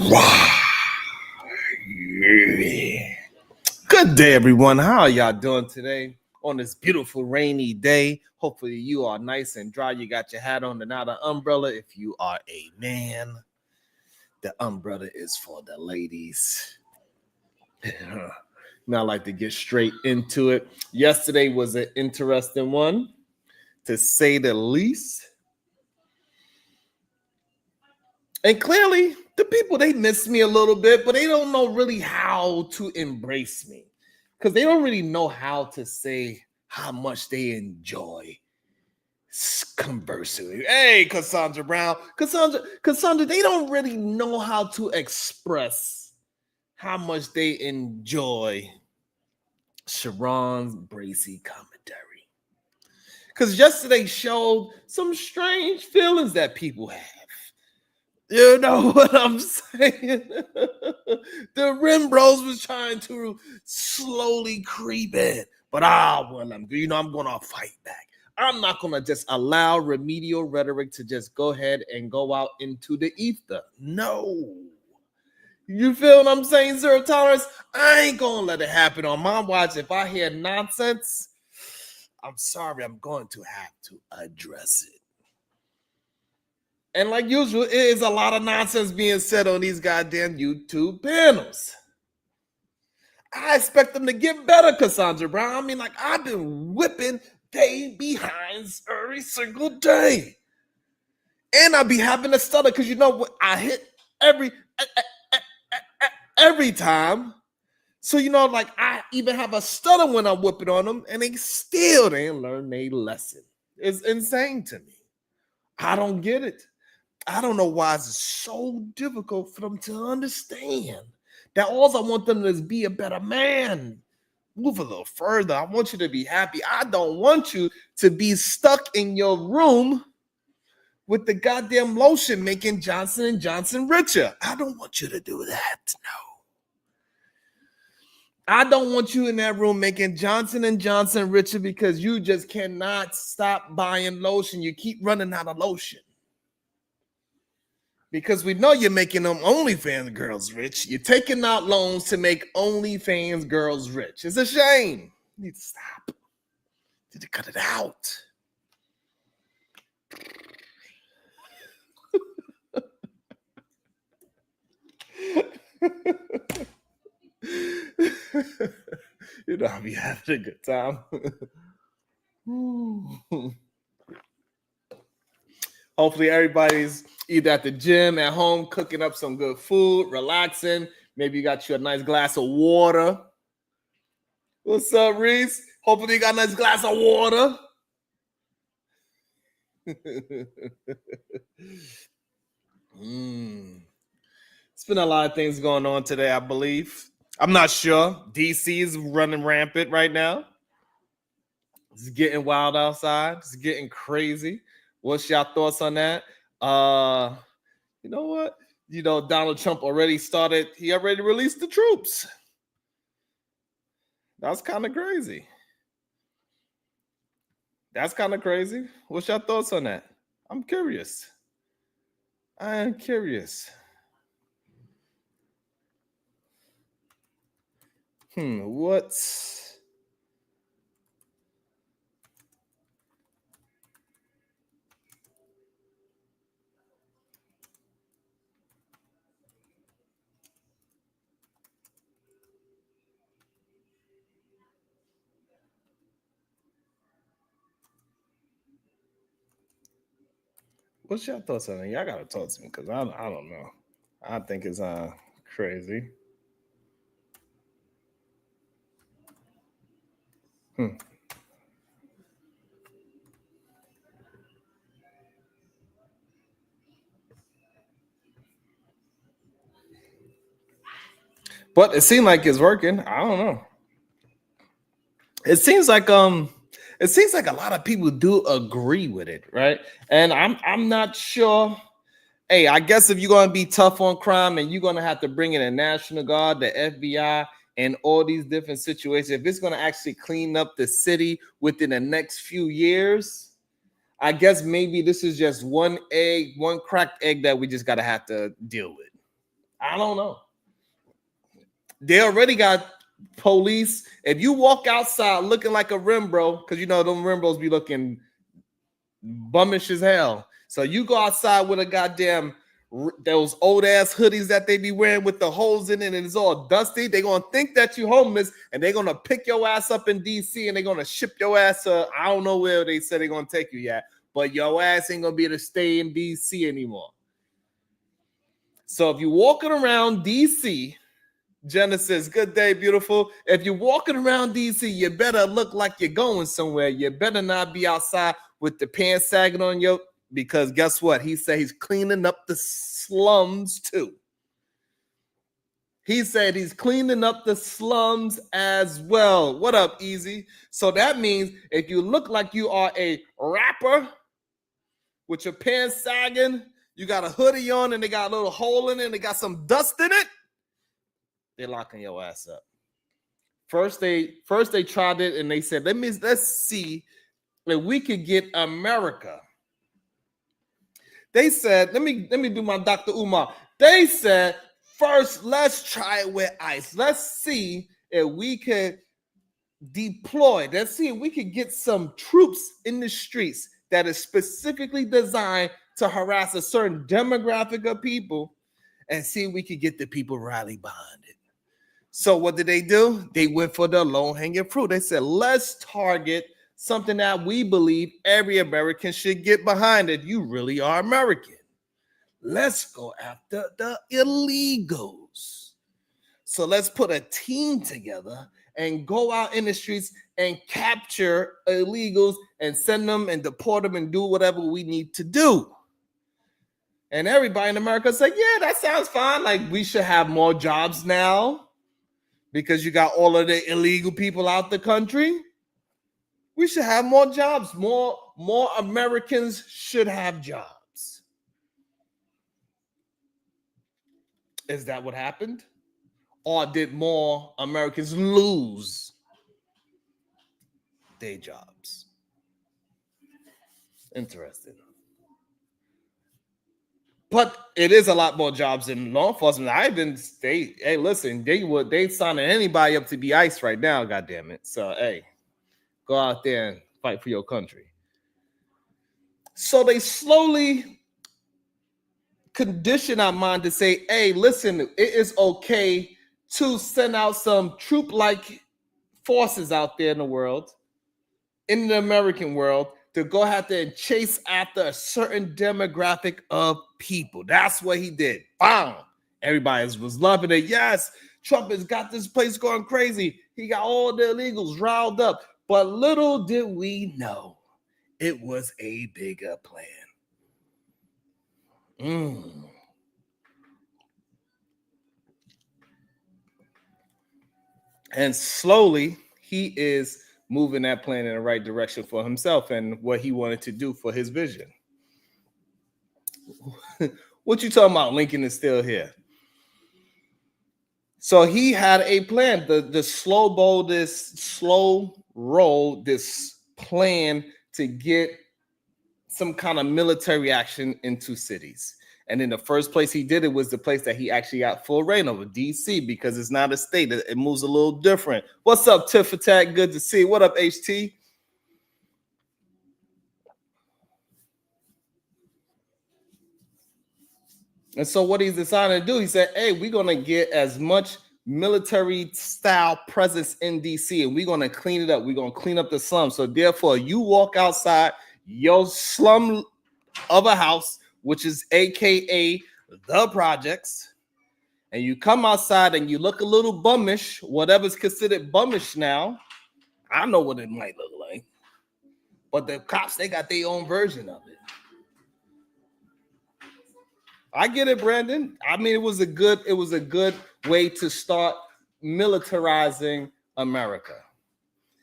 Wow. Good day, everyone. How are y'all doing today on this beautiful rainy day? Hopefully you are nice and dry. You got your hat on and not an umbrella. If you are a man, the umbrella is for the ladies. Now I like to get straight into it. Yesterday was an interesting one, to say the least. And clearly, the people, they miss me a little bit, but they don't know really how to embrace me because they don't really know how to say how much they enjoy conversing with you. Hey, Cassandra Brown. Cassandra, they don't really know how to express how much they enjoy Sharon's Bracy commentary. Because yesterday showed some strange feelings that people have. You know what I'm saying? The Rim Bros was trying to slowly creep in. But I'm gonna fight back. I'm not gonna just allow remedial rhetoric to just go ahead and go out into the ether. No. You feel what I'm saying? Zero tolerance. I ain't gonna let it happen on my watch. If I hear nonsense, I'm sorry, I'm going to have to address it. And like usual, it is a lot of nonsense being said on these goddamn YouTube panels. I expect them to get better, Cassandra Brown. I mean, like, I've been whipping they behinds every single day. And I be having a stutter because you know what? I hit every time. So, you know, like, I even have a stutter when I'm whipping on them, and they still didn't learn their lesson. It's insane to me. I don't get it. I don't know why it's so difficult for them to understand that all I want them to is be a better man. Move a little further. I want you to be happy. I don't want you to be stuck in your room with the goddamn lotion making Johnson & Johnson richer. I don't want you to do that. No. I don't want you in that room making Johnson & Johnson richer because you just cannot stop buying lotion. You keep running out of lotion. Because we know you're making them OnlyFans girls rich. You're taking out loans to make OnlyFans girls rich. It's a shame. You need to stop. You need to cut it out. You know, I'll be having a good time. Hopefully everybody's either at the gym, at home, cooking up some good food, relaxing. Maybe you got you a nice glass of water. What's up, Reese? Hopefully you got a nice glass of water. It's been a lot of things going on today, I believe. I'm not sure. DC is running rampant right now. It's getting wild outside. It's getting crazy. What's your thoughts on that? You know what? You know, Donald Trump already released the troops. That's kind of crazy. What's your thoughts on that? I'm curious. What's your thoughts on it? Y'all gotta talk to me because I don't know. I think it's crazy. But it seemed like it's working. I don't know. It seems like a lot of people do agree with it, right? And I'm not sure. Hey, I guess if you're gonna be tough on crime and you're gonna have to bring in a National Guard, the FBI, and all these different situations, if it's gonna actually clean up the city within the next few years, I guess maybe this is just one cracked egg that we just gotta have to deal with. I don't know. They already got police. If you walk outside looking like a rim bro, because you know them rim bros be looking bummish as hell. So you go outside with a goddamn those old ass hoodies that they be wearing with the holes in it and it's all dusty. They're gonna think that you homeless and they're gonna pick your ass up in DC and they're gonna ship your ass I don't know where they said they're gonna take you yet, but your ass ain't gonna be able to stay in DC anymore. So if you're walking around DC, Genesis, good day, beautiful. If you're walking around DC, you better look like you're going somewhere. You better not be outside with the pants sagging on you, because guess what? He said he's cleaning up the slums too. He said he's cleaning up the slums as well. What up, Easy? So that means if you look like you are a rapper with your pants sagging, you got a hoodie on and they got a little hole in it and they got some dust in it, they're locking your ass up. First they tried it and they said, let's see if we could get America. They said, let me do my Dr. Umar. They said, first, let's try it with ICE. Let's see if we could deploy. Let's see if we could get some troops in the streets that is specifically designed to harass a certain demographic of people and see if we could get the people rally behind it. So what did they do? They went for the low-hanging fruit. They said, let's target something that we believe every American should get behind. It. You really are American. Let's go after the illegals. So let's put a team together and go out in the streets and capture illegals and send them and deport them and do whatever we need to do. And everybody in America said, yeah, that sounds fine. Like we should have more jobs now because you got all of the illegal people out the country. We should have more jobs. More Americans should have jobs. Is that what happened? Or did more Americans lose their jobs? Interesting. But it is a lot more jobs in law enforcement. They signing anybody up to be ICE right now, goddamn it. So hey, go out there and fight for your country. So they slowly condition our mind to say, hey, listen, it is okay to send out some troop-like forces out there in the world, in the American world, to go out there and chase after a certain demographic of people. That's what he did. Bam! Everybody was loving it. Yes, Trump has got this place going crazy. He got all the illegals riled up. But little did we know, it was a bigger plan. And slowly, he is moving that plan in the right direction for himself and what he wanted to do for his vision. What you talking about? Lincoln is still here. So he had a plan, the slow roll this plan to get some kind of military action into cities. And in the first place he did it was the place that he actually got full reign over, DC, because it's not a state. It moves a little different. What's up, Tiff Attack? Good to see you. What up, HT? And so what he's decided to do, he said, hey, we're going to get as much military style presence in DC and we're going to clean it up. We're going to clean up the slums. So therefore, you walk outside your slum of a house, which is AKA the projects, and you come outside and you look a little bummish, whatever's considered bummish now. I know what it might look like, but the cops, they got their own version of it. I get it, Brandon. I mean, it was a good way to start militarizing America.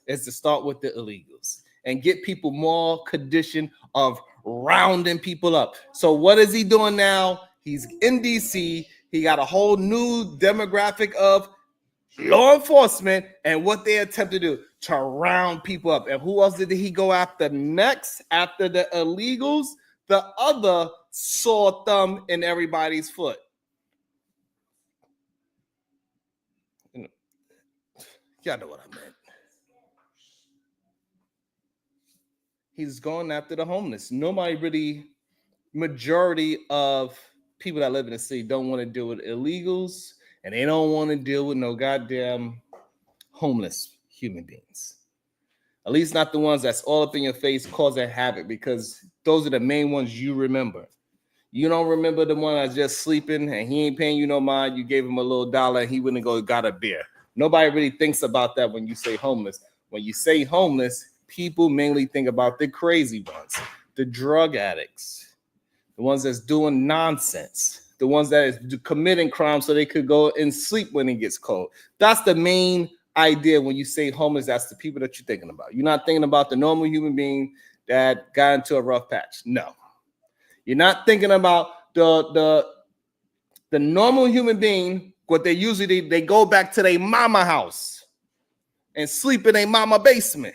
Is to start with the illegals and get people more conditioned of rounding people up. So what is he doing now? He's in DC. He got a whole new demographic of law enforcement, and what they attempt to do to round people up. And who else did he go after next? After the illegals, the other sore thumb in everybody's foot, Y'all know what I meant. He's going after the homeless. Nobody really, majority of people that live in the city don't want to deal with illegals, and they don't want to deal with no goddamn homeless human beings. At least not the ones that's all up in your face causing havoc, because those are the main ones you remember. You don't remember the one that's just sleeping and he ain't paying you no mind. You gave him a little dollar and he wouldn't go got a beer. Nobody really thinks about that when you say homeless. When you say homeless, people mainly think about the crazy ones, the drug addicts, the ones that's doing nonsense, the ones that is committing crimes so they could go and sleep when it gets cold. That's the main idea when you say homeless. That's the people that you're thinking about. You're not thinking about the normal human being that got into a rough patch. No. You're not thinking about the normal human being. What they usually they go back to their mama house and sleep in their mama basement.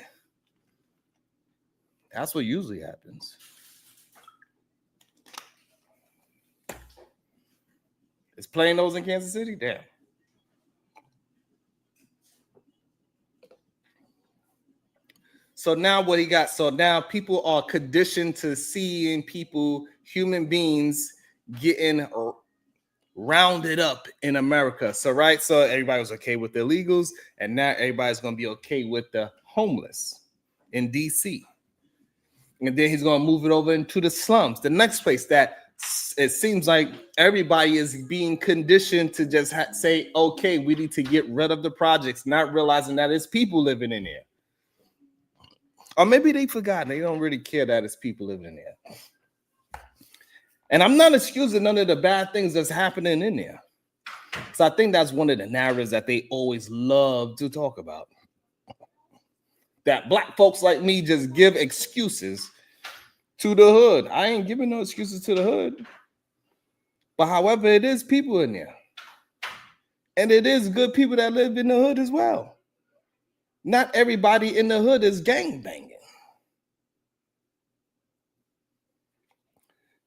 That's what usually happens. Is playing those in Kansas City? Damn. So now what he got? So now people are conditioned to seeing people, human beings, getting rounded up in America. So right, so everybody was okay with the illegals, and now everybody's gonna be okay with the homeless in DC. And then he's gonna move it over into the slums, the next place that it seems like everybody is being conditioned to just say, okay, we need to get rid of the projects, not realizing that it's people living in there. Or maybe they forgot. They don't really care that it's people living in there. And I'm not excusing none of the bad things that's happening in there. So I think that's one of the narratives that they always love to talk about. That black folks like me just give excuses to the hood. I ain't giving no excuses to the hood. But however, it is people in there. And it is good people that live in the hood as well. Not everybody in the hood is gang banging.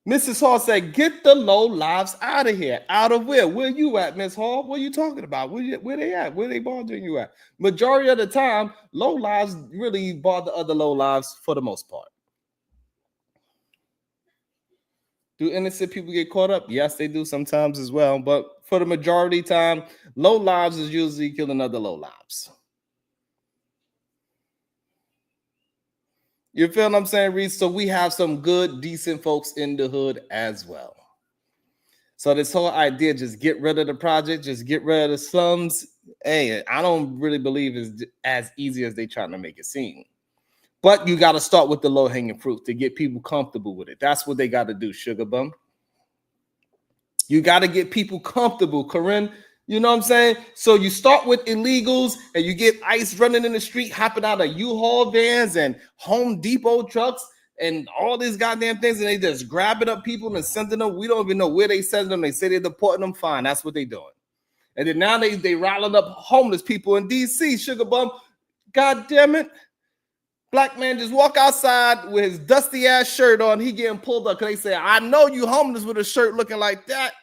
Mrs. Hall said, get the low lives out of here. Out of where? Where you at, Miss Hall? What are you talking about? Where they at? Where they bothering you at? Majority of the time, low lives really bother other low lives for the most part. Do innocent people get caught up? Yes, they do sometimes as well. But for the majority time, low lives is usually killing other low lives. You feel what I'm saying, Reese? So we have some good, decent folks in the hood as well. So this whole idea, just get rid of the project, just get rid of the slums. Hey, I don't really believe it's as easy as they trying to make it seem. But you got to start with the low-hanging fruit to get people comfortable with it. That's what they got to do, Sugar Bum. You got to get people comfortable, Corinne. You know what I'm saying? So you start with illegals and you get ICE running in the street, hopping out of U-Haul vans and Home Depot trucks and all these goddamn things, and they just grabbing up people and sending them. We don't even know where they send them. They say they're deporting them. Fine, that's what they're doing. And then now they riling up homeless people in DC, Sugar Bum. God damn it. Black man just walk outside with his dusty ass shirt on. He getting pulled up because they say, I know you homeless with a shirt looking like that.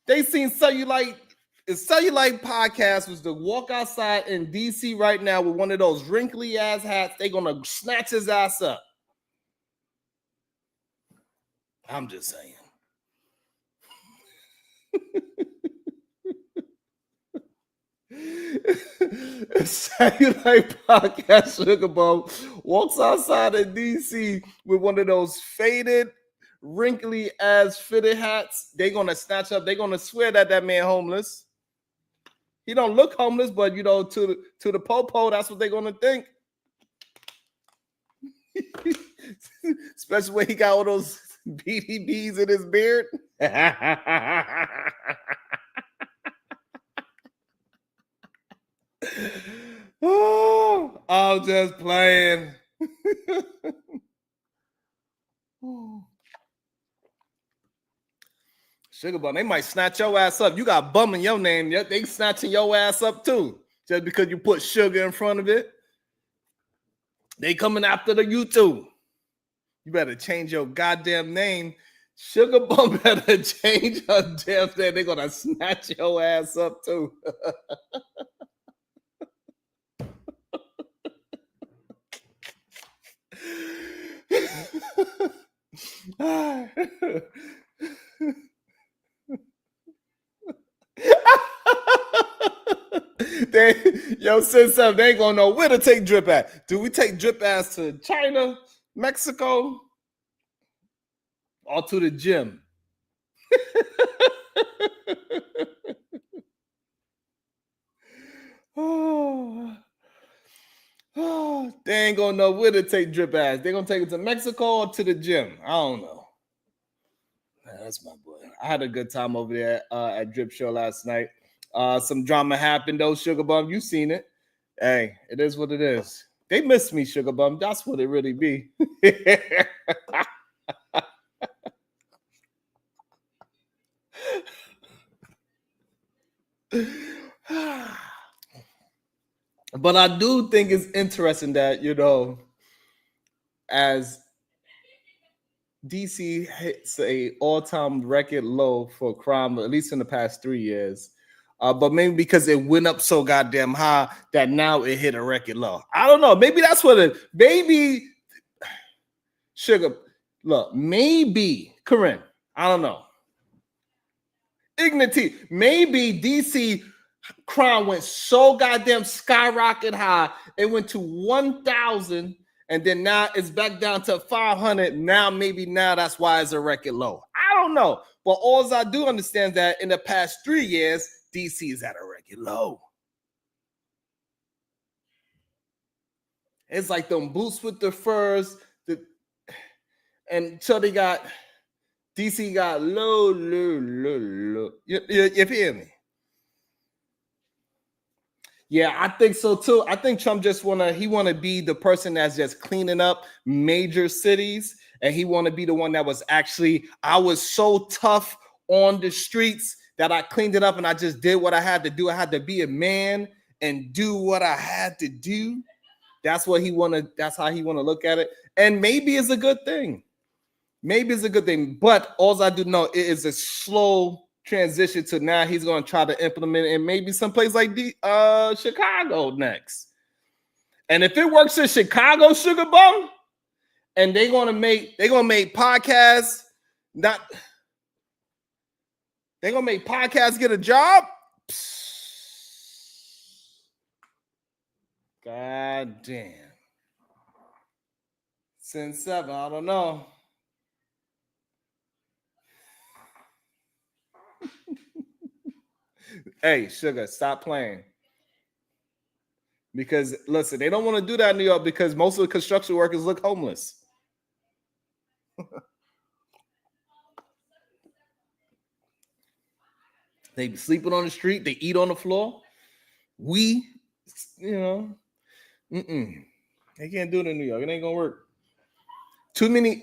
They seen Cellulite. Cellulite podcast was to walk outside in DC right now with one of those wrinkly ass hats. They gonna snatch his ass up. I'm just saying. Cellulite podcast Sugar Bum walks outside in DC with one of those faded, wrinkly ass fitted hats. They gonna snatch up. They gonna swear that man homeless. He don't look homeless, but you know, to the popo, that's what they're gonna think. Especially when he got all those BDBs in his beard. Oh, I'm just playing. Sugar Bum, they might snatch your ass up. You got bum in your name. They snatching your ass up too. Just because you put sugar in front of it. They coming after you too. You better change your goddamn name Sugar Bum better change her damn thing. They're gonna snatch your ass up too. Since they ain't gonna know where to take drip at. Do we take drip ass to China, Mexico, or to the gym? Oh, they ain't gonna know where to take drip ass. They're gonna take it to Mexico or to the gym. I don't know. Man, that's my boy. I had a good time over there at Drip Show last night. Some drama happened though, Sugar Bum. You seen it. Hey, it is what it is. They miss me, Sugar Bum. That's what it really be. But I do think it's interesting that, as DC hits a all-time record low for crime, at least in the past 3 years. But maybe because it went up so goddamn high that now it hit a record low. I don't know. Maybe that's what it. Maybe Sugar. Look, maybe Corinne. I don't know. Ignity. Maybe DC crime went so goddamn skyrocket high. It went to 1,000. And then now it's back down to 500. Now that's why it's a record low. I don't know. But all I do understand is that in the past 3 years, DC is at a record low. It's like them boots with the furs. And so they got, DC got low. You feel me? Yeah, I think so too. I think Trump just want to be the person that's just cleaning up major cities. And he want to be the one that was actually, I was so tough on the streets that I cleaned it up and I just did what I had to do. I had to be a man and do what I had to do. That's how he want to look at it. And maybe it's a good thing. But all I do know, it is a slow transition to now he's going to try to implement it in maybe someplace like Chicago next. And if it works in Chicago, Sugar Bum, and they're gonna make podcasts, they're gonna make podcasts get a job. God damn. Since 7, I don't know. Hey, Sugar, stop playing. Because listen, they don't want to do that in New York because most of the construction workers look homeless. They be sleeping on the street. They eat on the floor. They can't do it in New York. It ain't gonna work. Too many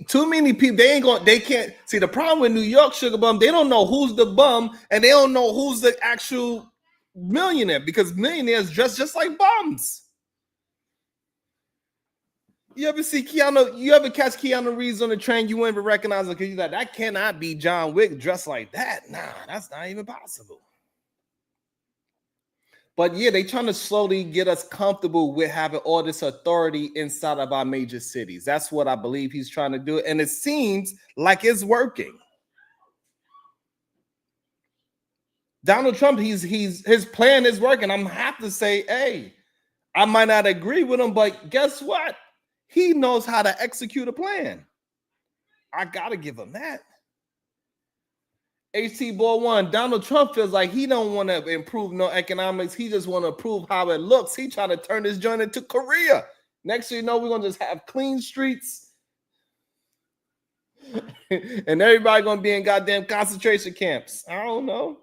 people. They can't see the problem with New York, Sugar Bum. They don't know who's the bum, and they don't know who's the actual millionaire because millionaires dress just like bums. You ever see Keanu? You ever catch Keanu Reeves on the train? You wouldn't even recognize him because you're like, that cannot be John Wick dressed like that. Nah, that's not even possible. But yeah, they trying to slowly get us comfortable with having all this authority inside of our major cities. That's what I believe he's trying to do. And it seems like it's working. Donald Trump, his plan is working. I'm have to say, hey, I might not agree with him, but guess what? He knows how to execute a plan. I gotta give him that. HT Boy 1, Donald Trump feels like he don't want to improve no economics. He just want to prove how it looks. He trying to turn this joint into Korea. Next thing you know, we're going to just have clean streets. And everybody going to be in goddamn concentration camps. I don't know.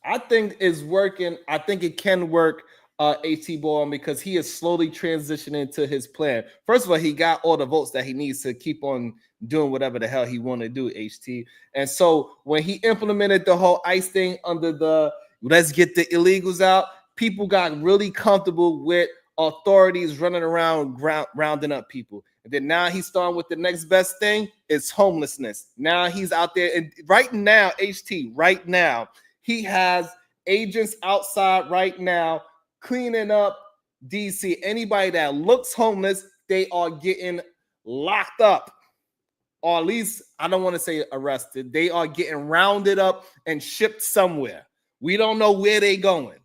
I think it's working. I think it can work, AT Ball, because he is slowly transitioning to his plan. First of all, he got all the votes that he needs to keep on doing whatever the hell he want to do, HT. And so when he implemented the whole ICE thing under the let's get the illegals out, people got really comfortable with authorities running around rounding up people. And then now he's starting with the next best thing is homelessness. Now he's out there, and right now, HT, right now, he has agents outside right now cleaning up DC. Anybody that looks homeless, they are getting locked up. Or at least, I don't want to say arrested. They are getting rounded up and shipped somewhere. We don't know where they're going.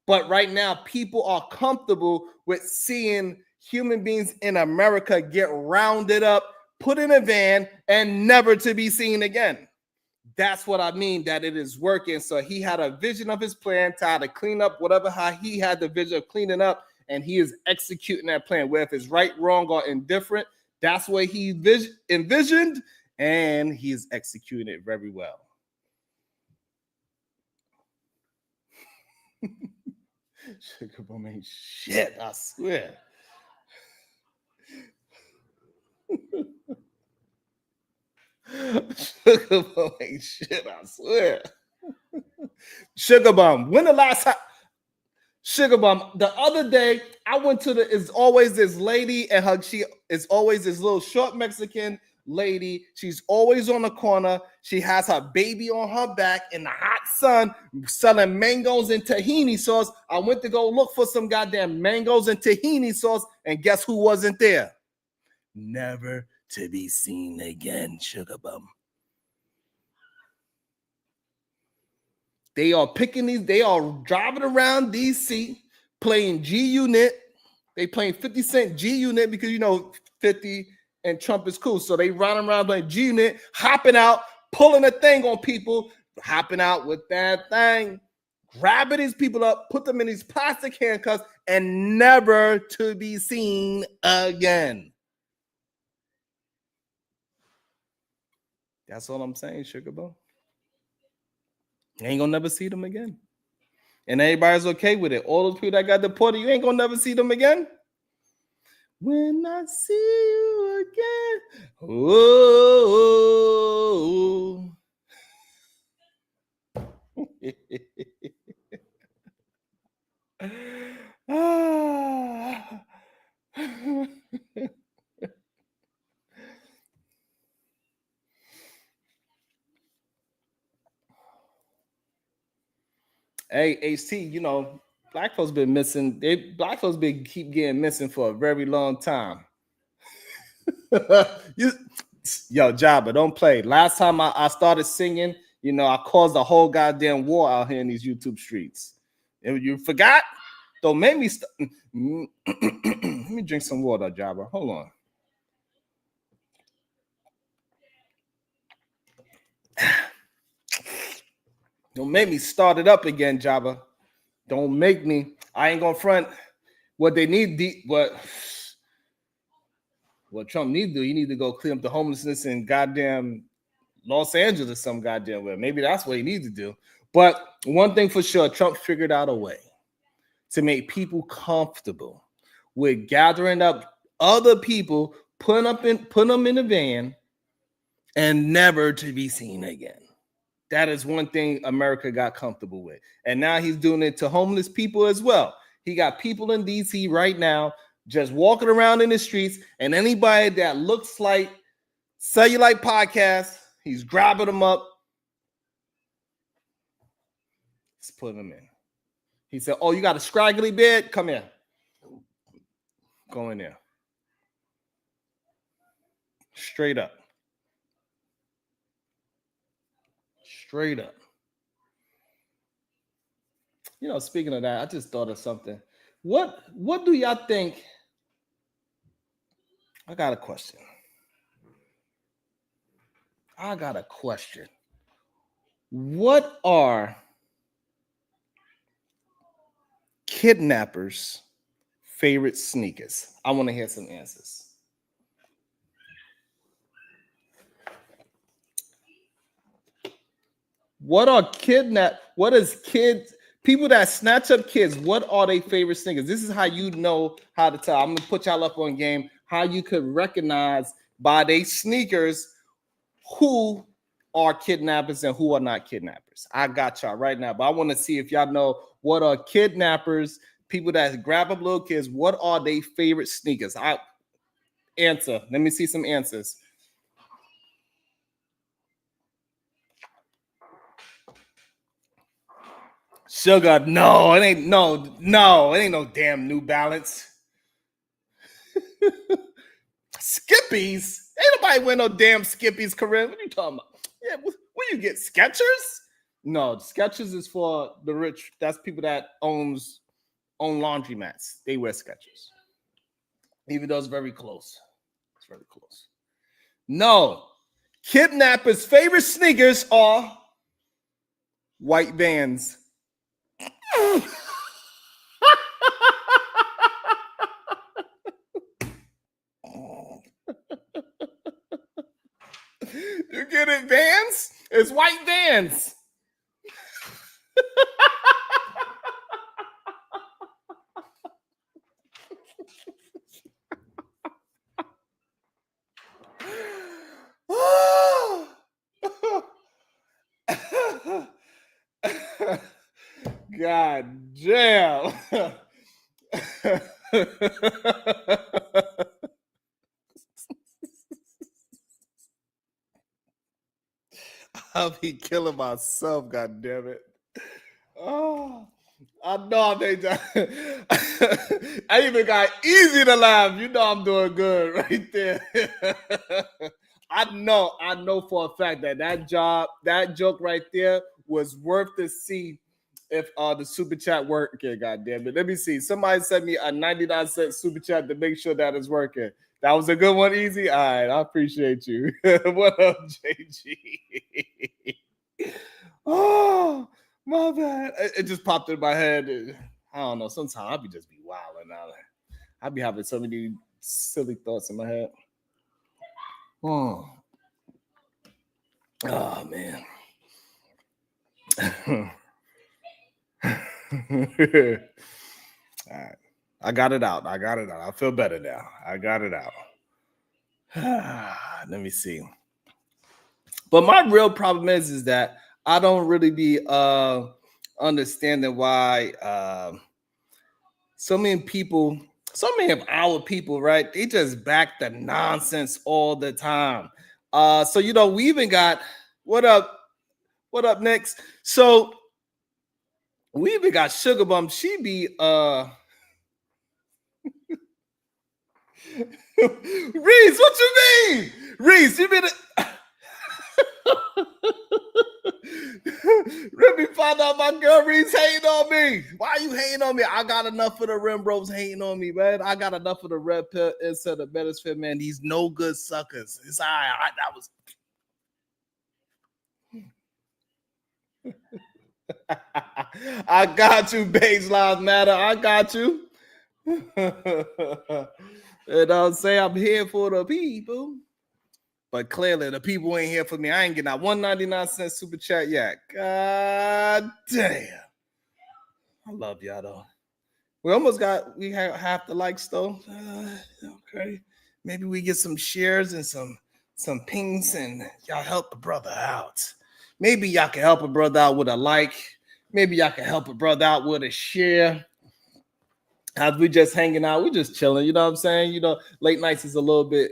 But right now, people are comfortable with seeing human beings in America get rounded up, put in a van, and never to be seen again. That's what I mean, that it is working. So he had a vision of his plan to how to clean up whatever, how he had the vision of cleaning up, and he is executing that plan. Whether it's right, wrong, or indifferent, that's what he envisioned, and he is executing it very well. Sugar Bum ain't shit, I swear. Sugar Bum ain't shit, I swear. Sugar Bum, when the last time? Sugar Bum, the other day, I went to it's always this lady and her, she is always this little short Mexican lady. She's always on the corner. She has her baby on her back in the hot sun, selling mangoes and tahini sauce. I went to go look for some goddamn mangoes and tahini sauce, and guess who wasn't there? Never to be seen again, Sugar Bum. They are picking these, they are driving around DC playing G Unit. They playing 50 Cent G Unit because, you know, 50 and Trump is cool. So they run around playing G Unit, hopping out, pulling a thing on people, hopping out with that thing, grabbing these people up, put them in these plastic handcuffs, and never to be seen again. That's all I'm saying, Sugar Bum. You ain't gonna never see them again. And everybody's okay with it. All those people that got deported, you ain't gonna never see them again. When I see you again, oh. Hey, HT, you know, black folks been missing. Black folks been keep getting missing for a very long time. Yo, Jabba, don't play. Last time I started singing, you know, I caused a whole goddamn war out here in these YouTube streets. And you forgot? Don't make me. Let me drink some water, Jabba. Hold on. Don't make me start it up again, Jabba. Don't make me. I ain't gonna front. What they need, what Trump need to do, he need to go clean up the homelessness in goddamn Los Angeles some goddamn way. Maybe that's what he needs to do. But one thing for sure, Trump figured out a way to make people comfortable with gathering up other people, putting them in a van, and never to be seen again. That is one thing America got comfortable with. And now he's doing it to homeless people as well. He got people in DC right now just walking around in the streets, and anybody that looks like Cellulite Podcast, he's grabbing them up. He's putting them in. He said, oh, you got a scraggly bed? Come here. Go in there. Straight up. Straight up. You know, speaking of that, I just thought of something. What do y'all think? I got a question. What are Kidnappers' favorite sneakers? I want to hear some answers. What is kids, people that snatch up kids, what are their favorite sneakers? This is how you know how to tell. I'm gonna put y'all up on game how you could recognize by their sneakers who are kidnappers and who are not kidnappers. I got y'all right now, but I want to see if y'all know what are kidnappers, people that grab up little kids, what are their favorite sneakers? answer. Let me see some answers. Sugar, no, it ain't it ain't no damn New Balance. Skippies? Ain't nobody wear no damn Skippies, Corinne. What are you talking about? Yeah, where you get Skechers? No, Skechers is for the rich. That's people that own laundromats. They wear Skechers. Even though it's very close. It's very close. No. Kidnapper's favorite sneakers are white Vans. You get it, Vans? It's white Vans. God damn. I'll be killing myself, god damn it. Oh, I know I made that. I even got easy to laugh. You know I'm doing good right there. I know for a fact that joke right there was worth to see if the super chat working. God damn it. Let me see. Somebody sent me a 99-cent super chat to make sure that it's working. That was a good one, Easy. All right, I appreciate you. What up, JG? Oh, my bad. It just popped in my head. I don't know. Sometimes I'll be wilding out. I'll be having so many silly thoughts in my head. Oh man. All right. I got it out. I feel better now. I got it out. Let me see. But my real problem is that I don't really be understanding why so many of our people, right? They just back the nonsense all the time. So we even got what up next? So we even got Sugar Bum. She be Reese, what you mean? Reese, you been let me find out my girl Reese hating on me. Why are you hating on me? I got enough of the Rim Bros hating on me, man. I got enough of the Red Pill instead of Metasphere, man. These no good suckers. It's all right. That was I got you, Babes Lives Matter. I got you. And I'll say I'm here for the people. But clearly the people ain't here for me. I ain't getting that 199-cent super chat yet. God damn. I love y'all though. We have half the likes though. Okay. Maybe we get some shares and some pings and y'all help a brother out. Maybe y'all can help a brother out with a like. Maybe y'all can help a brother out with a share. As we just hanging out, we just chilling. You know what I'm saying? Late nights is a little bit,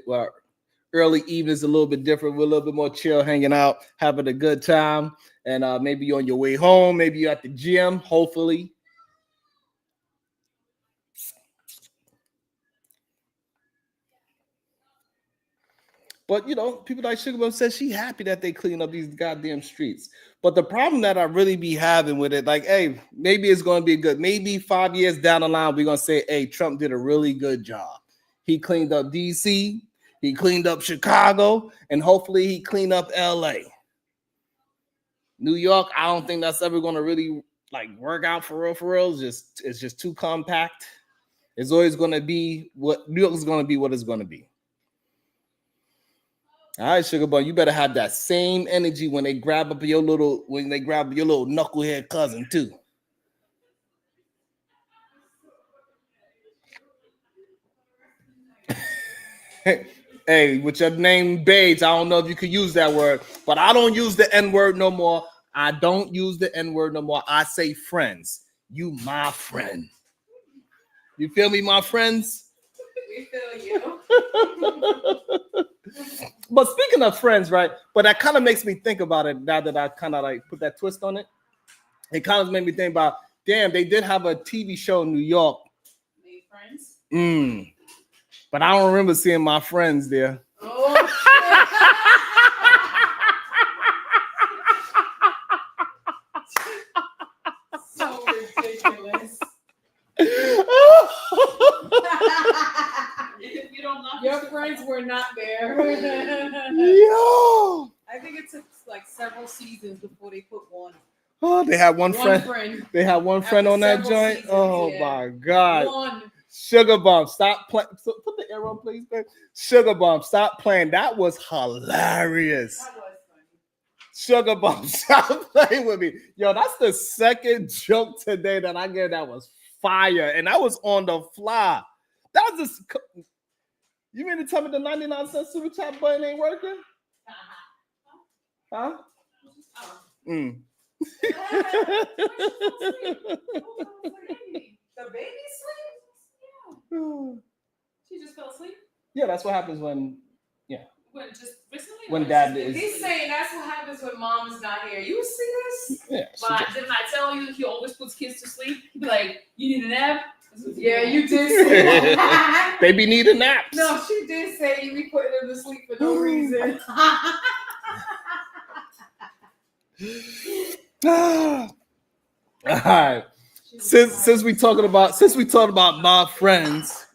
early evenings a little bit different. We're a little bit more chill, hanging out, having a good time. And maybe you're on your way home. Maybe you're at the gym, hopefully. But, people like Sugar Bum says she happy that they clean up these goddamn streets. But the problem that I really be having with it, like, hey, maybe it's going to be good. Maybe 5 years down the line, we're going to say, hey, Trump did a really good job. He cleaned up D.C., he cleaned up Chicago, and hopefully he cleaned up L.A. New York, I don't think that's ever going to really, work out for real. It's just too compact. It's always going to be New York is going to be what it's going to be. All right, Sugar Bun, you better have that same energy when they grab your little knucklehead cousin too. Hey, with your name Babes, I don't know if you could use that word, but I don't use the N-word no more. I don't use the N-word no more. I say friends. You my friend. You feel me, my friends? We feel you. But speaking of friends, right? But that kind of makes me think about it now that I kind of like put that twist on it. It kind of made me think about, damn, they did have a TV show in New York. Made friends? But I don't remember seeing my friends there. Oh, so ridiculous. You don't know. Your friends were not there. Yo! I think it took like several seasons before they put one. Oh, they had one friend. They had one friend on that joint. Seasons, oh yeah. My God. One. Sugar Bomb, stop playing. So put the arrow, please, man. Sugar Bomb, stop playing. That was hilarious. That was funny. Sugar Bomb, stop playing with me. Yo, that's the second joke today that I get that was fire. And that was on the fly. That was just. You mean to tell me the 99-cent super chat button ain't working? Huh? The baby sleep? Yeah. She just fell asleep? Yeah, that's what happens when, When just recently? When dad is. He's saying that's what happens when mom is not here. You see this? Yeah. But didn't I tell you he always puts kids to sleep? He'd be like, you need a nap? Yeah, you did say that. They be needing naps. No, she did say you be putting them to sleep for no reason. All right. Since we talking about my friends,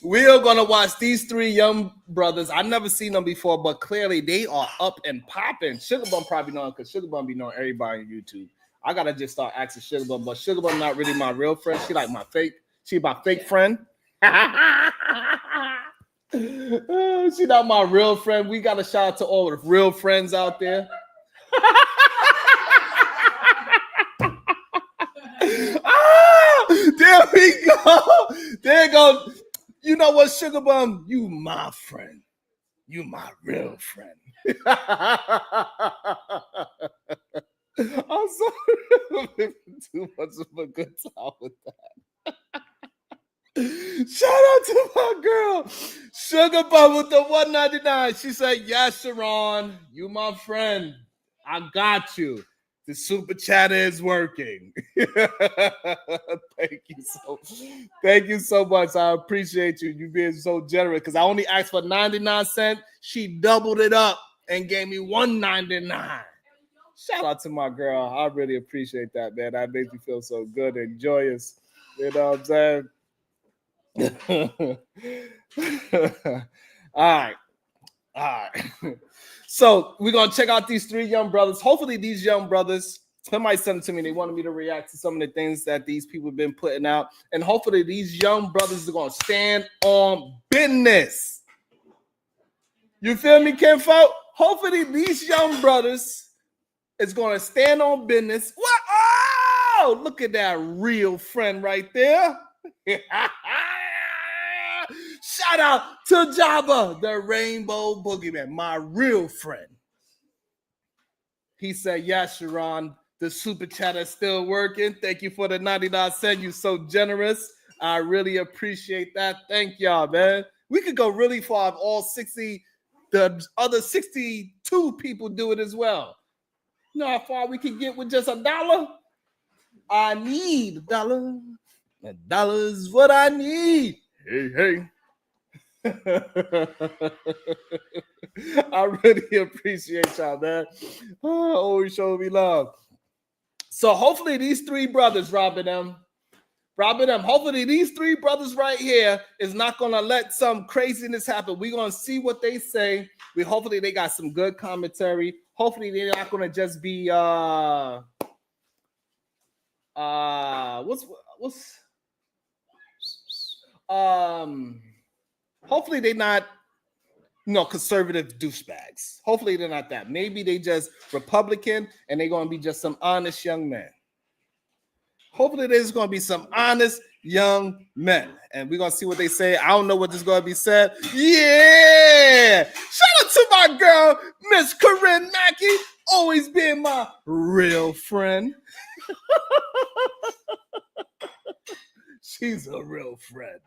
we are gonna watch these three young brothers. I've never seen them before, but clearly they are up and popping. Sugar Bum probably know because Sugar Bum be knowing everybody on YouTube. I gotta just start asking Sugar Bum, but Sugar Bum not really my real friend. She like my fake. She my fake friend. She not my real friend. We got to shout out to all the real friends out there. There we go. There you go. You know what, Sugar Bum? You my friend. You my real friend. I'm sorry. Too much of a good time with that. Shout out to my girl, Sugar Bum with the $1.99. She said, "Yes, Sharon, you my friend. I got you. The super chat is working." Thank you so much. I appreciate you. You being so generous because I only asked for 99 cents. She doubled it up and gave me $1.99. Shout out to my girl. I really appreciate that, man. That makes me feel so good and joyous. You know what I'm saying? All right. So we're gonna check out these three young brothers. Hopefully, these young brothers, somebody sent it to me. They wanted me to react to some of the things that these people have been putting out, and hopefully, these young brothers are gonna stand on business. You feel me, Kenfolk? Hopefully, these young brothers is gonna stand on business. What? Oh, look at that real friend right there. Shout out to Jabba, the Rainbow Boogeyman, my real friend. He said, "Yes, Sharon, the super chat is still working. Thank you for the 99 cents. You're so generous. I really appreciate that. Thank y'all, man. We could go really far if all 60, the other 62 people do it as well. You know how far we can get with just $1? I need $1. $1 is what I need. Hey. I really appreciate y'all, man. Always show me love. So hopefully these three brothers, robbing them. Hopefully these three brothers right here is not gonna let some craziness happen. We're gonna see what they say. Hopefully they got some good commentary. Hopefully they're not gonna just be hopefully they're not conservative douchebags. Hopefully they're not that. Maybe they just Republican and they're gonna be just some honest young men. Hopefully there's gonna be some honest young men, and we're gonna see what they say. I don't know what is gonna be said. Yeah, shout out to my girl, Miss Corinne Mackey, always being my real friend. She's a real friend.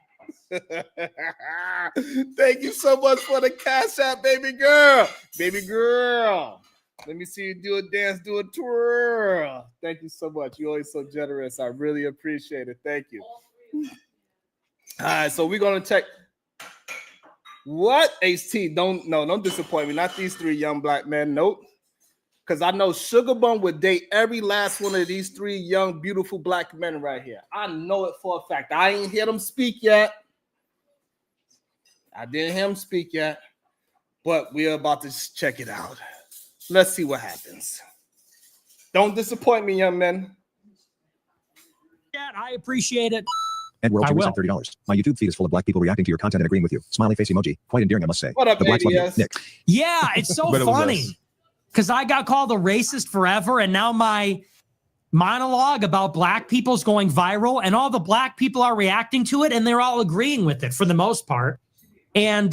Thank you so much for the cash app, baby girl. Baby girl. Let me see you do a dance, do a twirl. Thank you so much. You're always so generous. I really appreciate it. Thank you. All right, so we're gonna check. What HT? Don't disappoint me. Not these three young black men. Nope. Because I know Sugar Bum would date every last one of these three young, beautiful black men right here. I know it for a fact. I ain't hear them speak yet. I didn't hear them speak yet. But we're about to check it out. Let's see what happens. Don't disappoint me, young men. Yeah, I appreciate it. And World I Tour will. sent $30. My YouTube feed is full of black people reacting to your content and agreeing with you. Smiley face emoji. Quite endearing, I must say. What up, the blacks love you. ABS? Nick. Yeah, it's so But it was funny us. because I got called a racist forever, and now my monologue about black people's going viral, and all the black people are reacting to it, and they're all agreeing with it for the most part. And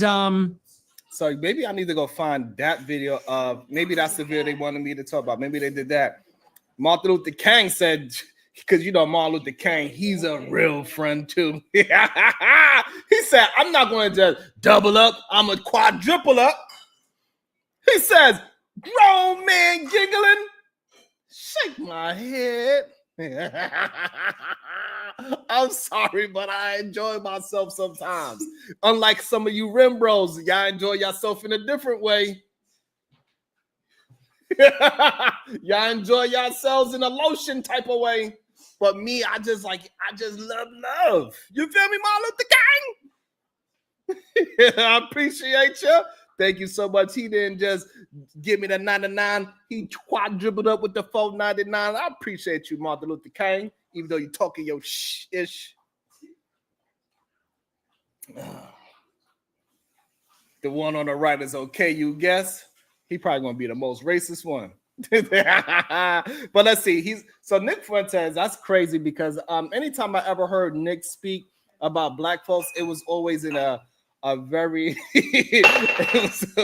So maybe I need to go find that video of, maybe that's the video they wanted me to talk about. Maybe they did that. Martin Luther King said, because you know Martin Luther King, he's a real friend too. He said, I'm not going to just double up, I'm going to quadruple up. He says, grown man giggling, shake my head. I'm sorry, but I enjoy myself sometimes. Unlike some of you rim bros, y'all enjoy yourself in a different way. Y'all enjoy yourselves in a lotion type of way. But me, I just love. You feel me, Martin Luther King? I appreciate you. Thank you so much. He didn't just give me the 99. He quadrupled up with the 499. I appreciate you, Martin Luther King, even though you're talking your ish. The one on the right is okay, you guess? He probably gonna be the most racist one. But let's see. Nick Fuentes. That's crazy because anytime I ever heard Nick speak about black folks, it was always in a very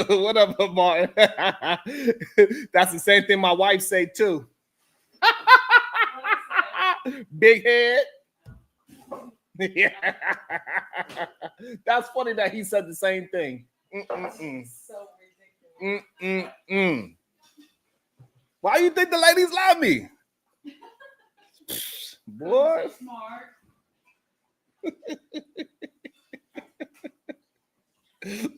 whatever, Martin. That's the same thing my wife say too. Big head. Yeah. That's funny that he said the same thing. So ridiculous. Why you think the ladies love me? Boy. Smart.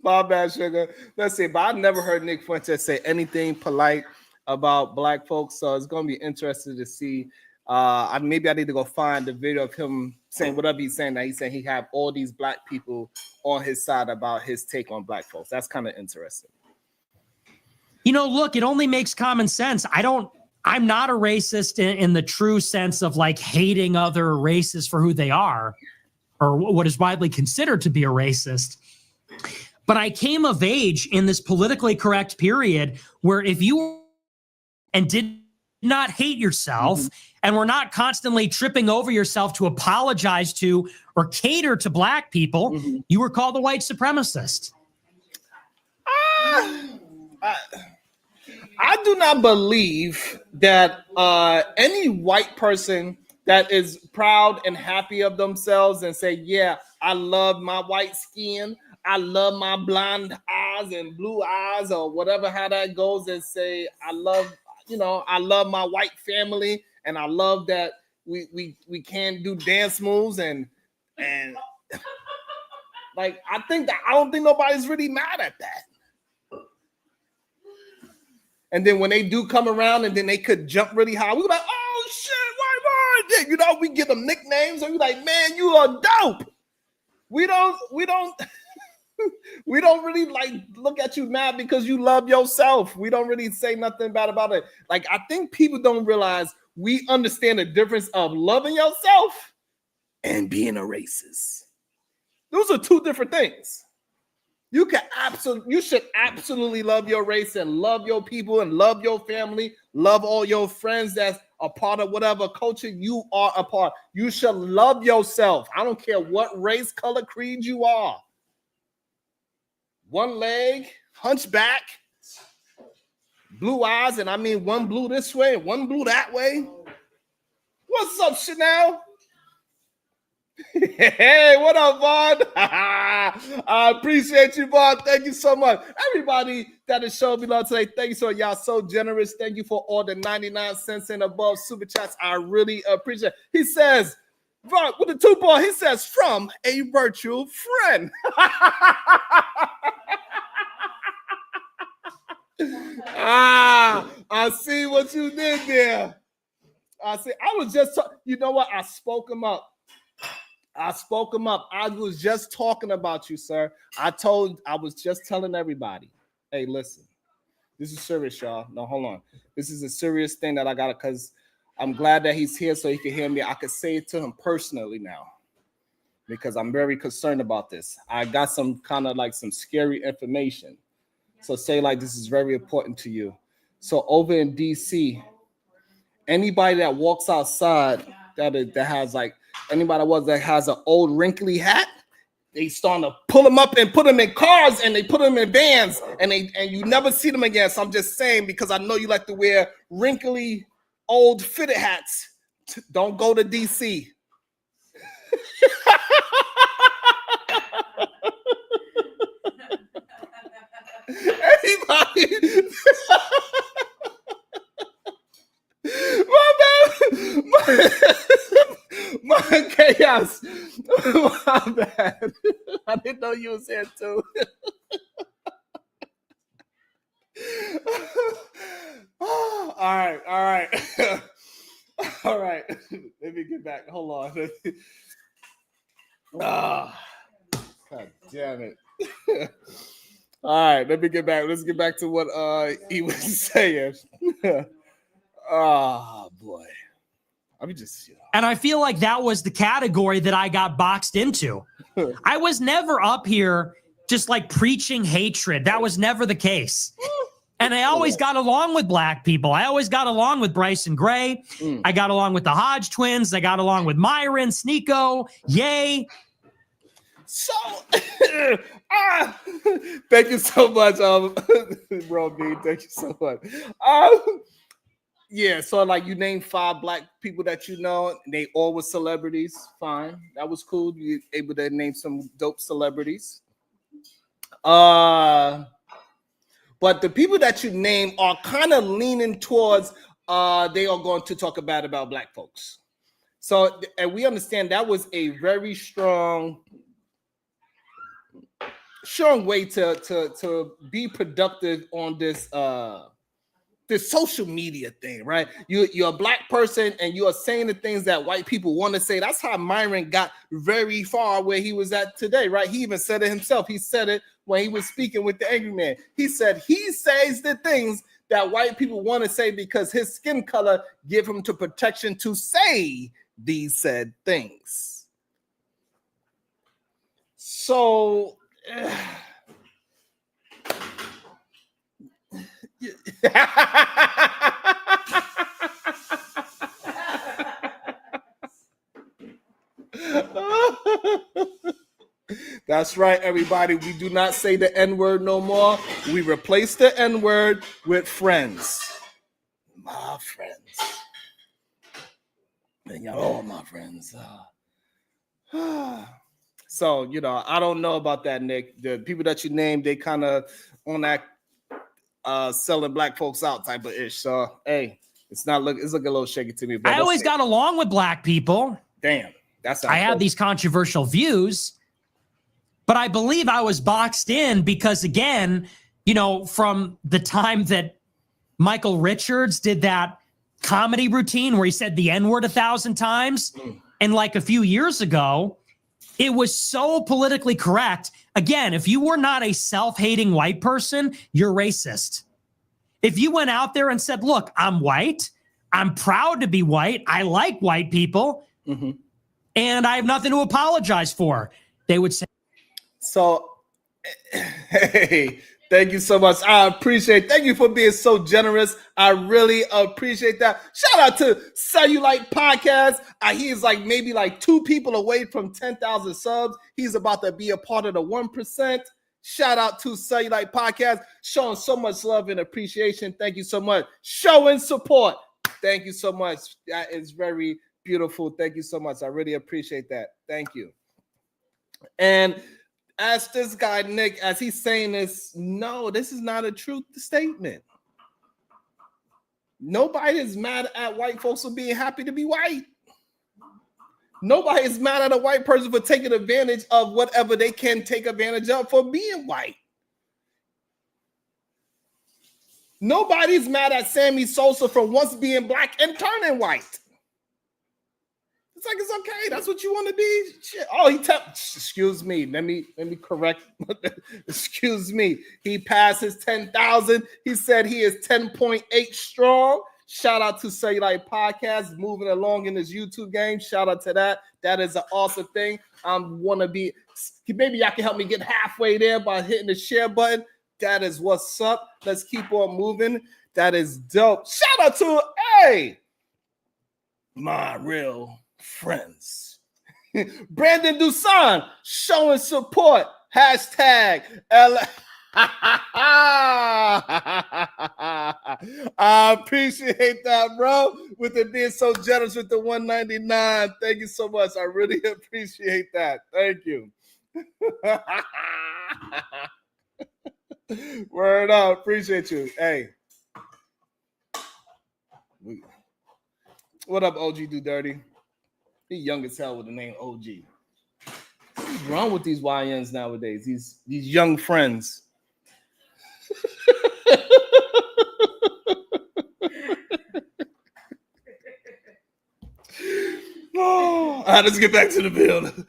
My bad, sugar. Let's see, but I never heard Nick Fuentes say anything polite about black folks, so it's gonna be interesting to see. Maybe I need to go find the video of him saying whatever he's saying. That he's saying he have all these black people on his side about his take on black folks. That's kind of interesting. you know, look, it only makes common sense. I'm not a racist in the true sense of like hating other races for who they are, or what is widely considered to be a racist. But I came of age in this politically correct period where if you and did not hate yourself and were not constantly tripping over yourself to apologize to or cater to black people, you were called a white supremacist. I do not believe that any white person that is proud and happy of themselves and say, yeah, I love my white skin, I love my blonde eyes and blue eyes, or whatever, how that goes, and say, I love my white family, and I love that we can do dance moves and like, I don't think nobody's really mad at that. And then when they do come around and then they could jump really high, we like, oh shit, white boy. You know, we give them nicknames and we like, man, you are dope. We don't we don't really like look at you mad because you love yourself. We don't really say nothing bad about it. Like, I think people don't realize we understand the difference of loving yourself and being a racist. Those are two different things. You should absolutely love your race and love your people and love your family, love all your friends that's a part of whatever culture you are a part. You should love yourself. I don't care what race, color, creed you are. One leg, hunchback, blue eyes, and I mean one blue this way and one blue that way. What's up, Chanel? Hey, what up, Vaughn? I appreciate you, Vaughn. Thank you so much. Everybody that has showed me love today, thank you so much. Y'all so generous. Thank you for all the 99 cents and above super chats. I really appreciate it. He says, Vaughn, with the 2 ball, he says, from a virtual friend. I see what you did there. I was just, you know what? I spoke him up. I was just talking about you, sir. I was just telling everybody, hey, listen, this is serious, y'all. No, hold on. This is a serious thing that I got it because I'm glad that he's here so he can hear me. I could say it to him personally now because I'm very concerned about this. I got some kind of like some scary information. So say like this is very important to you. So over in DC, anybody that walks outside that has like anybody that has an old wrinkly hat, they starting to pull them up and put them in cars and they put them in vans and you never see them again. So I'm just saying because I know you like to wear wrinkly old fitted hats. Don't go to DC. Anybody? My chaos. My bad. I didn't know you was here too. All right. All right. Let me get back. Hold on. God damn it. All right, let me get back. Let's get back to what he was saying. Oh boy. I'm just, And I feel like that was the category that I got boxed into. I was never up here just like preaching hatred. That was never the case. And I always got along with black people. I always got along with Bryson Gray. I got along with the Hodge twins. I got along with Myron, Sneeko, Yay. So, thank you so much, bro. B, thank you so much. Yeah, so like you named 5 black people that you know, they all were celebrities. Fine, that was cool. You able to name some dope celebrities. But the people that you name are kind of leaning towards they are going to talk about black folks. So, and we understand that was a very strong way to be productive on this this social media thing, right? You're a black person and you are saying the things that white people want to say. That's how Myron got very far where he was at today, right? He even said it himself. He said it when he was speaking with the angry man. He said he says the things that white people want to say because his skin color give him the protection to say these said things. So that's right, everybody. We do not say the N-word no more. We replace the N-word with friends. My friends. And y'all all my friends. So, you know, I don't know about that, Nick. The people that you named, they kind of on that selling black folks out type of ish. So, hey, it's looking a little shaky to me. But I always got along with black people. Damn, that's I had these controversial views, but I believe I was boxed in because, again, you know, from the time that Michael Richards did that comedy routine where he said the N-word 1,000 times, and like a few years ago, it was so politically correct. Again, if you were not a self-hating white person, you're racist. If you went out there and said, look, I'm white, I'm proud to be white, I like white people, and I have nothing to apologize for, they would say. So, hey, thank you so much. I appreciate it. Thank you for being so generous. I really appreciate that. Shout out to Cellulite Podcast. He's like maybe like 2 people away from 10,000 subs. He's about to be a part of the 1%. Shout out to Cellulite Podcast, showing so much love and appreciation. Thank you so much. Showing support. Thank you so much. That is very beautiful. Thank you so much. I really appreciate that. Thank you. And as this guy, Nick, as he's saying this, no, this is not a true statement. Nobody is mad at white folks for being happy to be white. Nobody is mad at a white person for taking advantage of whatever they can take advantage of for being white. Nobody's mad at Sammy Sosa for once being black and turning white. It's like, it's okay. That's what you want to be. Shit. Oh, excuse me. Let me correct. Excuse me. He passed his 10,000. He said he is 10.8 strong. Shout out to Cellulite Podcast, moving along in his YouTube game. Shout out to that. That is an awesome thing. Want to be, maybe y'all can help me get halfway there by hitting the share button. That is what's up. Let's keep on moving. That is dope. Shout out to, hey, my real friends. Brandon Dusan showing support. Hashtag L. I appreciate that, bro. With it being so generous with the 199. Thank you so much. I really appreciate that. Thank you. Word up. Appreciate you. Hey. What up, OG Do Dirty? He young as hell with the name OG. What's wrong with these YNs nowadays? These young friends. Oh, all right, let's get back to the build.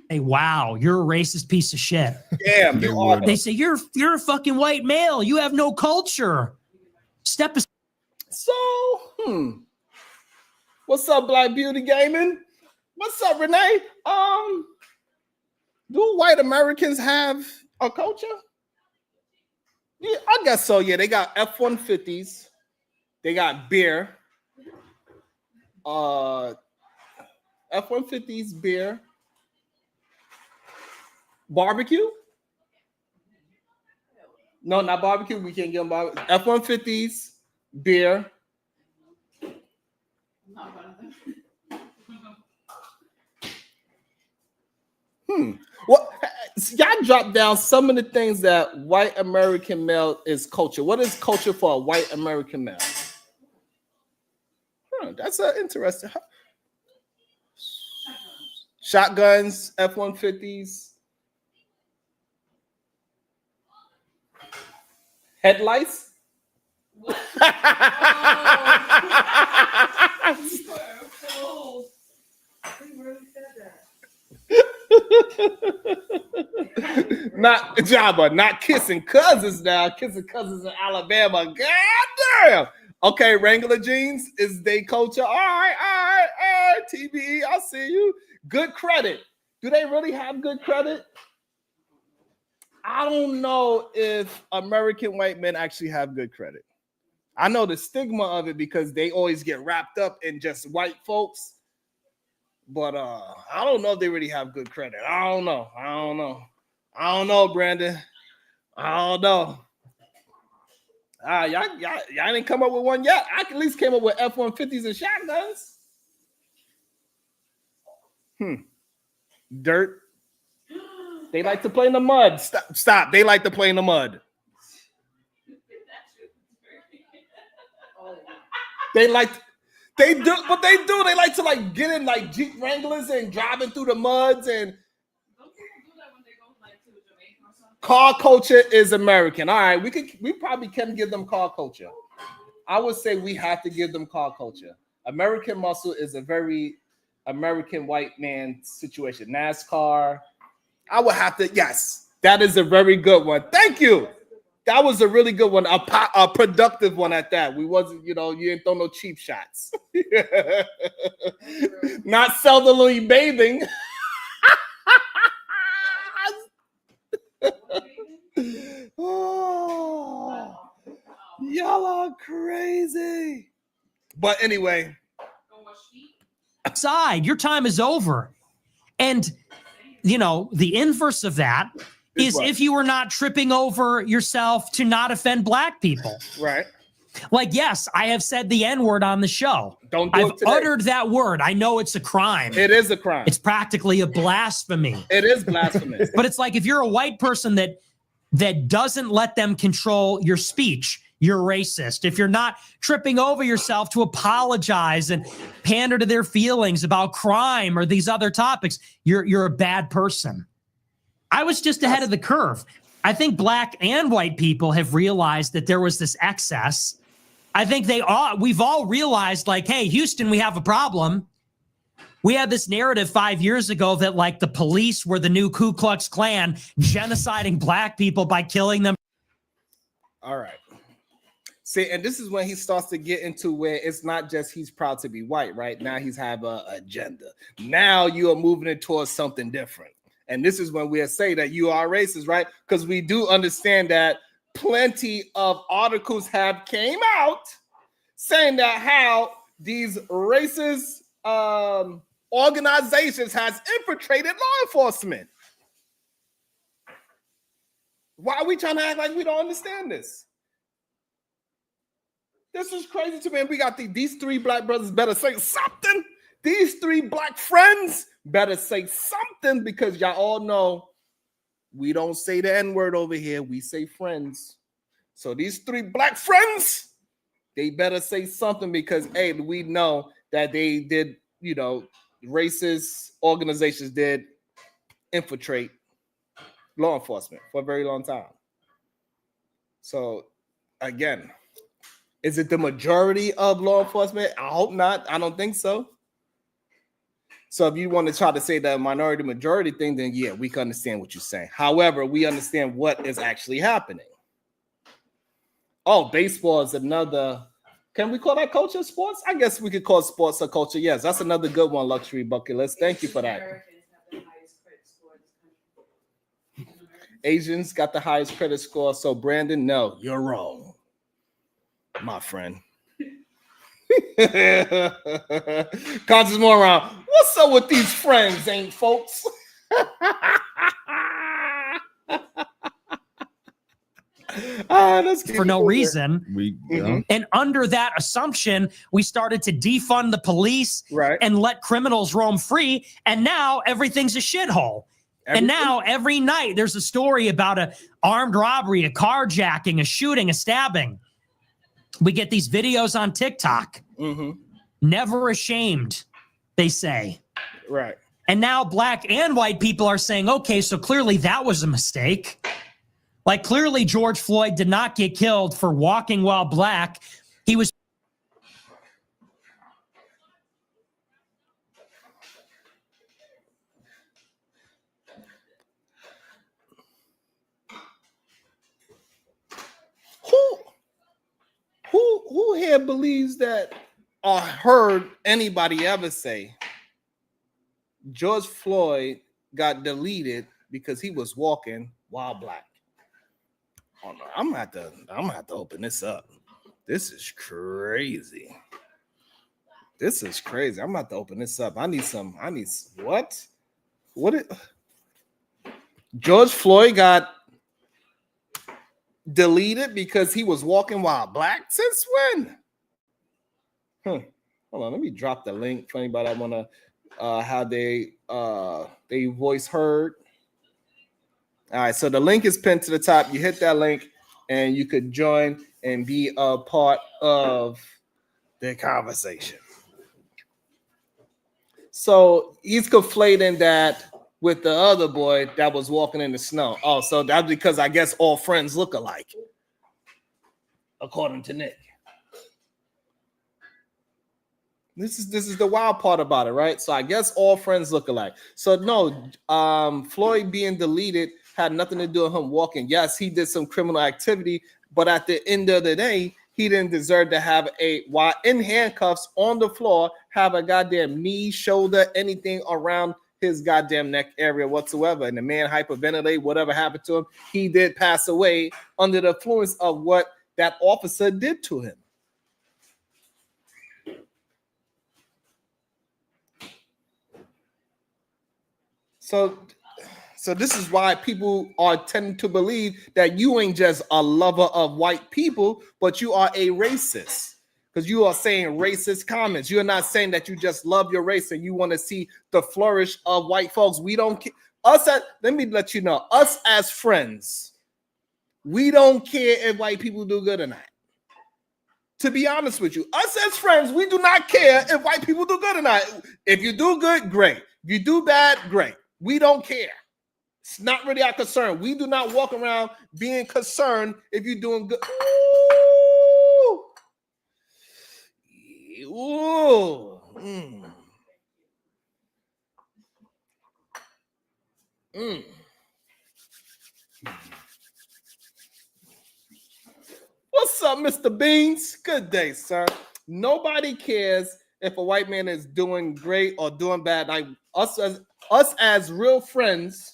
Hey, wow, you're a racist piece of shit. Damn, they say you're a fucking white male. You have no culture. Step aside. So, what's up, Black Beauty Gaming? What's up, Renee? Do white Americans have a culture? Yeah, I guess so. Yeah, they got F-150s. They got beer. F-150s, beer. Barbecue? No, not barbecue. We can't get them barbecue. F-150s, beer. Well, y'all drop down some of the things that white American male is culture. What is culture for a white American male? That's interesting. Shotguns, F-150s, headlights. What? Oh. We really said that. Not Jabba, not kissing cousins now. Kissing cousins in Alabama. God damn. Okay, Wrangler jeans is they culture. All right. TBE, I see you. Good credit. Do they really have good credit? I don't know if American white men actually have good credit. I know the stigma of it because they always get wrapped up in just white folks. But I don't know if they really have good credit. I don't know, Brandon. I don't know. Y'all didn't come up with one yet. I at least came up with F-150s and shotguns. Dirt. They like to play in the mud. Stop. They like to play in the mud. They do what they do. They like to like get in like Jeep Wranglers and driving through the muds and Don't people do that when they go like to Jamaica or something? car culture is American. All right, we probably can give them car culture. I would say we have to give them car culture. American muscle is a very American white man situation. NASCAR. I would have to, yes, that is a very good one. Thank you. That was a really good one, a productive one at that. We wasn't, you didn't throw no cheap shots. Not seldomly bathing. Oh, y'all are crazy. But anyway. Outside, your time is over. And, the inverse of that is if you were not tripping over yourself to not offend black people. Right. Like, yes, I have said the N-word on the show. Don't do I've it today. uttered that word. I know it's a crime. It is a crime. It's practically a blasphemy. It is blasphemous. But it's like if you're a white person that doesn't let them control your speech, you're racist. If you're not tripping over yourself to apologize and pander to their feelings about crime or these other topics, you're a bad person. I was just ahead of the curve. I think black and white people have realized that there was this excess. I think we've all realized, like, hey, Houston, we have a problem. We had this narrative 5 years ago that, like, the police were the new Ku Klux Klan, genociding black people by killing them. All right. See, and this is when he starts to get into where it's not just he's proud to be white, right? Now he's have an agenda. Now you are moving it towards something different. And this is when we'll say that you are racist, right? Because we do understand that plenty of articles have came out saying that how these racist organizations has infiltrated law enforcement. Why are we trying to act like we don't understand this? This is crazy to me. And we got these three black brothers better say something. These three black friends better say something, because y'all all know we don't say the N-word over here. We say friends. So these three black friends, they better say something, because, hey, we know that they did, racist organizations did infiltrate law enforcement for a very long time. So, again, is it the majority of law enforcement? I hope not. I don't think so. So if you want to try to say the minority majority thing, then yeah, we can understand what you're saying. However, we understand what is actually happening. Oh, baseball is another. Can we call that culture sports? I guess we could call sports a culture. Yes, that's another good one, luxury bucket list. Thank you for that. Asians got the highest credit score. So Brandon, no, you're wrong, my friend. Conscious moron. What's up with these friends, ain't folks? For no reason. And under that assumption, we started to defund the police, right, and let criminals roam free. And now everything's a shithole. And now every night there's a story about an armed robbery, a carjacking, a shooting, a stabbing. We get these videos on TikTok. Never ashamed, they say. Right. And now black and white people are saying, okay, so clearly that was a mistake. Like, clearly George Floyd did not get killed for walking while black. He was. Who here believes that or heard anybody ever say George Floyd got deleted because he was walking while black? Oh no, I'm gonna have to open this up. This is crazy. This is crazy. I'm about to open this up. I need what? George Floyd got deleted because he was walking while black? Since when? Hold on, let me drop the link for anybody that wanna have they voice heard. All right, so the link is pinned to the top. You hit that link and you could join and be a part of the conversation. So he's conflating that with the other boy that was walking in the snow. Oh, so that's because I guess all friends look alike, according to Nick. This is the wild part about it, right? So I guess all friends look alike. So no, Floyd being deleted had nothing to do with him walking. Yes, he did some criminal activity, but at the end of the day, he didn't deserve to have while in handcuffs on the floor, have a goddamn knee, shoulder, anything around his goddamn neck area whatsoever. And the man hyperventilated, whatever happened to him, he did pass away under the influence of what that officer did to him. So So this is why people are tending to believe that you ain't just a lover of white people, but you are a racist. Because you are saying racist comments. You're not saying that you just love your race and you want to see the flourish of white folks. We don't care. Let me let you know, us as friends, we don't care if white people do good or not. To be honest with you, us as friends, we do not care if white people do good or not. If you do good, great. If you do bad, great. We don't care. It's not really our concern. We do not walk around being concerned if you're doing good. Ooh. Ooh. What's up, Mr. Beans? Good day, sir. Nobody cares if a white man is doing great or doing bad. Like us as real friends,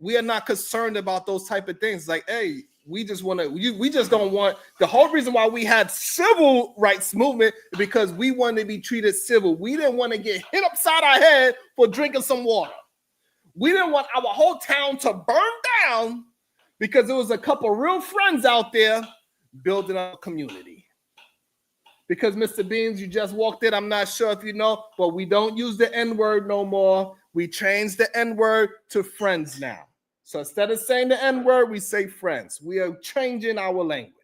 we are not concerned about those type of things. Like, hey, we just want to. We just don't want. The whole reason why we had civil rights movement is because we wanted to be treated civil. We didn't want to get hit upside our head for drinking some water. We didn't want our whole town to burn down because there was a couple real friends out there building a community. Because Mr. Beans, you just walked in. I'm not sure if you know, but we don't use the N-word no more. We changed the N-word to friends now. So instead of saying the N-word, we say friends. We are changing our language.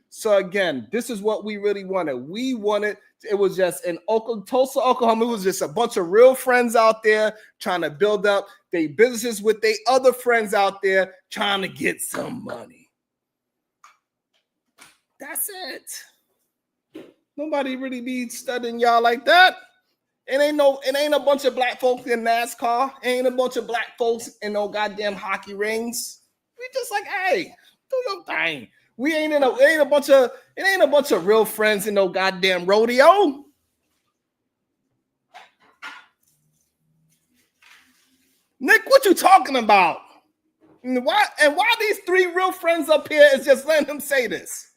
So again, this is what we really wanted. We wanted, it was just in Tulsa, Oklahoma, it was just a bunch of real friends out there trying to build up their businesses with their other friends out there trying to get some money. That's it. Nobody really be studying y'all like that. It ain't a bunch of black folks in NASCAR. It ain't a bunch of black folks in no goddamn hockey rings. We just like, hey, do your thing. We ain't a bunch of real friends in no goddamn rodeo. Nick, what you talking about? And why these three real friends up here is just letting him say this?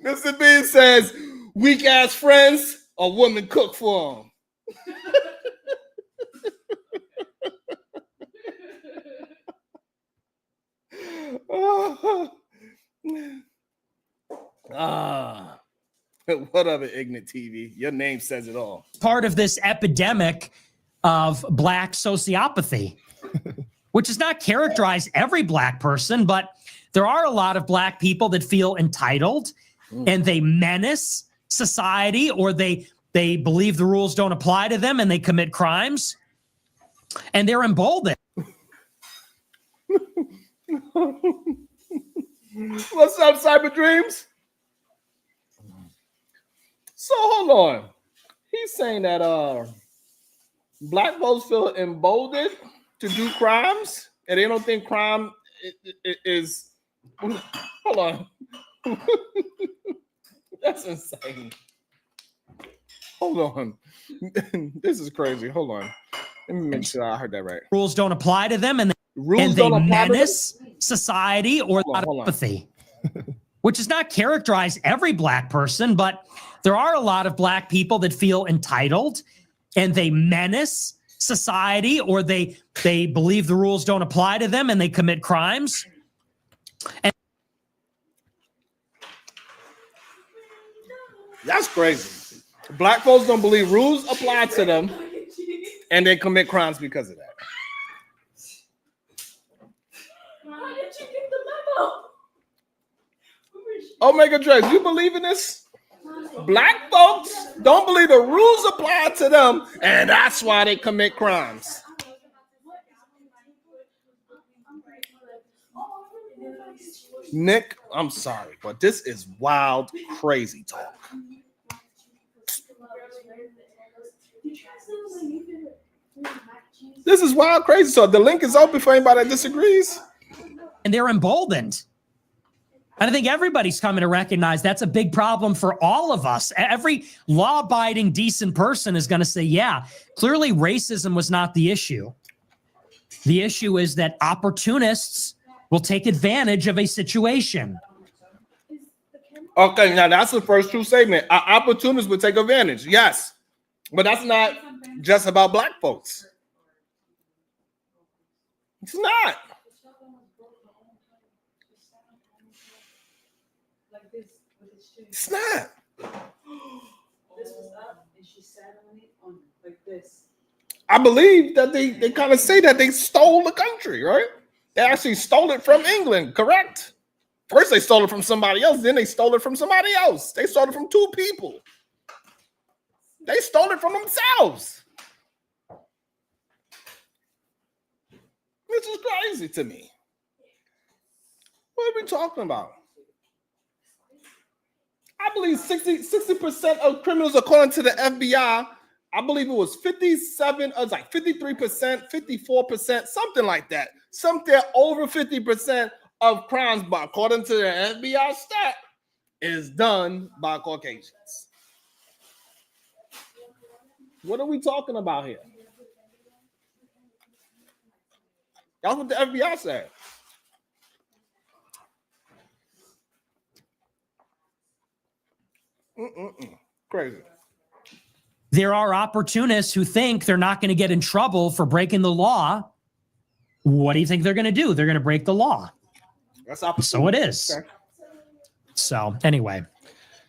Mr. B says, weak ass friends, a woman cook for them. What up, Ignorant TV? Your name says it all. Part of this epidemic of black sociopathy, which does not characterize every black person, but there are a lot of black people that feel entitled and they menace society, or they believe the rules don't apply to them and they commit crimes and they're emboldened. What's up, Cyber Dreams? So hold on. He's saying that black folks feel emboldened to do crimes and they don't think crime is hold on. That's insane. Hold on. This is crazy. Hold on. Let me make sure I heard that right. Rules don't apply to them and they menace society or apathy, which does not characterize every black person, but there are a lot of black people that feel entitled and they menace society, or they believe the rules don't apply to them and they commit crimes. And that's crazy. Black folks don't believe rules apply to them and they commit crimes because of that. How did you get the memo? Omega Drex, you believe in this? Black folks don't believe the rules apply to them, and that's why they commit crimes. Nick, I'm sorry, but this is wild, crazy talk. This is wild, crazy. So the link is open for anybody that disagrees. And they're emboldened. And I think everybody's coming to recognize that's a big problem for all of us. Every law-abiding, decent person is going to say, yeah, clearly racism was not the issue. The issue is that opportunists will take advantage of a situation. Okay, now that's the first true statement. Opportunists would take advantage. Yes. But that's not just about black folks. It's not. It's not. This was up and she sat on it on like this. I believe that they kind of say that they stole the country, right? They actually stole it from England, correct? First they stole it from somebody else, then they stole it from somebody else. They stole it from two people. They stole it from themselves. Which is crazy to me. What are we talking about? I believe 60% of criminals, according to the FBI, I believe it was 57, it was like 53%, 54%, something like that. Something over 50% of crimes, but according to the FBI stat, is done by Caucasians. What are we talking about here? That's what the FBI said. Crazy. There are opportunists who think they're not going to get in trouble for breaking the law. What do you think they're going to do? They're going to break the law. That's opportunity. So it is. Okay. So anyway.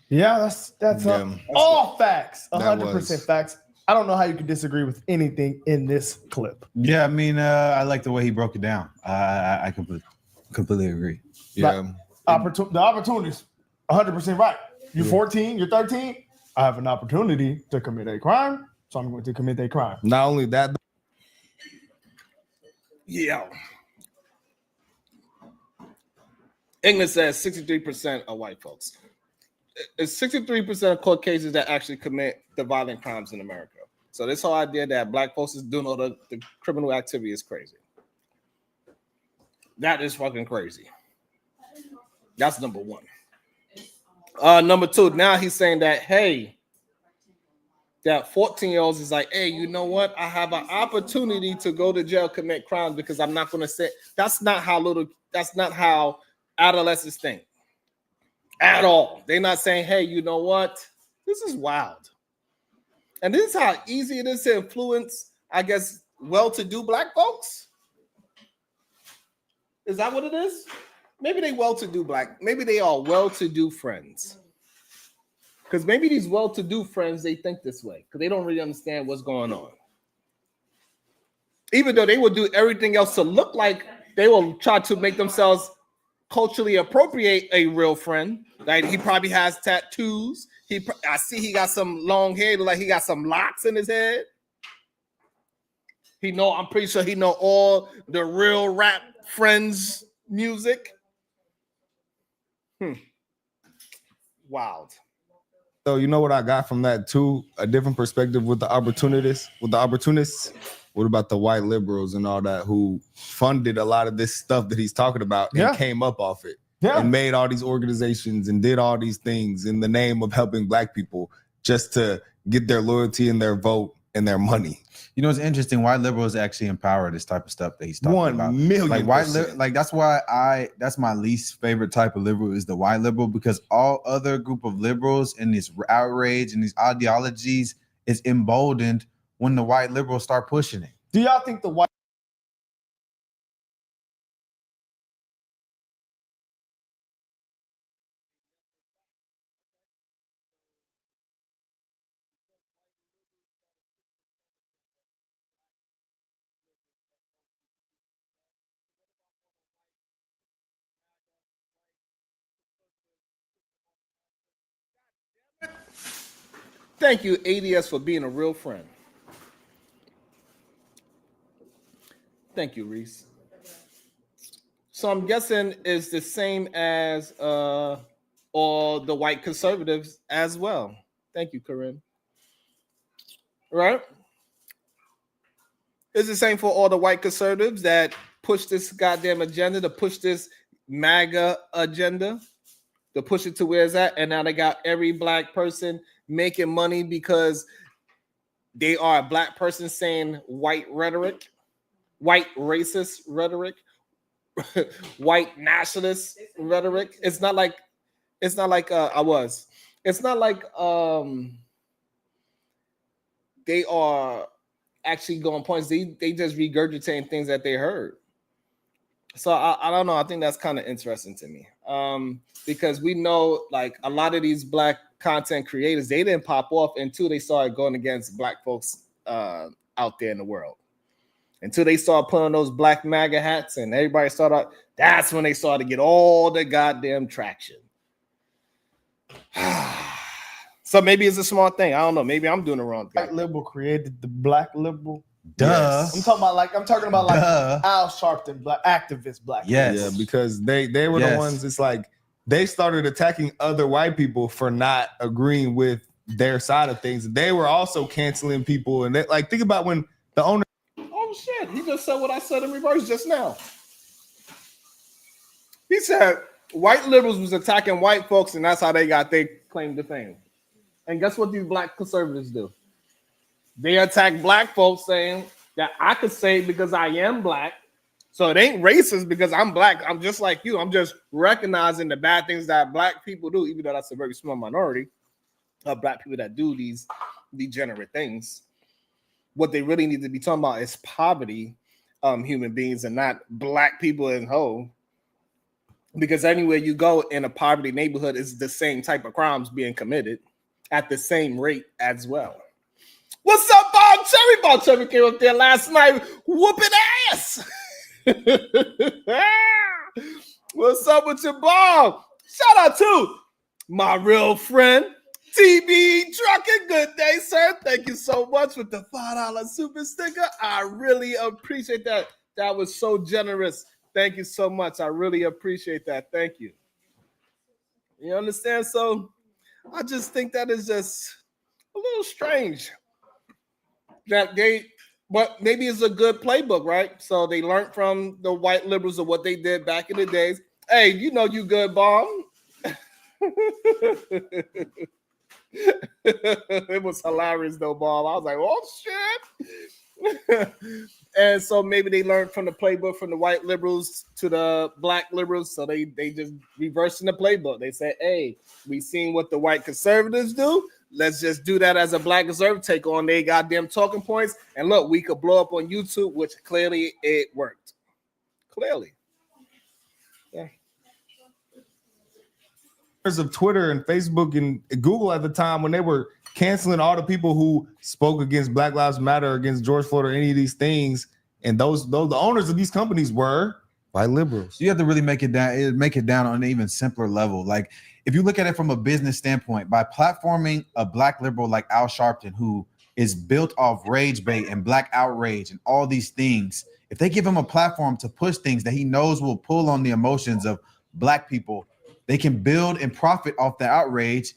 Yeah, that's all facts. 100% was- facts. I don't know how you can disagree with anything in this clip. Yeah, I mean, I like the way he broke it down. I completely agree. Yeah. The opportunities, 100% right. You're 14, you're 13. I have an opportunity to commit a crime, so I'm going to commit a crime. Not only that, Yeah. England says 63% of white folks. It's 63% of Caucasians that actually commit the violent crimes in America. So this whole idea that black folks is doing all the criminal activity is crazy. That is fucking crazy. That's number one. Number two, now he's saying that, hey, that 14-year-olds is like, hey, you know what? I have an opportunity to go to jail, commit crimes because I'm not going to say that's not how adolescents think at all. They're not saying, hey, you know what? This is wild. And this is how easy it is to influence, I guess, well-to-do black folks. Is that what it is? Maybe they well-to-do black. Maybe they are well-to-do friends. Because maybe these well-to-do friends, they think this way because they don't really understand what's going on. Even though they will do everything else to look like they will try to make themselves culturally appropriate a real friend. Like he probably has tattoos. I see he got some long hair, like he got some locks in his head. I'm pretty sure he know all the real rap friends music. Wild. So you know what I got from that too? A different perspective with the opportunists. What about the white liberals and all that who funded a lot of this stuff that he's talking about and came up off it and made all these organizations and did all these things in the name of helping black people just to get their loyalty and their vote and their money. you know, it's interesting. White liberals actually empower this type of stuff that he's talking about. 1,000,000%. Like like that's why that's my least favorite type of liberal is the white liberal, because all other group of liberals and this outrage and these ideologies is emboldened when the white liberals start pushing it. Do y'all think the white Thank you, ADS, for being a real friend. Thank you, Reese. So I'm guessing it's the same as all the white conservatives as well. Thank you, Corinne. Right? It's the same for all the white conservatives that push this goddamn agenda, to push this MAGA agenda, to push it to where it's at, and now they got every black person making money because they are a black person saying white rhetoric, white racist rhetoric, white nationalist rhetoric. It's not like It's not like I was. It's not like they are actually going points. They just regurgitating things that they heard. So I don't know. I think that's kind of interesting to me. Because we know like a lot of these black content creators, they didn't pop off until they started going against black folks out there in the world. Until they started putting those black MAGA hats and everybody started, that's when they started to get all the goddamn traction. So maybe it's a small thing. I don't know. Maybe I'm doing the wrong thing. Black liberal created the black liberal. Duh. Yes. I'm talking about like Duh. Al Sharpton, black activist, black. Yes. Yeah, because they were the ones. It's like they started attacking other white people for not agreeing with their side of things. They were also canceling people, and they, like think about when the owner. Oh shit! He just said what I said in reverse just now. He said white liberals was attacking white folks, and that's how they got their claim to fame. And guess what these black conservatives do? They attack black folks, saying that I could say because I am black, so it ain't racist because I'm black. I'm just like you. I'm just recognizing the bad things that black people do, even though that's a very small minority of black people that do these degenerate things. What they really need to be talking about is poverty, human beings, and not black people in whole. Because anywhere you go in a poverty neighborhood, is the same type of crimes being committed at the same rate as well. What's up, Bob Cherry? Bob Cherry came up there last night whooping ass. What's up with your Bob? Shout out to my real friend, TB Trucking. Good day, sir. Thank you so much with the $5 super sticker. I really appreciate that. That was so generous. Thank you so much. I really appreciate that. Thank you. You understand? So I just think that is just a little strange. That but maybe it's a good playbook, right? So they learned from the white liberals of what they did back in the days. Hey, you know you good, bomb. It was hilarious though, Bob. I was like, oh shit. And so maybe they learned from the playbook from the white liberals to the black liberals. So they just reversing the playbook. They said, hey, we seen what the white conservatives do. Let's just do that as a black conservative, take on their goddamn talking points. And look, we could blow up on YouTube, which clearly it worked. Clearly. Yeah. Of Twitter and Facebook and Google at the time when they were canceling all the people who spoke against Black Lives Matter, against George Floyd, or any of these things, and those the owners of these companies were white liberals. You have to really make it down on an even simpler level. Like if you look at it from a business standpoint, by platforming a black liberal like Al Sharpton, who is built off rage bait and black outrage and all these things, if they give him a platform to push things that he knows will pull on the emotions of black people, they can build and profit off the outrage,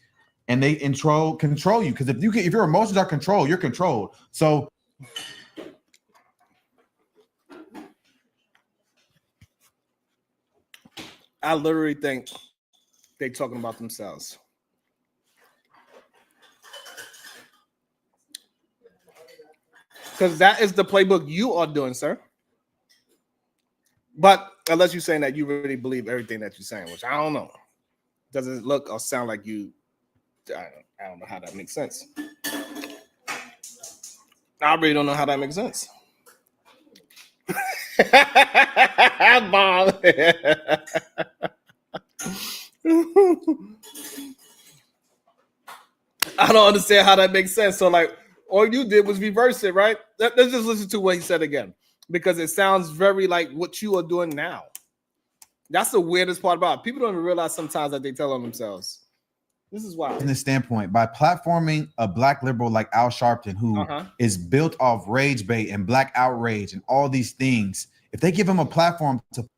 and they control you. Because if your emotions are controlled, you're controlled. So I literally think they're talking about themselves. Because that is the playbook you are doing, sir. But unless you're saying that you really believe everything that you're saying, which I don't know. Doesn't look or sound like you. I don't know how that makes sense. I really don't know how that makes sense. Mom. I don't understand how that makes sense. So, like, all you did was reverse it, right? Let's just listen to what he said again, because it sounds very like what you are doing now. That's the weirdest part about it. People don't even realize sometimes that they tell on themselves. This is why. From this standpoint, by platforming a black liberal like Al Sharpton, who is built off rage bait and black outrage and all these things, if they give him a platform to,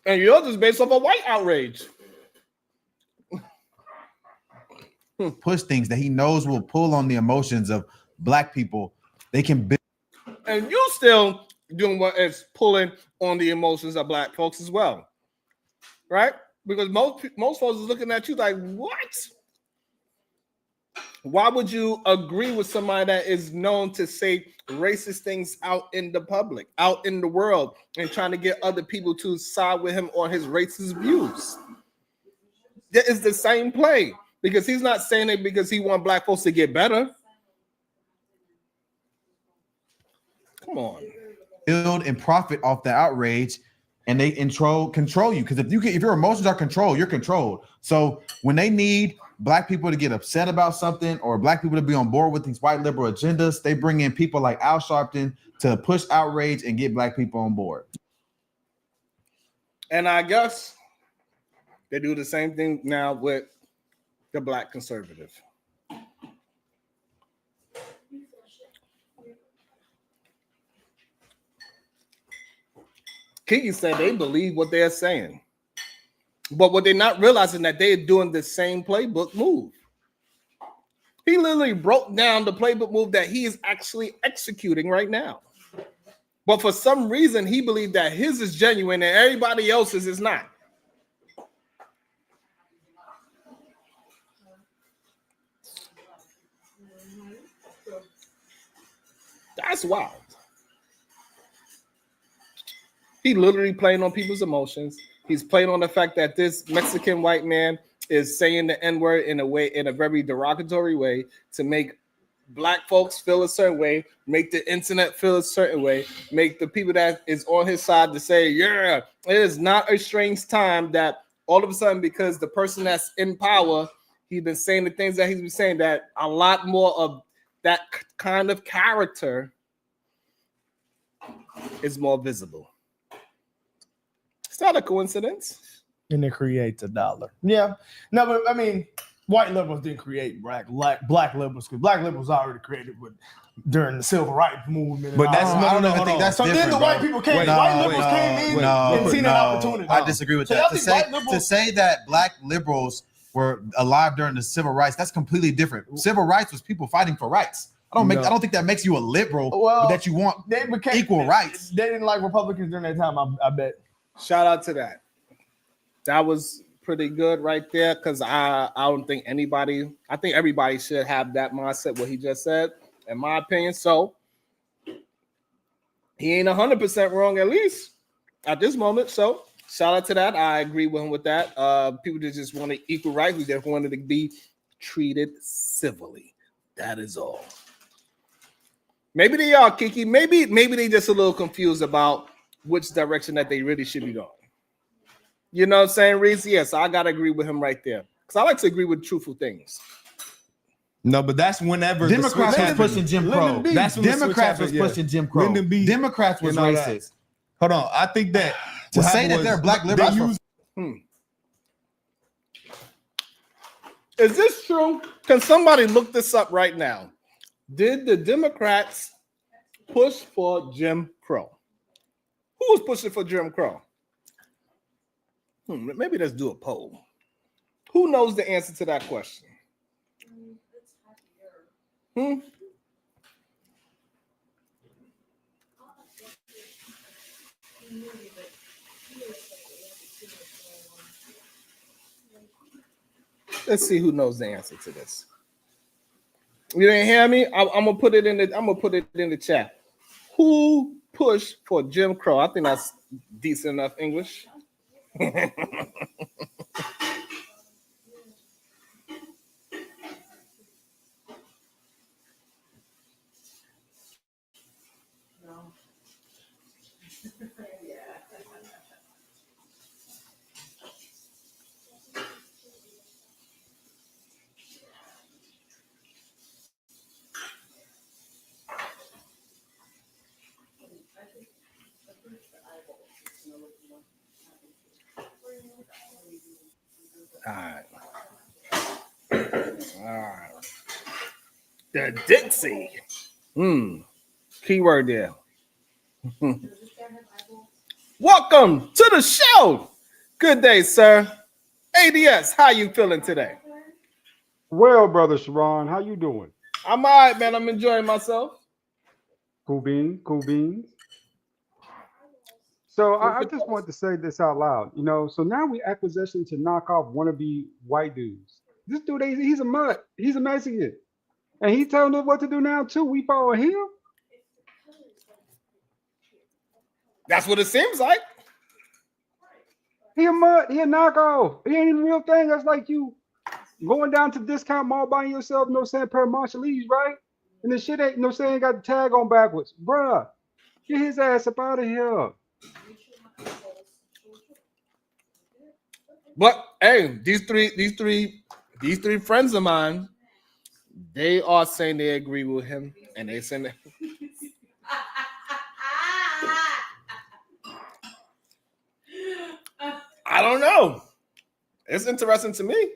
and yours is based off a white outrage, push things that he knows will pull on the emotions of black people, they can build. And you still doing what is pulling on the emotions of black folks as well, right? Because most folks is looking at you like, what? Why would you agree with somebody that is known to say racist things out in the public, out in the world, and trying to get other people to side with him on his racist views? It's the same play because he's not saying it because he wants black folks to get better. Come on. Build and profit off the outrage, and they control you. Because if your emotions are controlled, you're controlled. So when they need black people to get upset about something or black people to be on board with these white liberal agendas, they bring in people like Al Sharpton to push outrage and get black people on board. And I guess they do the same thing now with the black conservative. Kiki said they believe what they're saying. But what they're not realizing that they're doing the same playbook move. He literally broke down the playbook move that he is actually executing right now. But for some reason, he believed that his is genuine and everybody else's is not. That's wild. He literally playing on people's emotions. He's playing on the fact that this Mexican white man is saying the N-word in a very derogatory way to make black folks feel a certain way, make the internet feel a certain way, make the people that is on his side to say, yeah, it is not a strange time that all of a sudden, because the person that's in power, he's been saying the things that he's been saying, that a lot more of that kind of character is more visible. It's not a coincidence. And it creates a dollar. Yeah. No, but I mean, white liberals didn't create black liberals, because black liberals already created during the civil rights movement. But that's I don't think that's so different, then the white people came. White liberals came in and seen an opportunity. I disagree with that. To say that black liberals were alive during the civil rights, that's completely different. Civil rights was people fighting for rights. I don't think that makes you a liberal, but that you want equal rights. They didn't like Republicans during that time, I bet. Shout out to that. That was pretty good right there, because I don't think anybody, I think everybody should have that mindset, what he just said, in my opinion. So he ain't 100% wrong, at least at this moment. So shout out to that. I agree with him with that. People that just want equal rights, we just wanted to be treated civilly. That is all. Maybe they are, Kiki. Maybe they just a little confused about which direction that they really should be going. You know what I'm saying, Reese? Yes, I gotta agree with him right there, because I like to agree with truthful things. No, but that's whenever Democrats was pushing Jim Crow. That's when Democrats was pushing Jim Crow. Democrats was racist. Hold on, I think that to say that they're black liberals. Is this true? Can somebody look this up right now? Did the Democrats push for Jim Crow? Who was pushing for Jim Crow? Maybe let's do a poll. Who knows the answer to that question? Let's see who knows the answer to this. You didn't hear me? I'm gonna put it in the chat. Who pushed for Jim Crow? I think that's decent enough English. All right. The Dixie. Keyword there. Welcome to the show. Good day, sir. ADS, how you feeling today? Well, Brother Sharon, how you doing? I'm all right, man. I'm enjoying myself. Cool beans. So I just want to say this out loud. So now we acquisition to knock off wannabe white dudes. This dude, he's a mutt. He's a Mexican. And he telling us what to do now, too. We follow him. That's what it seems like. He a mud. He a knockoff. He ain't even a real thing. That's like you going down to discount mall buying yourself, saying, pair of Marshallese, right? And the shit ain't, saying, got the tag on backwards. Bruh, get his ass up out of here. But hey, these three friends of mine, they are saying they agree with him, and they saying that. I don't know. It's interesting to me.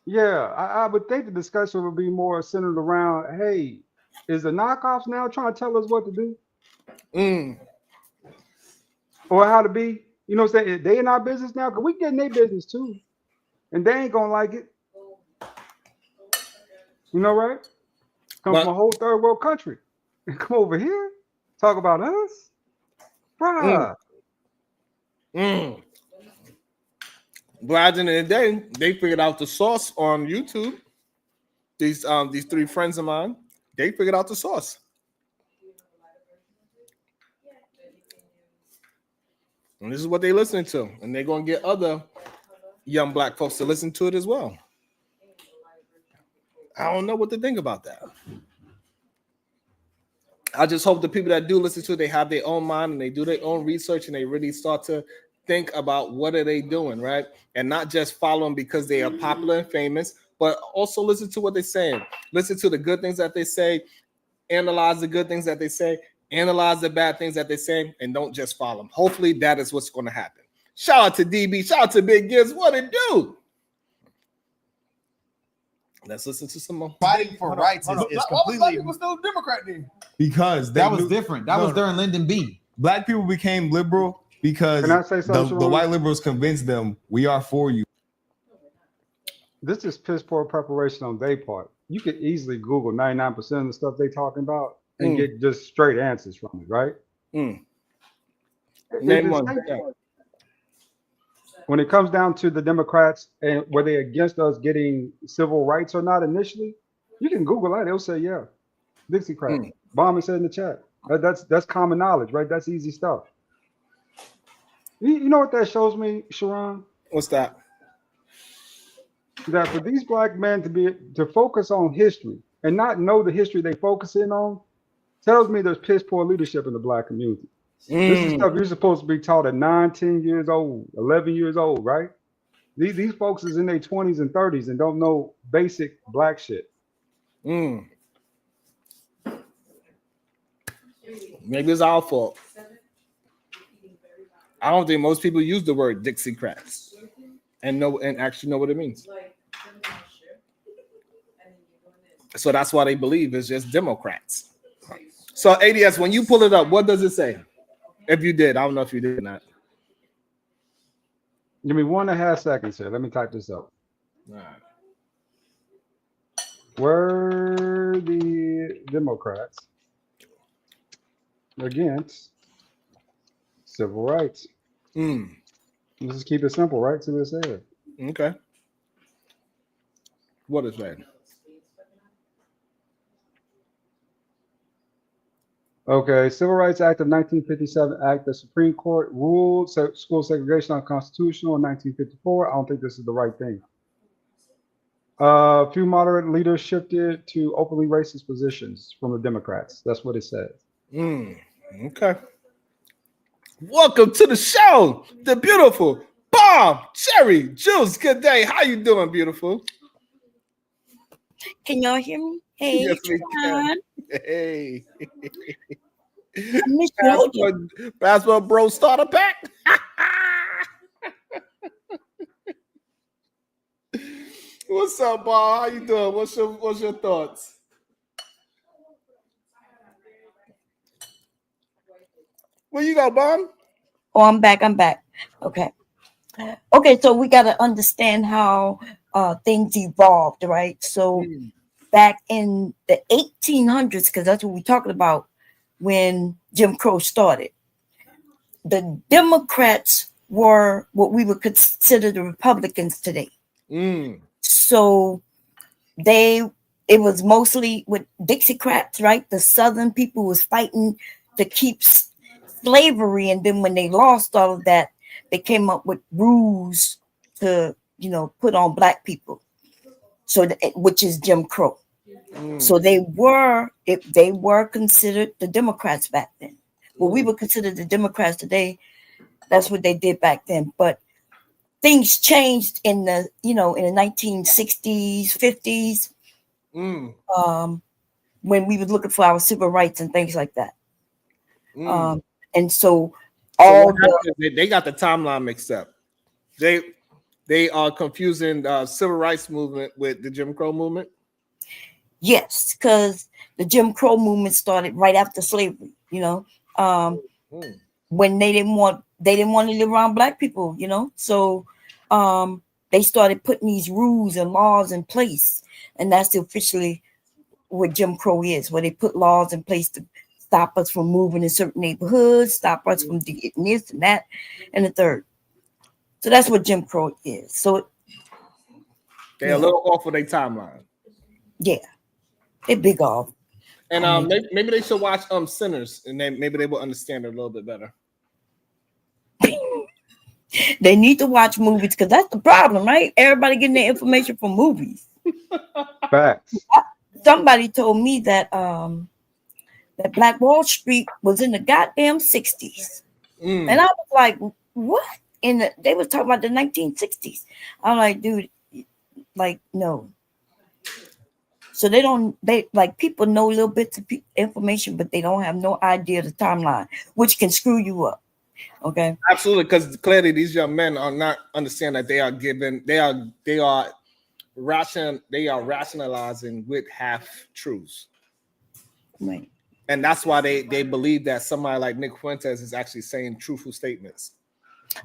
Yeah, I would think the discussion would be more centered around, hey, is the knockoffs now trying to tell us what to do? Or how to be? You know what I'm saying? They in our business now, because we get in their business too. And they ain't gonna like it. You know, right? Come from a whole third world country. And come over here, talk about us. Bruh. But at the end of the day, they figured out the source on YouTube. These three friends of mine, they figured out the source. And this is what they listening to. And they're gonna get other young black folks to listen to it as well. I don't know what to think about that. I just hope the people that do listen to it, they have their own mind and they do their own research and they really start to think about what are they doing, right? And not just follow them because they are popular and famous, but also listen to what they're saying. Listen to the good things that they say, analyze the good things that they say, analyze the bad things that they say, and don't just follow them. Hopefully that is what's going to happen. Shout out to DB, shout out to Big Gibbs. What it do? Let's listen to some more. Fighting for rights is completely. Why people still Democrat then? Because that was different. That was during Lyndon B. Black people became liberal because Can I say something, the white liberals convinced them we are for you. This is piss poor preparation on their part. You could easily Google 99% of the stuff they talking about and get just straight answers from it, right? Name one. When it comes down to the Democrats and were they against us getting civil rights or not initially, you can Google that. They'll say, yeah, Dixiecrat. Bomber said in the chat. That's common knowledge, right? That's easy stuff. You know what that shows me, Sharon? What's that? That for these black men to focus on history and not know the history they focus in on tells me there's piss poor leadership in the black community. This is stuff you're supposed to be taught at 9, 10 years old, 11 years old, right? These folks is in their 20s and 30s and don't know basic black shit. Maybe it's our fault. I don't think most people use the word Dixiecrats and actually know what it means. So that's why they believe it's just Democrats. So ADS, when you pull it up, what does it say? If you did, I don't know if you did or not. Give me 1.5 seconds here. Let me type this up. All right. Were the Democrats against civil rights? Let's just keep it simple, right? See what it said. Okay. What is that? Okay, Civil Rights Act of 1957 Act. The Supreme Court ruled school segregation unconstitutional in 1954. I don't think this is the right thing. A few moderate leaders shifted to openly racist positions from the Democrats. That's what it says. Okay. Welcome to the show, the beautiful Bomb Cherry Juice. Good day. How you doing, beautiful? Can y'all hear me? Hey, yes, we can. Hey. Basketball Bro starter pack. What's up, Bob? How you doing? What's your thoughts? Where you go, Bob? Oh, I'm back. Okay. So we got to understand how things evolved, right? So back in the 1800s, because that's what we're talking about when Jim Crow started, the Democrats were what we would consider the Republicans today. So it was mostly with Dixiecrats, right? The Southern people was fighting to keep slavery, and then when they lost all of that, they came up with rules to, you know, put on black people. So, which is Jim Crow. So they were considered the Democrats back then. Well, we would consider the Democrats today. That's what they did back then. But things changed in the, you know, in the 1960s, 50s, when we were looking for our civil rights and things like that. And so all they got the timeline mixed up. They are confusing the civil rights movement with the Jim Crow movement. Yes, because the Jim Crow movement started right after slavery, you know, when they didn't want to live around black people, you know. So they started putting these rules and laws in place, and that's officially what Jim Crow is, where they put laws in place to stop us from moving in certain neighborhoods, stop us from getting this and that and the third. So that's what Jim Crow is. So they're a little off of their timeline. Yeah, they're big off. And maybe they should watch Sinners, and then maybe they will understand it a little bit better. They need to watch movies, because that's the problem, right? Everybody getting their information from movies. Facts. Somebody told me that that Black Wall Street was in the goddamn 60s. And I was like, what? They was talking about the 1960s. I'm like, dude, like, no. So they like, people know little bits of information, but they don't have no idea the timeline, which can screw you up. Okay. Absolutely, because clearly these young men are not understand that they are rationalizing with half truths. Right. And that's why they believe that somebody like Nick Fuentes is actually saying truthful statements.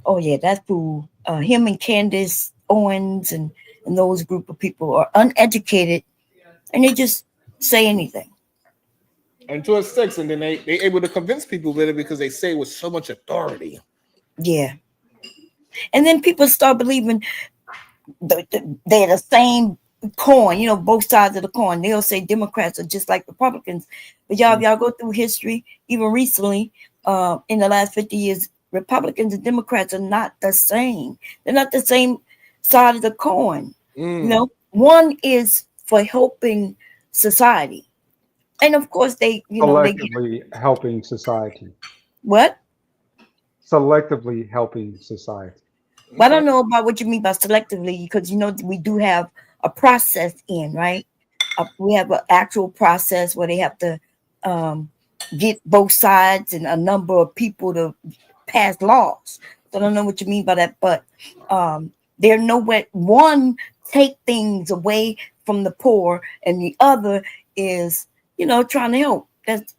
Oh yeah, that's who him and Candace Owens and those group of people are uneducated, and they just say anything. Until it sticks, and then they able to convince people with it because they say it with so much authority. Yeah. And then people start believing they're the same coin, you know, both sides of the coin. They'll say Democrats are just like Republicans. But y'all, if y'all go through history, even recently, in the last 50 years, Republicans and Democrats are not the same. They're not the same side of the coin. You know, one is for helping society. And of course, they, you know, Selectively helping society. What? Selectively helping society. Well, I don't know about what you mean by selectively, because, you know, we do have a process right? We have an actual process where they have to get both sides and a number of people to pass laws. So I don't know what you mean by that, but they're nowhere. One take things away from the poor, and the other is, you know, trying to help. That's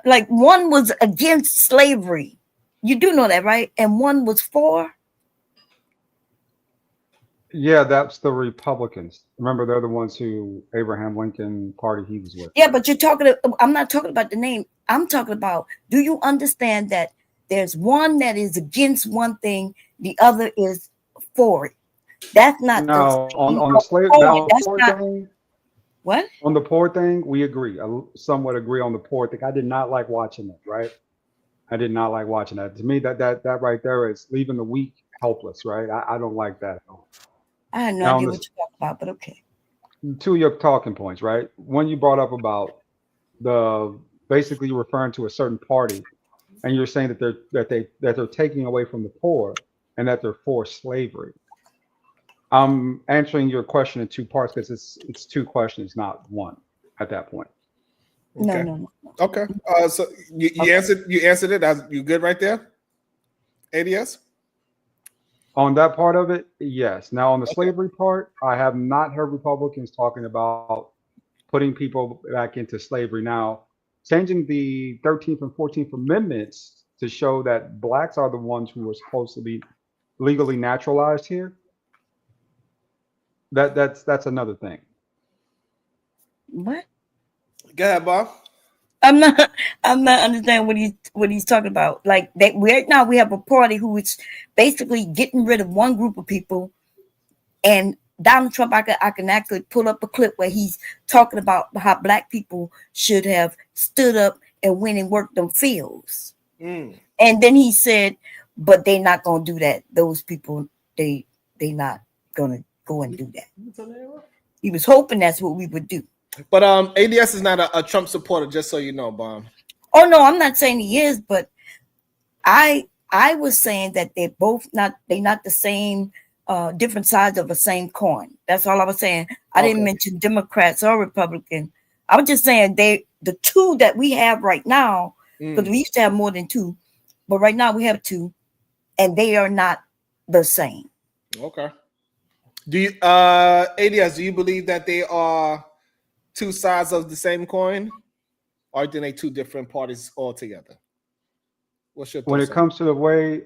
like one was against slavery. You do know that, right? And one was for. Yeah, that's the Republicans. Remember, they're the ones who Abraham Lincoln party he was with. Yeah, but I'm not talking about the name. I'm talking about, do you understand that there's one that is against one thing, the other is for it? That's not on the slave. Thing. What? On the poor thing, we agree. I somewhat agree on the poor thing. I did not like watching it, right? I did not like watching that. To me, that right there is leaving the weak helpless, right? I don't like that at all. I have no idea what you're talking about, but okay. Two of your talking points, right? One you brought up about basically referring to a certain party, and you're saying that they're taking away from the poor and that they're for slavery. I'm answering your question in two parts because it's two questions, not one at that point. Okay. No. Okay. So you answered it. You good right there? ADS? On that part of it, yes. Now on the slavery part, I have not heard Republicans talking about putting people back into slavery. Now, changing the 13th and 14th Amendments to show that blacks are the ones who are supposed to be legally naturalized here. That's another thing. What? Go ahead, Bob. I'm not understanding what he's talking about. Like that, we have a party who is basically getting rid of one group of people, and Donald Trump. I can actually pull up a clip where he's talking about how black people should have stood up and went and worked them fields. Mm. And then he said, but they're not gonna do that. Those people, they not gonna go and do that. He was hoping that's what we would do. But ADS is not a Trump supporter, just so you know, Bomb. Oh no, I'm not saying he is, but I was saying that they're not the same, different sides of the same coin. That's all I was saying. I didn't mention Democrats or Republican. I was just saying the two that we have right now, because we used to have more than two, but right now we have two, and they are not the same. Okay. Do you ADS, do you believe that they are two sides of the same coin, or are they two different parties altogether? What's your thoughts When it comes to the way,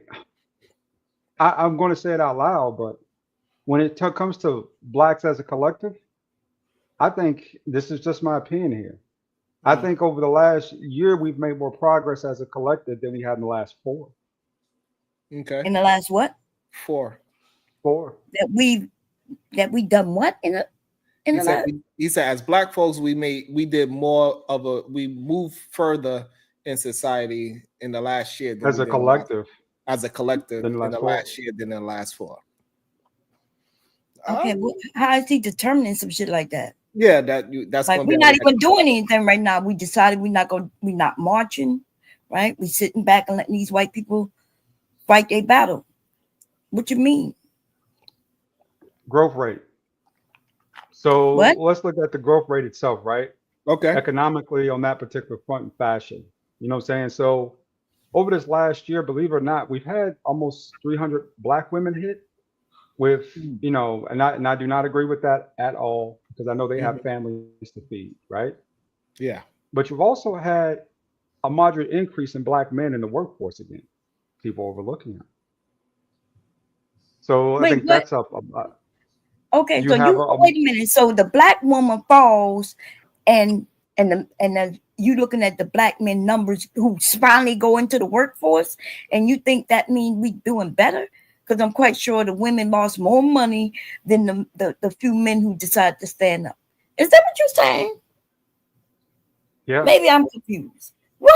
I'm going to say it out loud, but when it comes to blacks as a collective, I think this is just my opinion here. I think over the last year we've made more progress as a collective than we had in the last 4. Okay. In the last what? 4. That we done what in the last? He said as black folks we did more of we moved further in society in the last year than as a collective. As a collective in the last year than in the last 4. Okay, well, how is he determining some shit like that? Yeah, that's like we're not even doing anything right now. We decided we're not marching, right? We sitting back and letting these white people fight their battle. What you mean? Growth rate. So What? let's look at the growth rate itself, right? Okay. Economically on that particular front and fashion. You know what I'm saying? So over this last year, believe it or not, we've had almost 300 black women hit with, you know, and I do not agree with that at all, because I know they have families to feed, right? Yeah. But you've also had a moderate increase in black men in the workforce again. People overlooking it. So I think that's up. Okay, so wait a minute. So the black woman falls, and you looking at the black men numbers who finally go into the workforce, and you think that means we doing better? Because I'm quite sure the women lost more money than the few men who decided to stand up. Is that what you're saying? Yeah. Maybe I'm confused. What?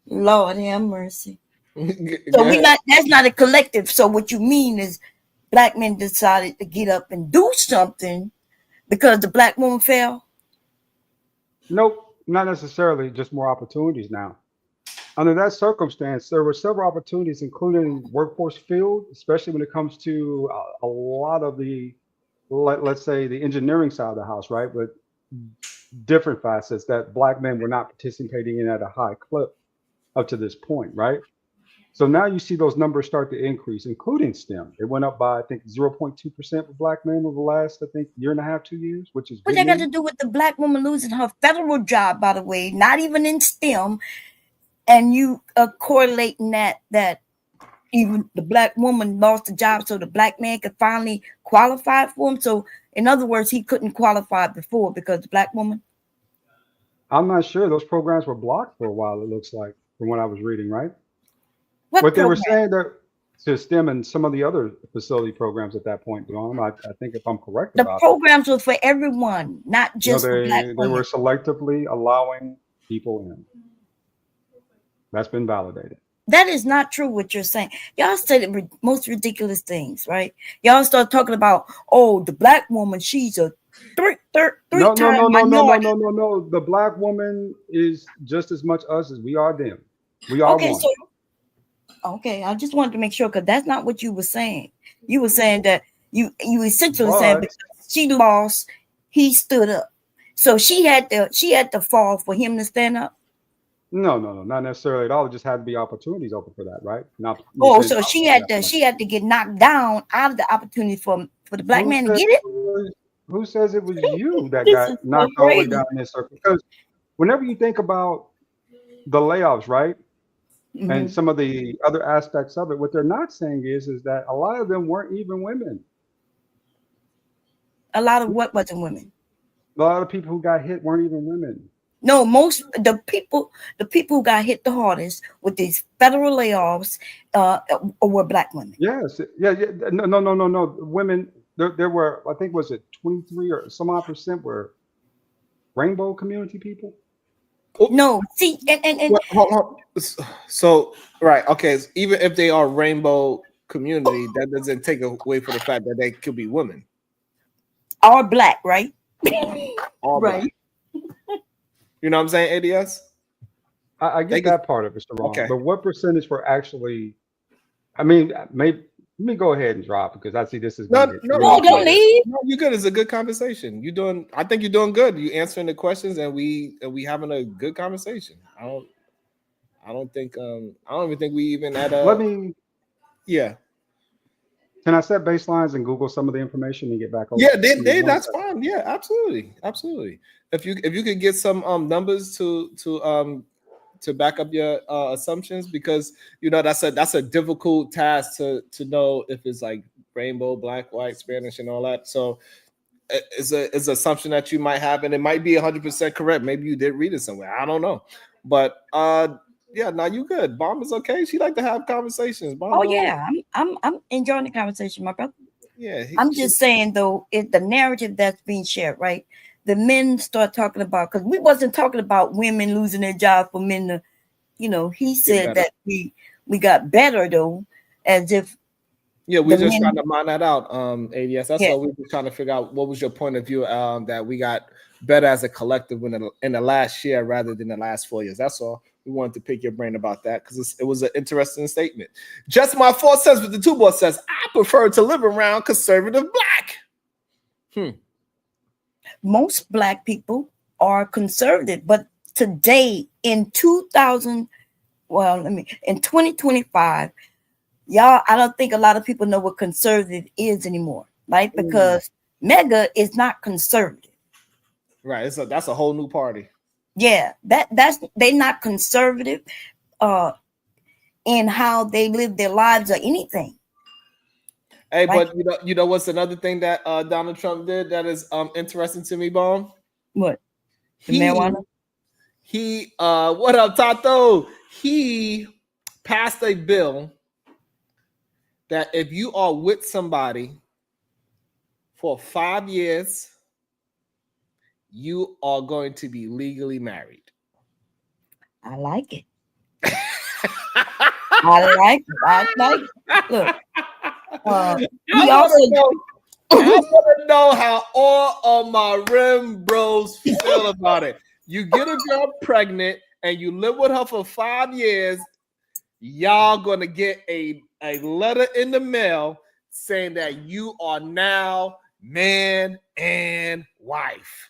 Lord have mercy. So that's not a collective. So what you mean is black men decided to get up and do something because the black woman fell? Nope, not necessarily, just more opportunities now. Under that circumstance, there were several opportunities, including workforce field, especially when it comes to a lot of the, let's say, the engineering side of the house, right? But different facets that black men were not participating in at a high clip up to this point, right? So now you see those numbers start to increase, including STEM. It went up by, I think, 0.2% for black men over the last, I think, year and a half, 2 years, which is what that got to do with the black woman losing her federal job, by the way, not even in STEM, and you are correlating that even the black woman lost the job so the black man could finally qualify for him. So in other words, he couldn't qualify before because the black woman? I'm not sure. Those programs were blocked for a while, it looks like, from what I was reading, right? What they were saying that to STEM and some of the other facility programs at that point, I think if I'm correct the about programs were for everyone, not just for black women. They were selectively allowing people in. That's been validated. That is not true what you're saying. Y'all say the most ridiculous things, right? Y'all start talking about, oh, the black woman, she's a three time minority. No. The black woman is just as much us as we are them. We are one. Okay, I just wanted to make sure, because that's not what you were saying. You were saying that you essentially saying because she lost, he stood up. So she had to fall for him to stand up. No, not necessarily at all. It just had to be opportunities open for that, right? So she had to get knocked down out of the opportunity for the black man to get it. Who says it was you that got knocked all the way down in this circle? Because whenever you think about the layoffs, right? And some of the other aspects of it, what they're not saying is that a lot of them weren't even women. A lot of what wasn't women? A lot of people who got hit weren't even women. No, most the people who got hit the hardest with these federal layoffs were black women. Yes, yeah. No. Women. There were, I think, was it 23 or some odd % were rainbow community people. No, see, and Hold on. So right, okay. Even if they are rainbow community, that doesn't take away from the fact that they could be women. all black, right? All Right. black. You know what I'm saying? ADS. I They get could- that part of it, Sharon. Okay. But what percentage for actually? I mean, maybe let me go ahead and drop because I see this is No, going to get no, No, really don't good. leave. No, you're good. It's a good conversation. You doing? I think you're doing good. You answering the questions, and we having a good conversation. I don't even think we even had a. Let me. Yeah. Can I set baselines and Google some of the information and get back over? Yeah, to you? One that's second. fine. Yeah, absolutely. If you could get some numbers to back up your assumptions, because that's a difficult task to know if it's like rainbow, black, white, Spanish, and all that. So it's an assumption that you might have, and it might be 100% correct. Maybe you did read it somewhere. I don't know, but yeah, now you good. Bomb is okay. She like to have conversations. Bomb, Oh yeah, I'm enjoying the conversation, my brother. yeah. I'm just saying though, the narrative that's being shared, right? The men start talking about, because we wasn't talking about women losing their job for men to, he said better. that we got better though, as if Yeah, we're the just men, trying to mine that out. ADS. That's yeah, all we're trying to figure out. What was your point of view? That we got better as a collective in the last year rather than the last 4 years. That's all. We wanted to pick your brain about that because it was an interesting statement. Just my 4 cents with the 2 boy says, I prefer to live around conservative black. most black people are conservative, but today in 2025, y'all, I don't think a lot of people know what conservative is anymore, right? Because mega is not conservative. Right. That's a whole new party. Yeah, they're not conservative in how they live their lives or anything. Hey, Right? but you know what's another thing that Donald Trump did that is interesting to me, Bomb? What? The marijuana? He what up, Tato? He passed a bill that if you are with somebody for 5 years, you are going to be legally married. I like it. I like it. Look, I want to know how all of my rim bros feel about it. You get a girl pregnant and you live with her for 5 years, y'all gonna get a letter in the mail saying that you are now man and wife.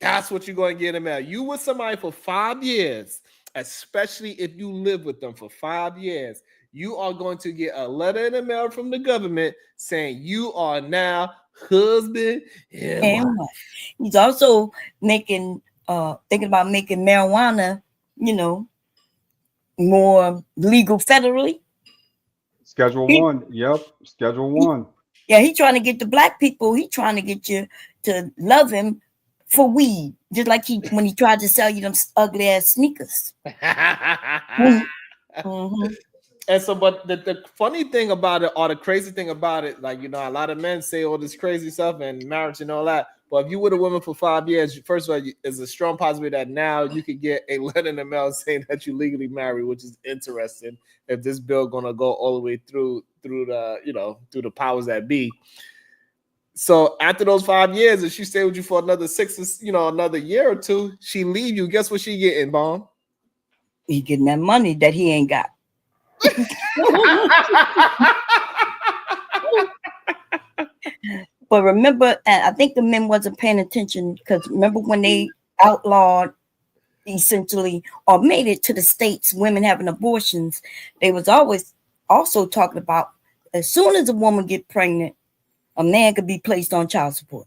That's what you're going to get in the mail. You with somebody for 5 years, especially if you live with them for 5 years, you are going to get a letter in the mail from the government saying you are now husband and wife. He's also thinking about making marijuana, more legal federally. Schedule 1. Yep. Schedule 1. Yeah, he's trying to get the black people. He's trying to get you to love him for weed, just like when he tried to sell you them ugly ass sneakers. Mm-hmm. And so, but the funny thing about it, or the crazy thing about it, like, a lot of men say all this crazy stuff and marriage and all that. But if you were a woman for 5 years, first of all, it's a strong possibility that now you could get a letter in the mail saying that you legally married, which is interesting. If this bill gonna go all the way through the powers that be. So after those 5 years, if she stay with you for another another year or two, she leave you. Guess what she getting, Bomb? He getting that money that he ain't got. But remember, I think the men wasn't paying attention, because remember when they outlawed essentially or made it to the states women having abortions, they was always also talking about as soon as a woman get pregnant, a man could be placed on child support.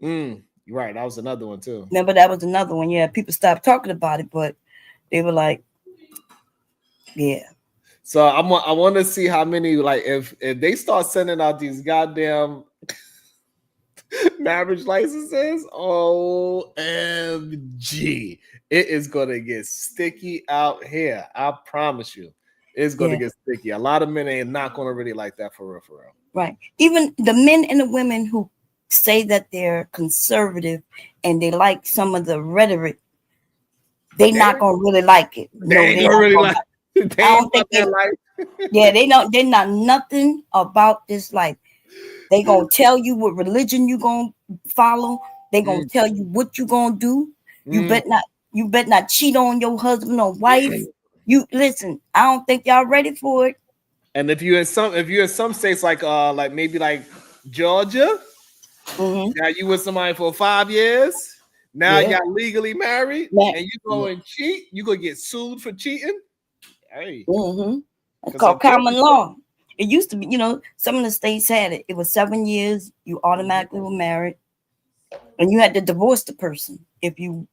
Right, that was another one too. Remember, that was another one. Yeah, people stopped talking about it, but they were like, yeah. So I want to see how many, like, if they start sending out these goddamn marriage licenses, OMG, it is gonna get sticky out here. I promise you, it's gonna get sticky. A lot of men ain't not gonna really like that for real. Right. Even the men and the women who say that they're conservative and they like some of the rhetoric, they not gonna really like it. No, They ain't gonna really like it. They I ain't don't think about that life. yeah, they're not nothing about this life. They gonna tell you what religion you gonna follow. They gonna tell you what you gonna do. You bet not cheat on your husband or wife. You listen, I don't think y'all ready for it. And if you're in some states like maybe like Georgia, now you with somebody for 5 years. Now y'all legally married, and you go and cheat, you gonna get sued for cheating. Hey, It's called common law. It used to be, some of the states had it. It was 7 years, you automatically were married, and you had to divorce the person if you.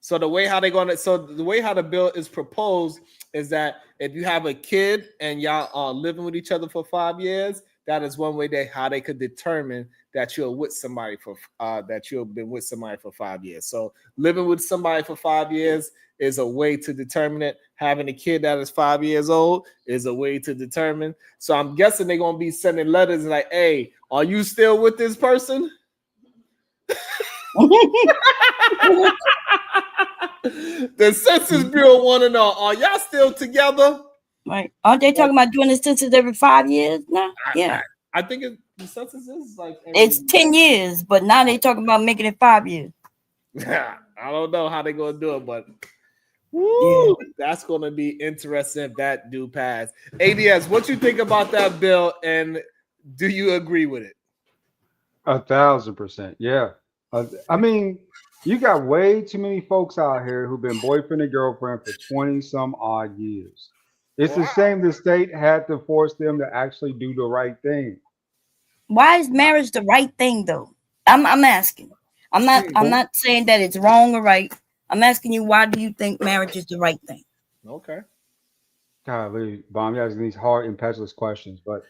So the way how the bill is proposed is that if you have a kid and y'all are living with each other for 5 years, that is one way how they could determine that you're with somebody that you've been with somebody for 5 years. So living with somebody for 5 years is a way to determine it. Having a kid that is 5 years old is a way to determine. So I'm guessing they're gonna be sending letters like, "Hey, are you still with this person?" The Census Bureau want to know: are y'all still together? Right? Aren't they talking about doing the census every 5 years now? Yeah, I think the census is like it's 10 years, but now they talking about making it 5 years. I don't know how they're gonna do it, but woo, that's gonna be interesting if that do pass. ADS, what you think about that bill, and do you agree with it? 1,000%. Yeah. I mean, you got way too many folks out here who've been boyfriend and girlfriend for 20 some odd years. It's a shame the state had to force them to actually do the right thing. Why is marriage the right thing though? I'm asking. I'm not saying that it's wrong or right. I'm asking you, why do you think marriage is the right thing? Okay. Golly, Bomb, you're asking these hard, impetuous questions. But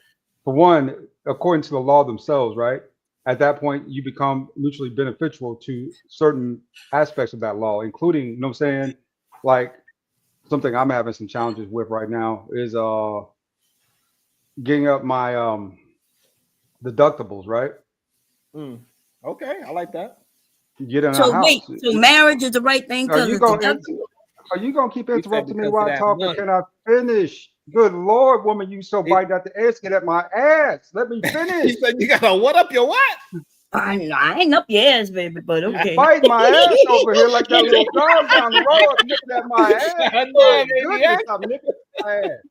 for one, according to the law themselves, right? At that point, you become mutually beneficial to certain aspects of that law, including, you know what I'm saying? Like something I'm having some challenges with right now is getting up my deductibles, right? Okay, I like that. Get in a So house. wait, so marriage is the right thing because Are you gonna keep interrupting me while I talk, or can I finish? Good Lord, woman, you so biting at the ass, get at my ass. Let me finish. You said you gotta what up your what? I ain't up your ass, baby, but okay. Biting my ass over here like that little dog down the road, nipping at my ass. My goodness, I'm nipping at my ass.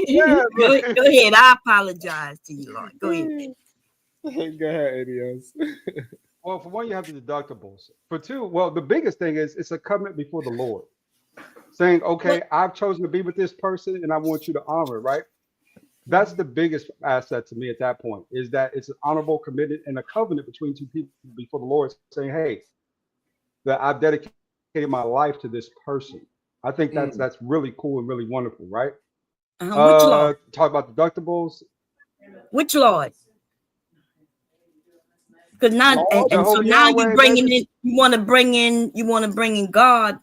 Yeah, go ahead. I apologize to you, Lord. Go ahead. Go ahead, ADS. Well, for one, you have the deductibles. For two, well, the biggest thing is it's a covenant before the Lord. Saying, okay, I've chosen to be with this person and I want you to honor it, right? That's the biggest asset to me at that point, is that it's an honorable commitment and a covenant between two people before the Lord, saying, hey, that I've dedicated my life to this person. I think that's really cool and really wonderful, right? Which Lord? Talk about deductibles. Which Lord? Because now, and so now you're bringing in, you want to bring in God,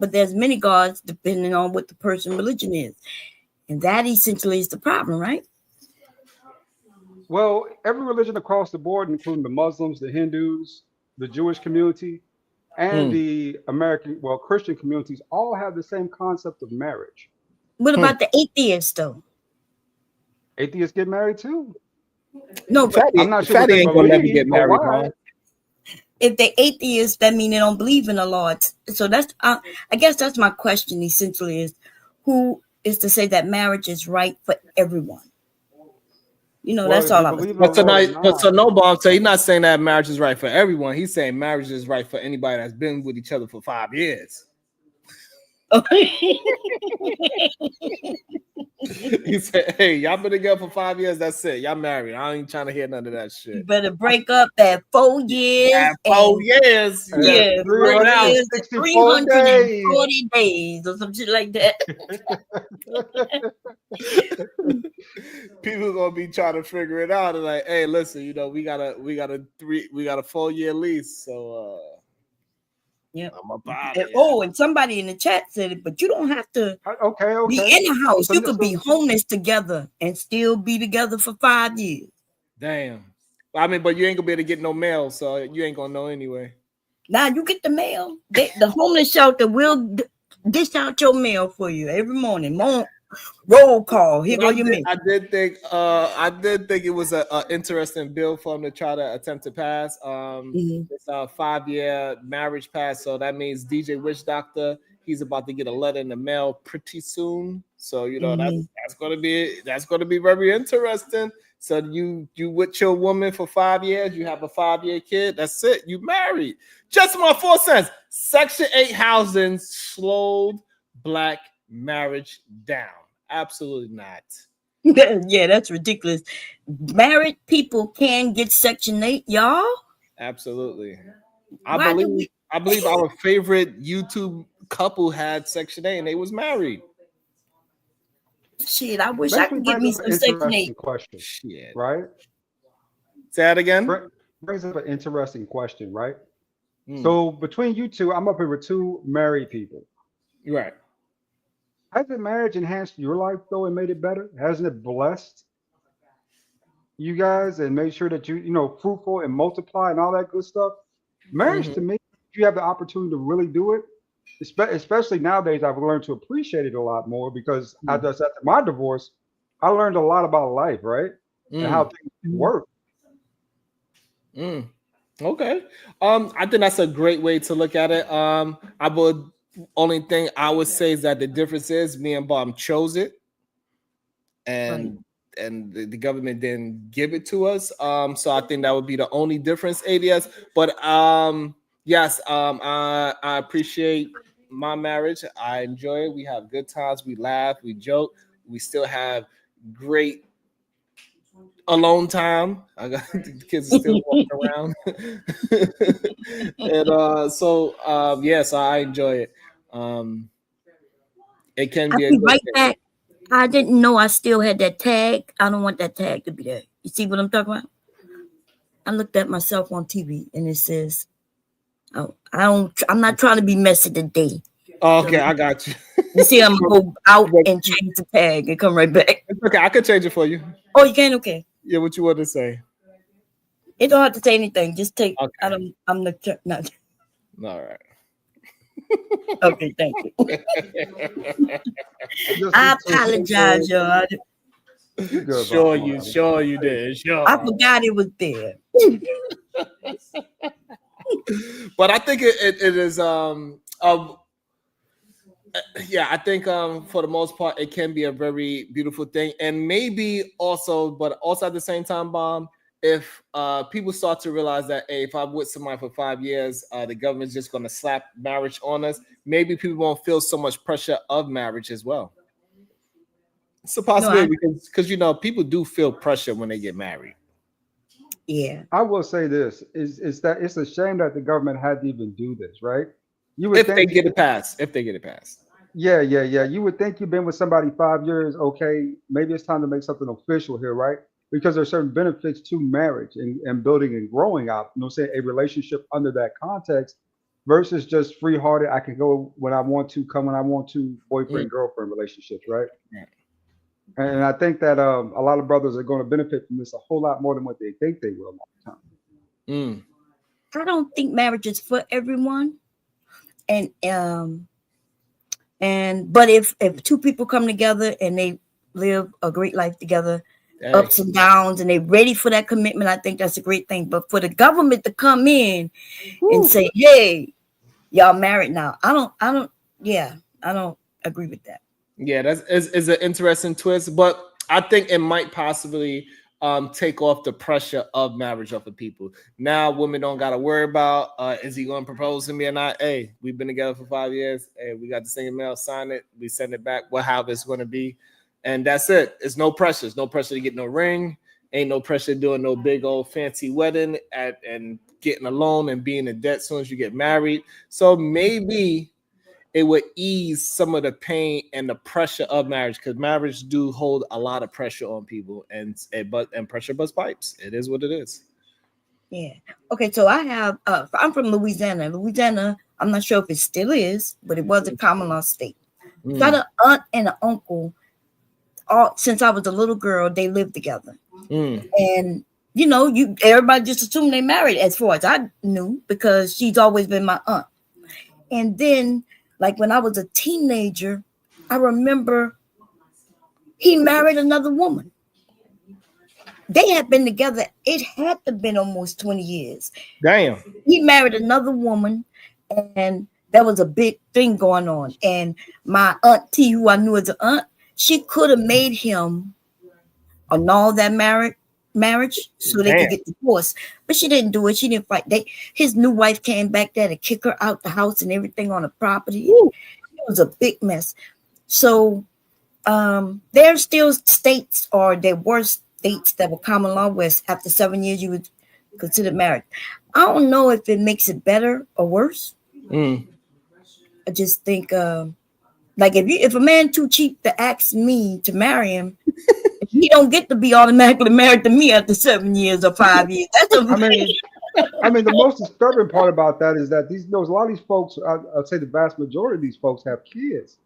but there's many gods depending on what the person's religion is, and that essentially is the problem, right? Well, every religion across the board, including the Muslims, the Hindus, the Jewish community, and the Christian communities, all have the same concept of marriage. What about the atheists, though? Atheists get married too. No, I'm not sure they ain't gonna let me get married. Huh? If they're atheists, that means they don't believe in the Lord. So that's, I guess that's my question. Essentially, is who is to say that marriage is right for everyone? That's all I was. So no, Bob. So he's not saying that marriage is right for everyone. He's saying marriage is right for anybody that's been with each other for 5 years. He said, hey, y'all been together for 5 years. That's it. Y'all married. I ain't trying to hear none of that shit. You better break up that 4 years. At 4 years. Yeah, 340 days or some shit like that. People gonna be trying to figure it out and like, hey, listen, we got a 4 year lease. So yeah. Oh, and somebody in the chat said it, but you don't have to okay. be in the house. You could be homeless together and still be together for 5 years. Damn. I mean, but you ain't gonna be able to get no mail, so you ain't gonna know anyway. Now you get the mail. The homeless shelter will dish out your mail for you every morning. Roll call. Here go your mail. I did think it was a interesting bill for them to try to attempt to pass. It's a 5-year marriage pass, so that means DJ Witch Doctor, he's about to get a letter in the mail pretty soon. So that's gonna be very interesting. So you with your woman for 5 years, you have a 5-year kid. That's it. You married. Just my 4 cents. Section 8 housing slowed Black marriage down. Absolutely not. Yeah, that's ridiculous. Married people can get Section 8, y'all. Absolutely. I believe our favorite YouTube couple had Section 8 and they was married. Shit, I wish I could get me some Section 8. Question. Shit. Right? Say that again. Brings up an interesting question, right? So between you two, I'm up here with 2 married people. Right. Hasn't marriage enhanced your life though and made it better? Hasn't it blessed you guys and made sure that you fruitful and multiply and all that good stuff? Marriage to me, if you have the opportunity to really do it, especially nowadays, I've learned to appreciate it a lot more because after my divorce, I learned a lot about life, right? And how things work. Okay. I think that's a great way to look at it. Only thing I would say is that the difference is me and Bob chose it, and the government didn't give it to us. So I think that would be the only difference, ADS. But yes, I appreciate my marriage. I enjoy it. We have good times. We laugh. We joke. We still have great alone time. I got the kids are still walking around, and so yes, I enjoy it. It can be a good thing. Back. I didn't know I still had that tag. I don't want that tag to be there. You see what I'm talking about? I looked at myself on TV and it says, "Oh, I'm not trying to be messy today." Okay, I got you. You see, I'm gonna go out and change the tag and come right back. It's okay, I could change it for you. Oh, you can? Okay. Yeah, what you want to say? It don't have to say anything. Just take. Okay. I'm the not. All right. Okay, thank you. I apologize, y'all. Sure you did. Sure. I forgot it was there. But I think it is yeah, I think for the most part it can be a very beautiful thing, and maybe also at the same time, Bomb, if people start to realize that, hey, if I'm with somebody for 5 years, the government's just going to slap marriage on us, maybe people won't feel so much pressure of marriage as well. It's a possibility because people do feel pressure when they get married. Yeah, I will say this is that it's a shame that the government had to even do this, right? If they get it passed. Yeah. You would think you've been with somebody 5 years. Okay, maybe it's time to make something official here, right? Because there's certain benefits to marriage and building and growing out, say a relationship under that context versus just free-hearted. I can go when I want to, come when I want to, boyfriend, girlfriend relationships, right? Yeah. And I think that a lot of brothers are going to benefit from this a whole lot more than what they think they will long time. I don't think marriage is for everyone. But if 2 people come together and they live a great life together, ups and downs, and they're ready for that commitment, I think that's a great thing. But for the government to come in and say, "Hey, y'all married now," I don't agree with that. Yeah, is an interesting twist, but I think it might possibly take off the pressure of marriage off of people. Now women don't got to worry about is he going to propose to me or not. Hey, we've been together for 5 years. Hey, we got the single mail, sign it, we send it back, however it's going to be, and that's it. It's no pressure. It's no pressure to get no ring. Ain't no pressure doing no big old fancy wedding and getting a loan and being in debt as soon as you get married. So maybe it would ease some of the pain and the pressure of marriage, because marriage do hold a lot of pressure on people, and pressure busts pipes. It is what it is. Yeah. Okay. So I have. I'm from Louisiana. Louisiana. I'm not sure if it still is, but it was a common law state. Got an aunt and an uncle. Since I was a little girl, they lived together, and you know, everybody just assumed they married as far as I knew, because she's always been my aunt. And then, like when I was a teenager, I remember he married another woman. They had been together, it had to have been almost 20 years. Damn. He married another woman, and there was a big thing going on. And my auntie, who I knew as an aunt, she could have made him annul that marriage so they could get divorced. But she didn't do it. She didn't fight. His new wife came back there to kick her out the house and everything on the property. It was a big mess. So there's still states, or there were states that were common law where after 7 years you would consider married. I don't know if it makes it better or worse. I just think like if a man too cheap to ask me to marry him, he don't get to be automatically married to me after 7 years or 5 years. That's I mean, the most disturbing part about that is that a lot of these folks, I'd say the vast majority of these folks have kids.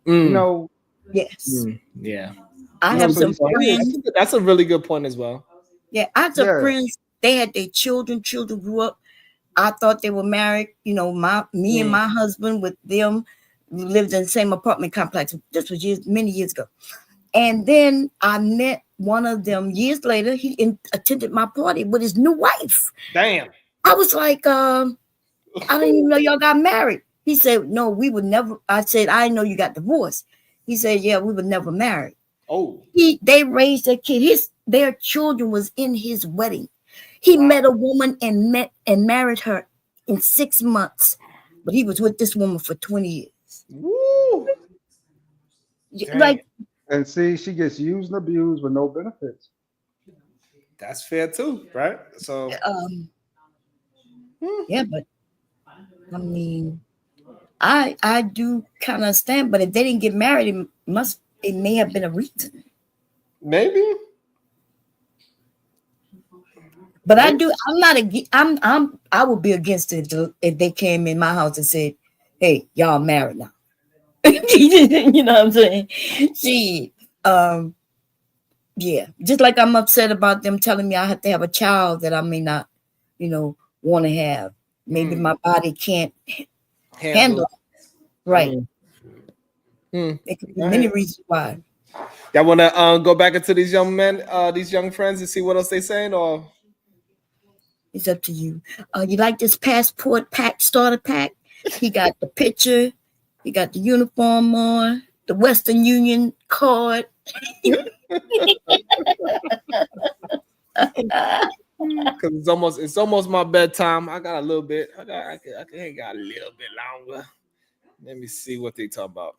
You know. Yes. Yeah. I have some friends. That's a really good point as well. Yeah, I have some friends. They had their children. Children grew up. I thought they were married. You know, me and my husband with them, we lived in the same apartment complex. This was many years ago. And then I met one of them years later. He attended my party with his new wife. Damn. I was like, I didn't even know y'all got married. He said, no, we would never. I said, I didn't know you got divorced. He said, yeah, we were never married. Oh. They raised their kid. Their children was in his wedding. He met a woman and married her in 6 months. But he was with this woman for 20 years. Woo. Like, and see, she gets used and abused with no benefits. That's fair too, right? So yeah, but I mean, I do kind of understand, but if they didn't get married, it may have been a reason. Maybe. But I would be against it if they came in my house and said, hey, y'all married now. You know what I'm saying? Yeah, just like I'm upset about them telling me I have to have a child that I may not, want to have. Maybe my body can't handle it. Right. It could be many reasons why. Y'all want to go back into these young men, these young friends, and see what else they saying, or it's up to you. You like this passport pack, starter pack? He got the picture. He got the uniform on, the Western Union card. Because it's almost my bedtime. I got a little bit. I ain't got a little bit longer. Let me see what they talk about.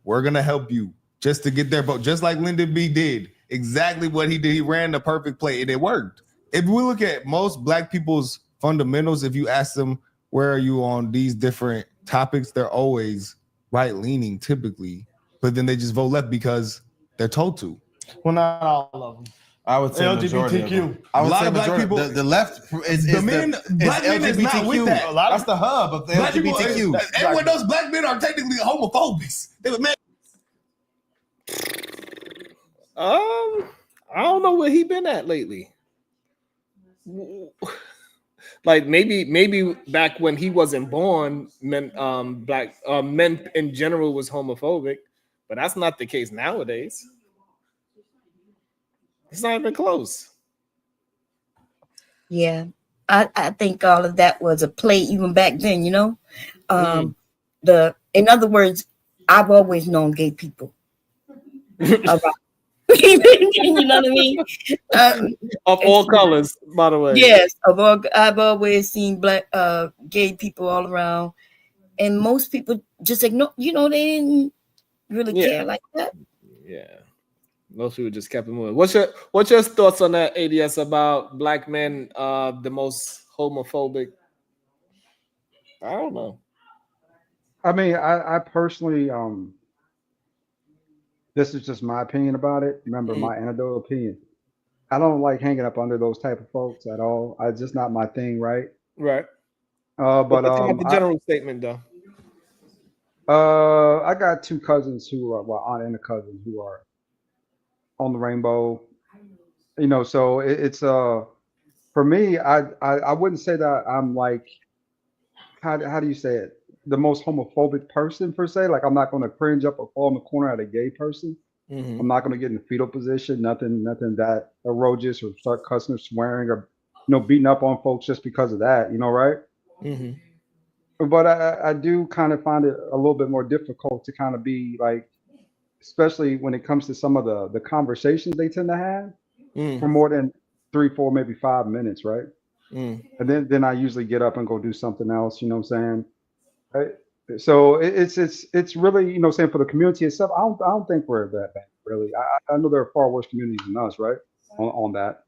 We're gonna help you just to get there, but just like Lyndon B did, exactly what he did. He ran the perfect play, and it worked. If we look at most Black people's fundamentals, if you ask them where are you on these different topics, they're always right leaning typically, but then they just vote left because they're told to. Well, not all of them. I would say LGBTQ. I would a lot say of Black people. The left is Black men is not with that. That's the hub of the Black LGBTQ. people, everyone knows Black men are technically homophobics. They were mad. I don't know where he been at lately. Like maybe back when he wasn't born, men in general was homophobic, but that's not the case nowadays. It's not even close. Yeah, I think all of that was a play even back then. In other words, I've always known gay people. You know what I mean? Of all colors, by the way. Yes, I've always seen Black gay people all around, and most people just ignore. They didn't really care like that. Yeah, most people just kept it moving. What's your thoughts on that, ADS, about Black men the most homophobic? I don't know. I mean, I personally, this is just my opinion about it. Remember, my anecdotal opinion. I don't like hanging up under those type of folks at all. It's just not my thing, right? Right. But the general statement, though. I got two cousins who are, aunt and a cousin who are on the rainbow. You know, so it's for me, I wouldn't say that I'm like how do you say it? The most homophobic person per se. Like I'm not gonna cringe up or fall in the corner at a gay person. Mm-hmm. I'm not gonna get in the fetal position, nothing that outrageous or start cussing or swearing or beating up on folks just because of that, right? Mm-hmm. But I do kind of find it a little bit more difficult to kind of be like, especially when it comes to some of the conversations they tend to have for Mm. more than 3, 4, maybe 5 minutes, right? Mm. And then I usually get up and go do something else, you know what I'm saying? So it's really, saying for the community itself, I don't think we're that bad, really. I know there are far worse communities than us, right? On that.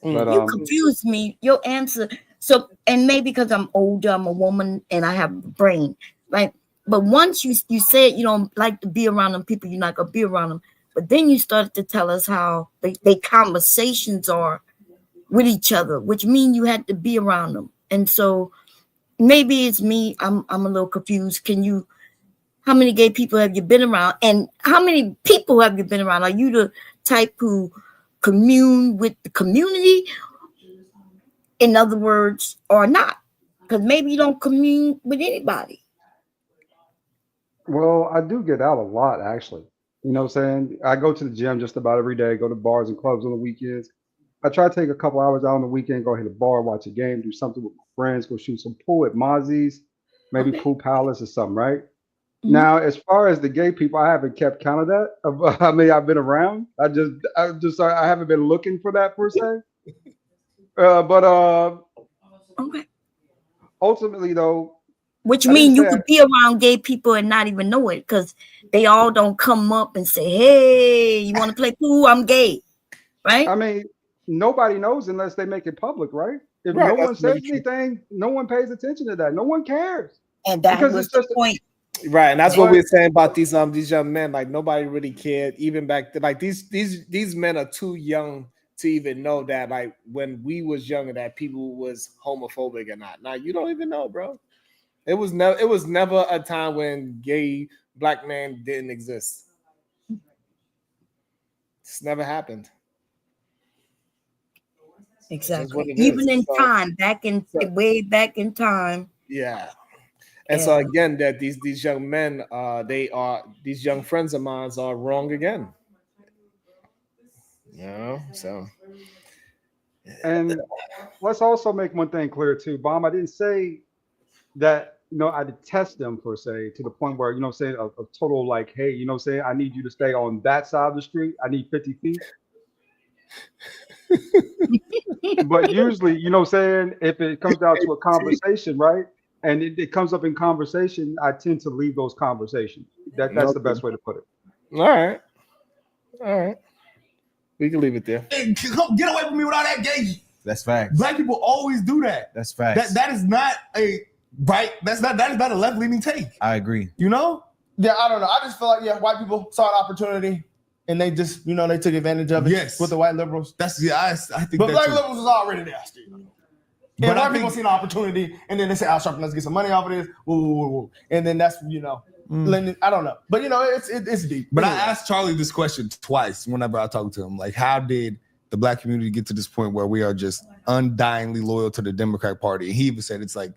But You confuse me. Your answer. So, and maybe because I'm older, I'm a woman, and I have a brain, right? But once you said you don't like to be around them people, you're not gonna be around them. But then you started to tell us how they conversations are with each other, which mean you had to be around them. And so maybe it's me. I'm a little confused. How many gay people have you been around? And how many people have you been around? Are you the type who commune with the community, in other words, or not? Because maybe you don't commune with anybody. well, I do get out a lot actually. You know what I'm saying? I go to the gym just about every day, go to bars and clubs on the weekends. I try to take a couple hours out on the weekend, go hit a bar, watch a game, do something with my friends, go shoot some pool at Mozzie's, maybe Okay. Pool Palace or something, right? Mhm. Now, as far as the gay people, I haven't kept count of that. Of how many I've been around. I haven't been looking for that per se. But Okay. ultimately, though, Which I didn't mean you say. could be around gay people and not even know it because they all don't come up and say, "Hey, you want to play pool? I'm gay," right? I mean, nobody knows unless they make it public, right? If Right. no That's one very says true. anything, no one pays attention to that. No one cares And that because was it's the just. point. Right, and that's what But we're saying about these young men. Like nobody really cared, even back then. Like these men are too young to even know that. Like when we was younger, that people was homophobic or not. Now you don't even know, bro. It was never a time when gay black men didn't exist. It's never happened. It's just what Exactly. it is. Even in So, time, so way back in time. yeah. And so Yeah. again, that these young men, these young friends of mine are wrong again. So and let's also make one thing clear too, Bomb. I didn't say that I detest them per se to the point where saying a total like, hey, saying I need you to stay on that side of the street. I need 50 feet. But usually, saying if it comes down to a conversation, right? And it comes up in conversation, I tend to leave those conversations. That's the okay. best way to put it. All right. We can leave it there. Hey, come get away from me with all that gay. That's facts. Black people always do that. That's facts. That is not a right. That is not a left leaning take. I agree. Yeah, I don't know. I just feel like white people saw an opportunity and they just they took advantage of it. Yes. With the white liberals. I think. But black too. liberals was already there. Still. But And I white people think- see an opportunity and then they say, "I'll sharpen. Let's get some money off of this." Woo. And then that's I don't know. But it's deep. But Anyway. I asked Charlie this question twice whenever I talked to him. Like, how did the black community get to this point where we are just undyingly loyal to the Democratic Party? And he even said it's like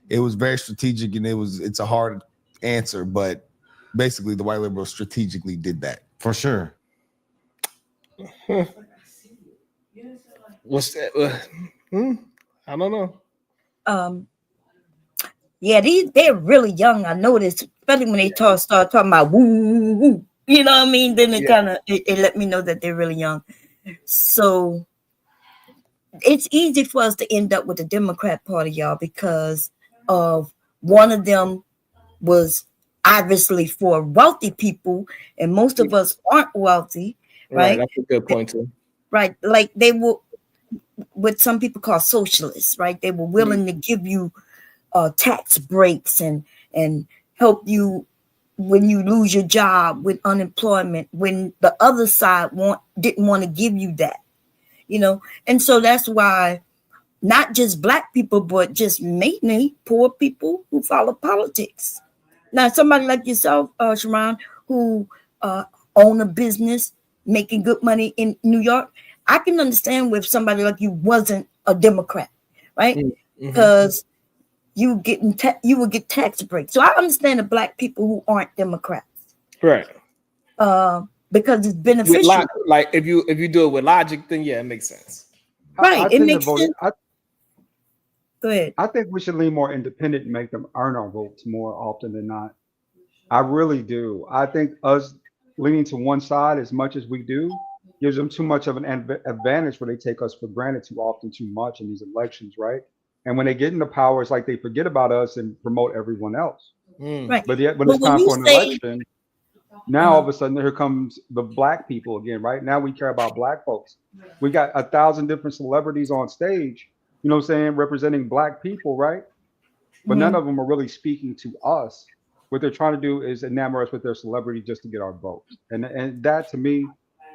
it was very strategic and it's a hard answer, but basically the white liberals strategically did that. For sure. What's that? I don't know. Yeah, they're really young. I noticed, especially when they start talking about woo, woo, woo. You know what I mean? Then it kind of it let me know that they're really young. So it's easy for us to end up with the Democrat Party, y'all, because of one of them was obviously for wealthy people, and most of us aren't wealthy, right? That's a good point too. Right, like they were what some people call socialists, right? They were willing to give you tax breaks and help you when you lose your job with unemployment, when the other side didn't want to give you that, and so that's why not just black people, but just mainly poor people who follow politics. Now, somebody like yourself, Sharon, who own a business, making good money in New York, I can understand with somebody like you wasn't a Democrat, right? Mm-hmm. Because you would get tax breaks. So I understand the black people who aren't Democrats, Right. because it's beneficial. Like if you do it with logic, then yeah, it makes sense. Right, I it tend to makes vote. sense. Go ahead. I think we should lean more independent and make them earn our votes more often than not. I really do. I think us leaning to one side as much as we do gives them too much of an advantage where they take us for granted too often, too much in these elections, right? And when they get into power, it's like they forget about us and promote everyone else. Right. But yet when But it's when time you for an say- election, now all of a sudden here comes the black people again, right? Now we care about black folks. We got 1,000 different celebrities on stage, you know what I'm saying, representing black people, right? But none of them are really speaking to us. What they're trying to do is enamor us with their celebrity just to get our votes. And that to me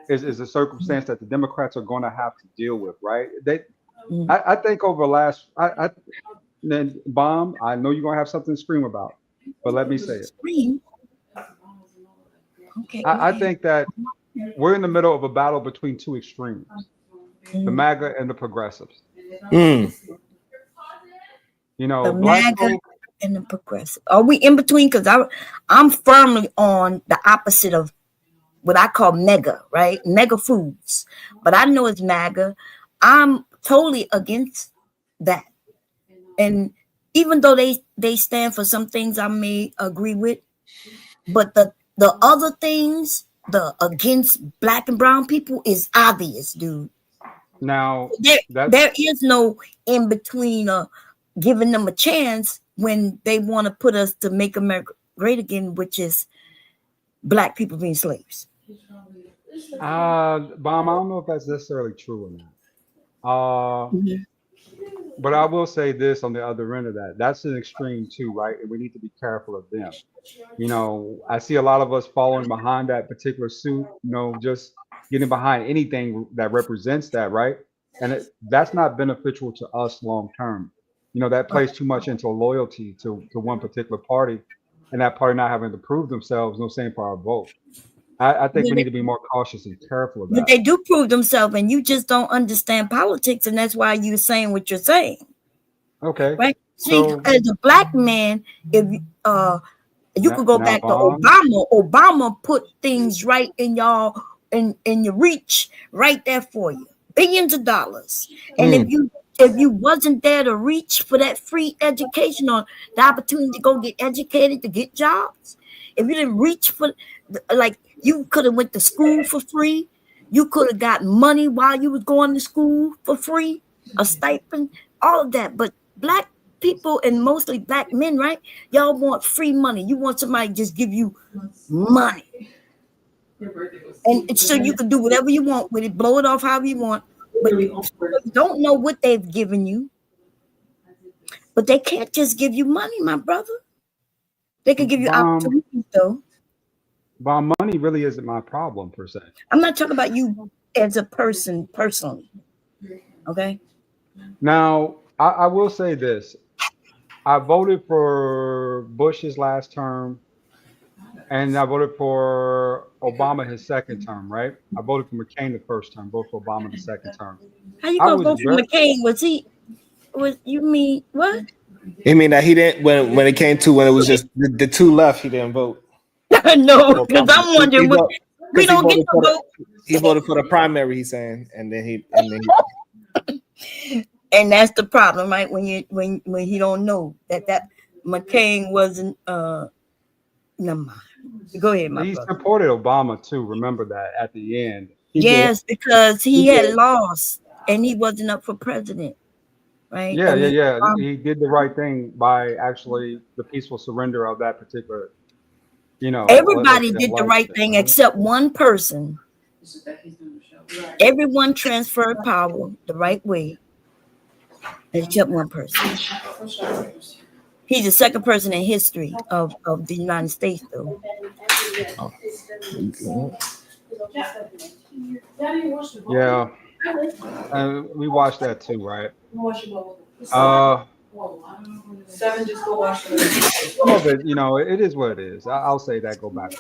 is a circumstance that the Democrats are going to have to deal with, right? I think over the last, then Bomb, I know you're going to have something to scream about, but let me say it. Scream. Okay. I think that we're in the middle of a battle between two extremes, the MAGA and the progressives. You know, The black MAGA folk, and the progressive. Are we in between? Because I'm firmly on the opposite of what I call mega, right? Mega foods. But I know it's MAGA. I'm totally against that. And even though they stand for some things I may agree with, but the other things, the against black and brown people is obvious, dude. now There is no in between giving them a chance when they want to put us to make America great again, which is black people being slaves. Bomb, I don't know if that's necessarily true or not. But I will say this on the other end of that. That's an extreme too, right? And we need to be careful of them. You know, I see a lot of us following behind that particular suit, you know, just getting behind anything that represents that, right? And that's not beneficial to us long term. You know, that plays too much into loyalty to one particular party, and that party not having to prove themselves, no saying for our vote. I think we need to be more cautious and careful of But that. they do prove themselves, and you just don't understand politics, and that's why you're saying what you're saying. Okay. Right? See, So as a black man, if you could go back to Bomb. Obama. Obama put things right in y'all in your reach, right there for you, billions of dollars. And if you wasn't there to reach for that free education or the opportunity to go get educated, to get jobs, if you didn't reach for, like, you could have went to school for free, you could have got money while you was going to school for free, a stipend, all of that. But black people, and mostly black men, right? Y'all want free money. You want somebody to just give you money. And so you can do whatever you want with it, blow it off however you want. But you don't know what they've given you. But they can't just give you money, my brother. They can give you opportunities, though. Bomb, money really isn't my problem per se. I'm not talking about you as a person personally. Okay? Now, I will say this. I voted for Bush's last term, and I voted for Obama his second term, right? I voted for McCain the first term, voted for Obama the second term. How you gonna vote for McCain? Was you mean what? You mean that he didn't when it was just the two left, he didn't vote? No, because I'm wondering what we don't get to vote. He voted for the primary, he's saying, and then he and that's the problem, right? When he don't know that McCain wasn't never mind. Go ahead, my He brother. supported Obama too. Remember that at the end. Yes, because he had lost and he wasn't up for president, right? Yeah. He did the right thing by actually the peaceful surrender of that particular, you know. Everybody did the right thing except one person. Everyone transferred power the right way, except one person. He's the second person in history of the United States, though. Yeah, and we watched that too, right? Seven, just go watch Some of it, you know, it is what it is. I'll say that. Go back.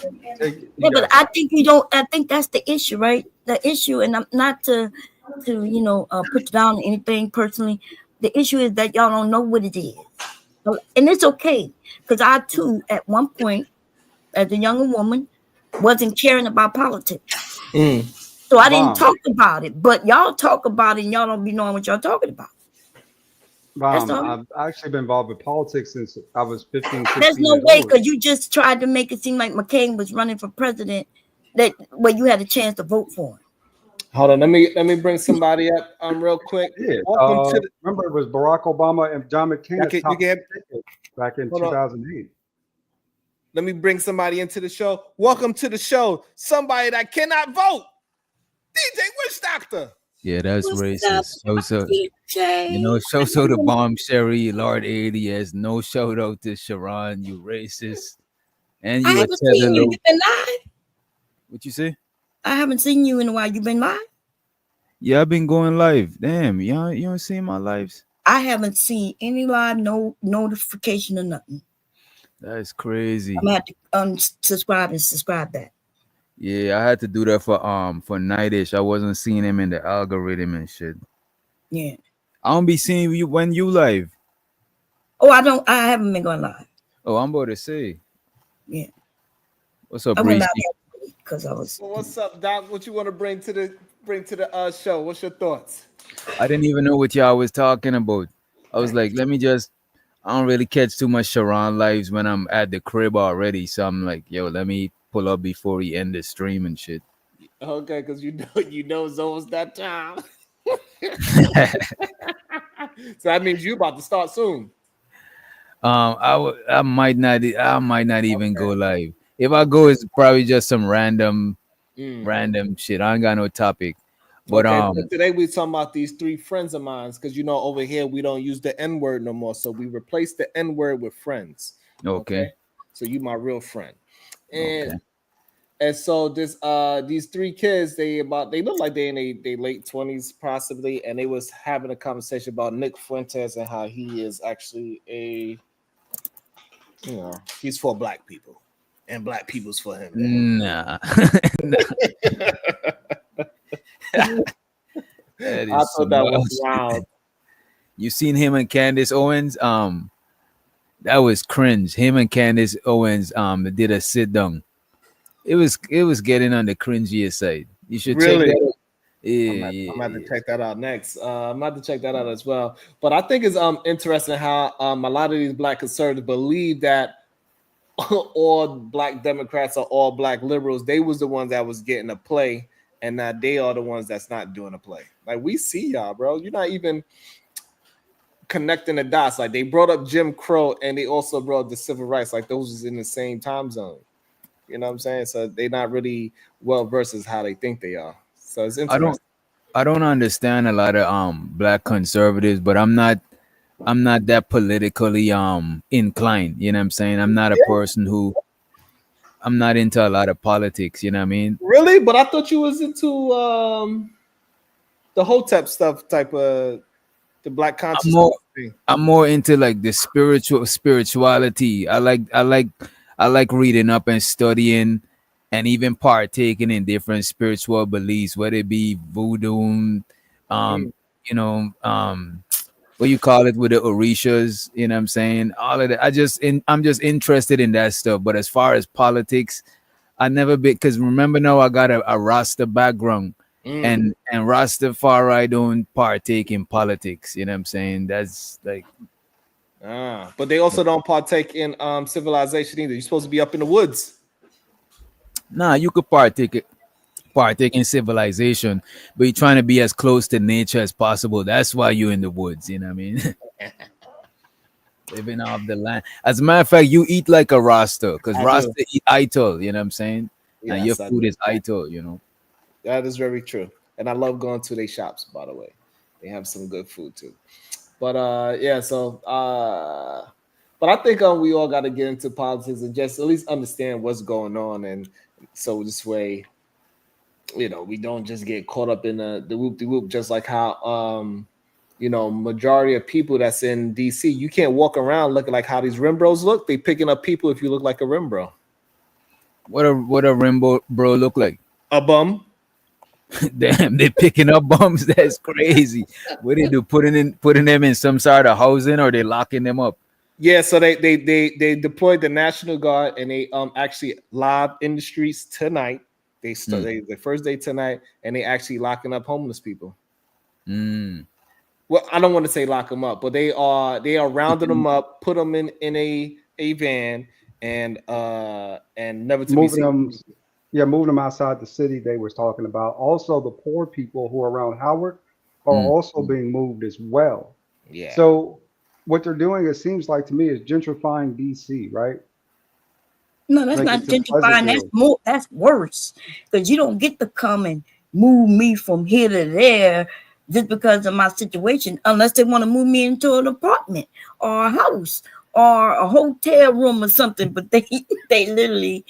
Yeah, but I think you don't. I think that's the issue, right? The issue, and I'm not to to put down anything personally. The issue is that y'all don't know what it is. And it's okay, because I too, at one point, as a younger woman, wasn't caring about politics. So I didn't talk about it. But y'all talk about it, and y'all don't be knowing what y'all talking about. That's all. I've actually been involved with politics since I was 15, 16 There's no years way, old. because you just tried to make it seem like McCain was running for president, where you had a chance to vote for him. Hold on, let me bring somebody up real quick. Yeah. Welcome to the, remember, it was Barack Obama and John McCain back in Hold on. 2008. Let me bring somebody into the show. Welcome to the show. Somebody that cannot vote. DJ Witch Doctor. Yeah, that's What's racist. up, So DJ? so the bomb Sherry, Lord ADS, no shout out to Sharon, you racist. And I you haven't seen you. You've been live. What you say? I haven't seen you in a while. You've been live? Yeah, I've been going live. Damn, you don't see my lives? I haven't seen any live, no notification or nothing. That's crazy. I'm gonna have to unsubscribe and subscribe back. Yeah, I had to do that for Nightish. I wasn't seeing him in the algorithm and shit. Yeah. I don't be seeing you when you live. Oh, I haven't been going live. Oh, I'm about to say. Yeah. What's up, I went Reese? live because I was. Well, what's up, Doc? What you want to bring to the show? What's your thoughts? I didn't even know what y'all was talking about. I was like, I don't really catch too much Sharon lives when I'm at the crib already. So I'm like, yo, let me pull up before he end the stream and shit. Okay, because you know it's almost that time. So that means you about to start soon. I might not even go live. If I go, it's probably just some random shit. I ain't got no topic. But okay, today we're talking about these three friends of mine, because over here we don't use the N-word no more. So we replaced the N-word with friends. Okay. So you my real friend. And so these three kids, they look like they in their late 20s possibly, and they was having a conversation about Nick Fuentes and how he is actually he's for black people and black people's for him. Nah. I thought that was wild. You seen him and Candace Owens? That was cringe. Him and Candace Owens did a sit down. It was getting on the cringiest side. You should check that out. Yeah, I'm about to check that out next. I'm about to check that out as well. But I think it's interesting how a lot of these black conservatives believe that all black Democrats or all black liberals, they was the ones that was getting a play, and now they are the ones that's not doing a play. Like, we see y'all, bro. You're not even connecting the dots. Like, they brought up Jim Crow and they also brought up the civil rights. Like, those was in the same time zone. You know what I'm saying? So they're not really well versed as how they think they are. So it's interesting. I don't understand a lot of black conservatives, but I'm not that politically inclined. You know what I'm saying? I'm not a person who I'm not into a lot of politics, you know what I mean? Really? But I thought you was into the Hotep stuff, type of the black consciousness thing. I'm more into like the spirituality. I like reading up and studying and even partaking in different spiritual beliefs, whether it be voodoo, what you call it with the Orishas, you know what I'm saying? All of that. I'm just interested in that stuff. But as far as politics, I never been, because remember now I got a Rasta background. And Rastafari don't partake in politics, you know what I'm saying? That's like but they also don't partake in civilization either. You're supposed to be up in the woods. Nah, you could partake in civilization, but you're trying to be as close to nature as possible. That's why you're in the woods, you know what I mean? Living off the land. As a matter of fact, you eat like a Rasta, because Rasta eat itol, you know what I'm saying? Yes, and your food is itol, you know. That is very true. And I love going to their shops, by the way. They have some good food too. But but I think we all got to get into politics and just at least understand what's going on, and so this way, we don't just get caught up in the whoop-de-whoop, just like how majority of people that's in DC, you can't walk around looking like how these rim bros look. They picking up people if you look like a rim bro. What a rim bro look like? A bum. Damn, they picking up bums. That's crazy. What they do? Putting them in some sort of housing, or they locking them up? Yeah, so they deployed the National Guard, and they actually live in the streets tonight. They start the first day tonight, and they actually locking up homeless people. Well, I don't want to say lock them up, but they are rounding them up, put them in a van, and never to Moving be them, seen. moving them outside the city they was talking about. Also, the poor people who are around Howard are also being moved as well. Yeah. So what they're doing, it seems like to me, is gentrifying DC, right? No, that's Make not it to gentrifying. That's Pleasantville. more. That's worse because you don't get to come and move me from here to there just because of my situation, unless they want to move me into an apartment or a house or a hotel room or something. But they literally,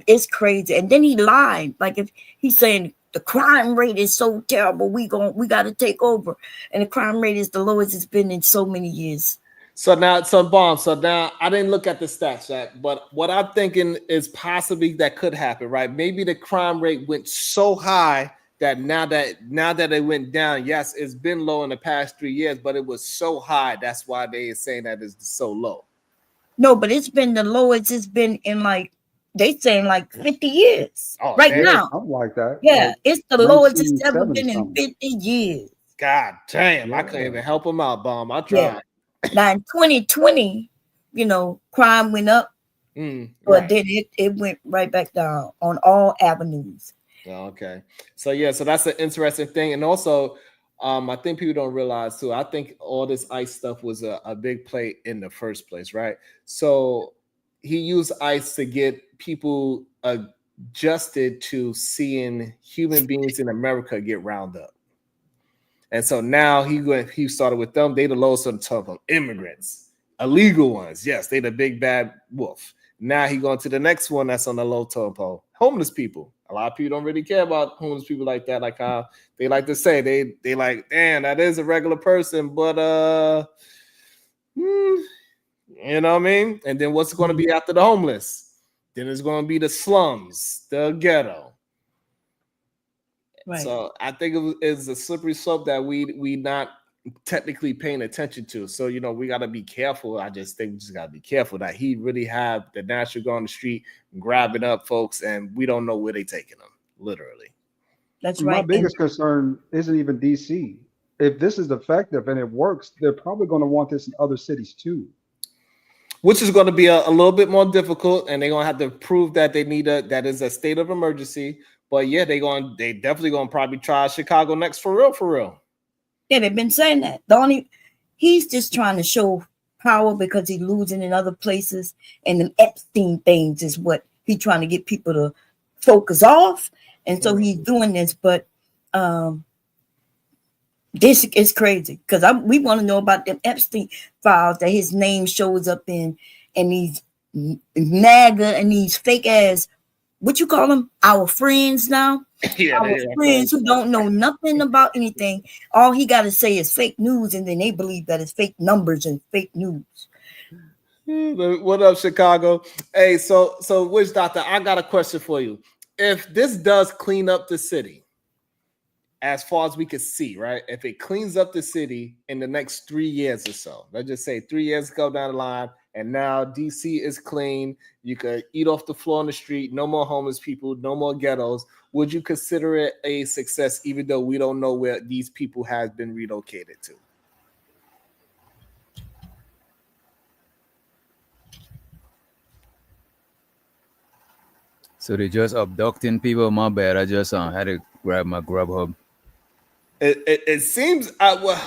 it's crazy. And then he lied, like if he's saying the crime rate is so terrible, we got to take over, and the crime rate is the lowest it's been in so many years. So now, I didn't look at the stats yet, but what I'm thinking is possibly that could happen, right? Maybe the crime rate went so high that now that it went down, yes, it's been low in the past 3 years, but it was so high. That's why they are saying that it's so low. No, but it's been the lowest it's been in they saying 50 years right now. Something like that. Yeah, Like it's the lowest it's ever 1970 been in something. 50 years. God damn, I couldn't even help them out, Bomb. I tried. Yeah. Now in 2020, crime went up, but then it went right back down on all avenues. Okay. So that's an interesting thing. And also, I think people don't realize too, I think all this ICE stuff was a big play in the first place, right? So he used ICE to get people adjusted to seeing human beings in America get round up. And so now he started with them. They the lowest on the top of immigrants, illegal ones. Yes, they the big bad wolf. Now he going to the next one that's on the low topo. Homeless people. A lot of people don't really care about homeless people like that. Like how they like to say they like, damn, that is a regular person, but you know what I mean? And then what's going to be after the homeless? Then it's going to be the slums, the ghetto. Right. So I think it's a slippery slope that we not technically paying attention to. So we got to be careful. I just think we just got to be careful that he really have the National Guard on the street grabbing up folks, and we don't know where they taking them. Literally. That's right. My biggest concern isn't even DC. If this is effective and it works, they're probably going to want this in other cities too. Which is going to be a little bit more difficult, and they're going to have to prove that that is a state of emergency. But yeah, they definitely going to probably try Chicago next for real. Yeah, they've been saying that. He's just trying to show power because he's losing in other places, and the Epstein things is what he's trying to get people to focus off, and so he's doing this. But this is crazy because we want to know about them Epstein files that his name shows up in, and these MAGA and these fake ass, what you call them, our friends now. Yeah, our friends who don't know nothing about anything. All he got to say is fake news, and then they believe that it's fake numbers and fake news. What up, Chicago? Hey, so Witch Doctor, I got a question for you. If this does clean up the city, as far as we can see, right? If it cleans up the city in the next 3 years or so, let's just say 3 years go down the line, and now DC is clean. You could eat off the floor on the street. No more homeless people. No more ghettos. Would you consider it a success, even though we don't know where these people have been relocated to? So they just abducting people. My bad. I just had to grab my Grubhub. It seems. I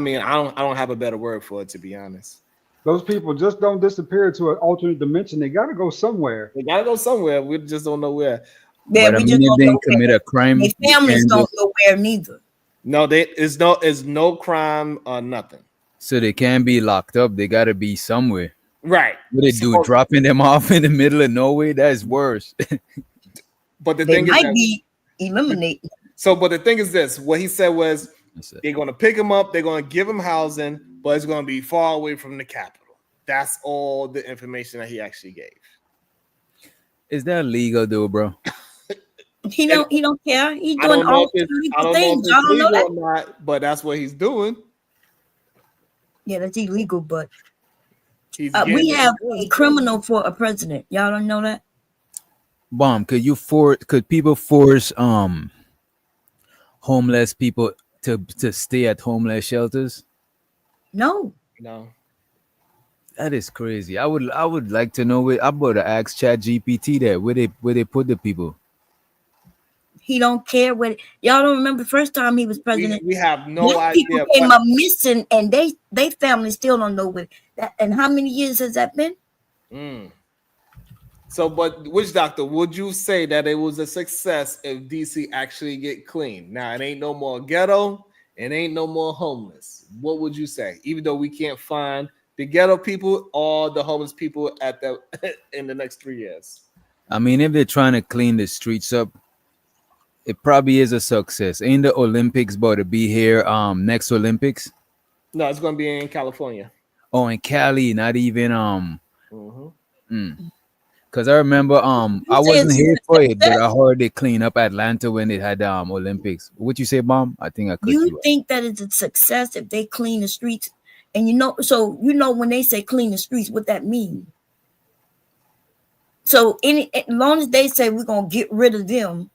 mean, I don't have a better word for it, to be honest. Those people just don't disappear to an alternate dimension. They got to go somewhere. They got to go somewhere. We just don't know where. Yeah, But I mean, if they commit a crime, their families don't know where neither. No, is no crime or nothing. So they can't be locked up. They got to be somewhere. Right. What they do? Dropping them off in the middle of nowhere? That's worse. But the They thing might is, be eliminated. so, but the thing is this: what he said was they're going to pick him up, they're going to give him housing, but it's going to be far away from the capital. That's all the information that he actually gave. Is that legal though, bro? He don't care. He's I doing don't know all if it's, I illegal don't know if things. it's Y'all don't know legal that? or not, but that's what he's doing. Yeah, that's illegal, but He's we getting have it a done. criminal for a president. Y'all don't know that? Bomb, could people force homeless people to stay at homeless shelters? No. No. That is crazy. I would like to know where I'm about to ask Chat GPT that where they put the people. He don't care what y'all don't remember the first time he was president. We have no Black people idea. came up missing, and they family still don't know what that. And how many years has that been? So, but Witch Doctor, would you say that it was a success if DC actually get clean? Now, it ain't no more ghetto, it ain't no more homeless. What would you say? Even though we can't find the ghetto people or the homeless people at the in the next 3 years. I mean, if they're trying to clean the streets up, it probably is a success. Ain't the Olympics about to be here next Olympics? No, it's gonna be in California. Oh, in Cali, not even Because I remember I wasn't here for it, but I heard they clean up Atlanta when they had the Olympics. What you say, Mom? I think I cut You you think that it's a success if they clean the streets? And when they say clean the streets, what that means. So as long as they say we're gonna get rid of them,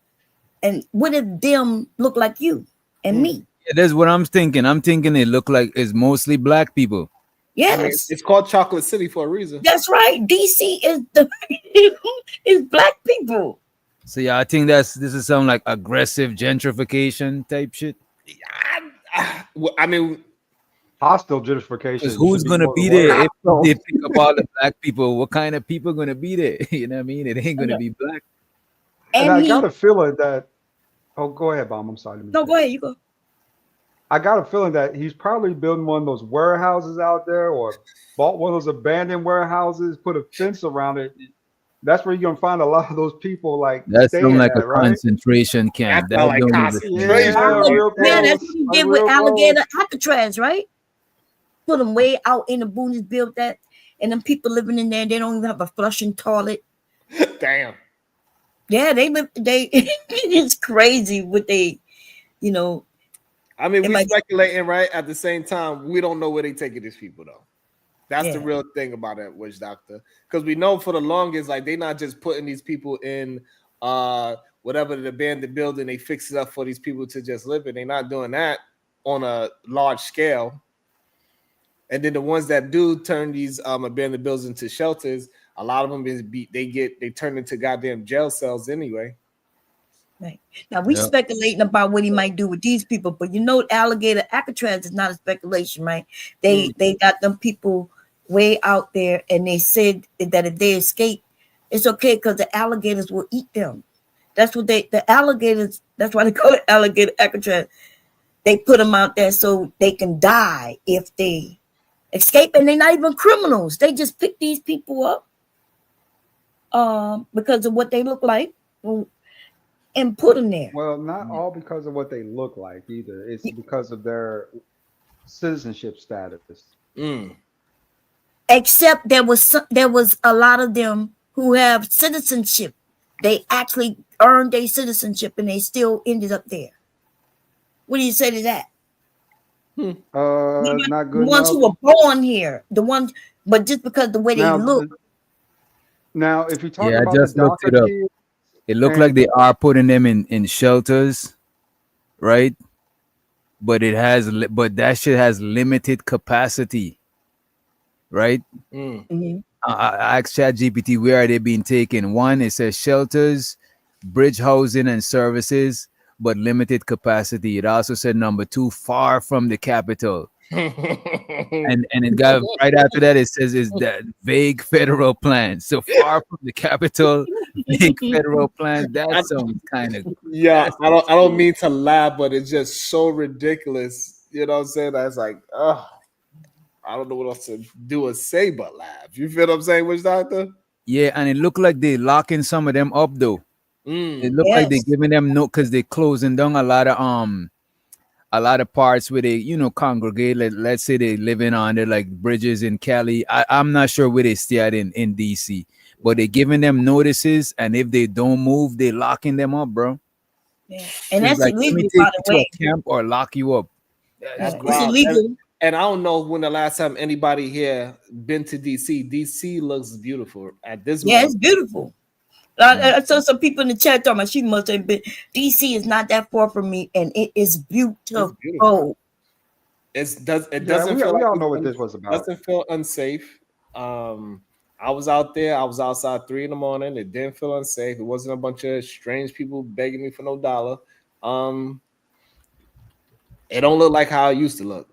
and what if them look like you and me? Yeah, that's what I'm thinking. I'm thinking it look like it's mostly black people. Yes, I mean, it's called Chocolate City for a reason. that's right. DC is is black people. So yeah, I think this is some like aggressive gentrification type shit. I mean, hostile gentrification. Because who's gonna be there if they pick up all the black people? What kind of people gonna be there? You know what I mean? It ain't gonna be black. And I got a feeling that. Oh, go ahead, Bomb. I'm sorry. No, go ahead. You go. I got a feeling that he's probably building one of those warehouses out there, or bought one of those abandoned warehouses, put a fence around it. That's where you're gonna find a lot of those people. Like That's staying like a right? concentration camp. That's like concentration. Yeah, that's what he did with Alligator Alcatraz, right? Put them way out in the boonies, built that, and them people living in there, they don't even have a flushing toilet. Damn. Yeah, it's crazy what they, I mean, we speculating, right? At the same time, we don't know where they taking these people though. That's the real thing about it, Witch Doctor. Because we know for the longest, like, they're not just putting these people in whatever the abandoned building, they fix it up for these people to just live in. They're not doing that on a large scale. And then the ones that do turn these abandoned buildings into shelters, a lot of them they turn into goddamn jail cells anyway. Right. Now we speculating about what he might do with these people, but Alligator Alcatraz is not a speculation, right? They got them people way out there, and they said that if they escape, it's okay because the alligators will eat them. That's what the alligators. That's why they call it Alligator Alcatraz. They put them out there so they can die if they escape, and they're not even criminals. They just pick these people up because of what they look like and put them there. Well, not all because of what they look like either. It's because of their citizenship status. Except there was a lot of them who have citizenship. They actually earned their citizenship and they still ended up there. What do you say to that? Not good. The ones who were born here, but just because the way they look. Now, if you talk I about just the looked it up. kids, It looked like they are putting them in shelters, right? But that shit has limited capacity, right? I asked ChatGPT, where are they being taken? One, it says shelters, bridge housing and services, but limited capacity. It also said number 2, far from the capital. and it got right after that, it says is that vague federal plan. So far from the capital, vague federal plan. That sounds kind of I don't mean to laugh, but it's just so ridiculous. You know what I'm saying? That's like, I don't know what else to do or say but laugh. You feel what I'm saying, Witch Doctor? Yeah, and it looked like they locking some of them up though. It looked like they giving them because they closing down a lot of parts where they congregate. Let's say they living under like bridges in Cali. I'm not sure where they stay at in DC, but they're giving them notices, and if they don't move, they're locking them up, bro. Yeah. And It's that's like, let me illegal, take by you the to way. a camp or lock you up. That's It's wild. illegal. And I don't know when the last time anybody here been to DC. DC looks beautiful at this Yeah, moment. it's beautiful. I saw some people in the chat talking about she must have been. DC is not that far from me, and it is beautiful. It's beautiful. It doesn't we feel like all it's know what this was about. Doesn't feel unsafe. I was out there. I was outside 3 a.m. It didn't feel unsafe. It wasn't a bunch of strange people begging me for no dollar. It don't look like how it used to look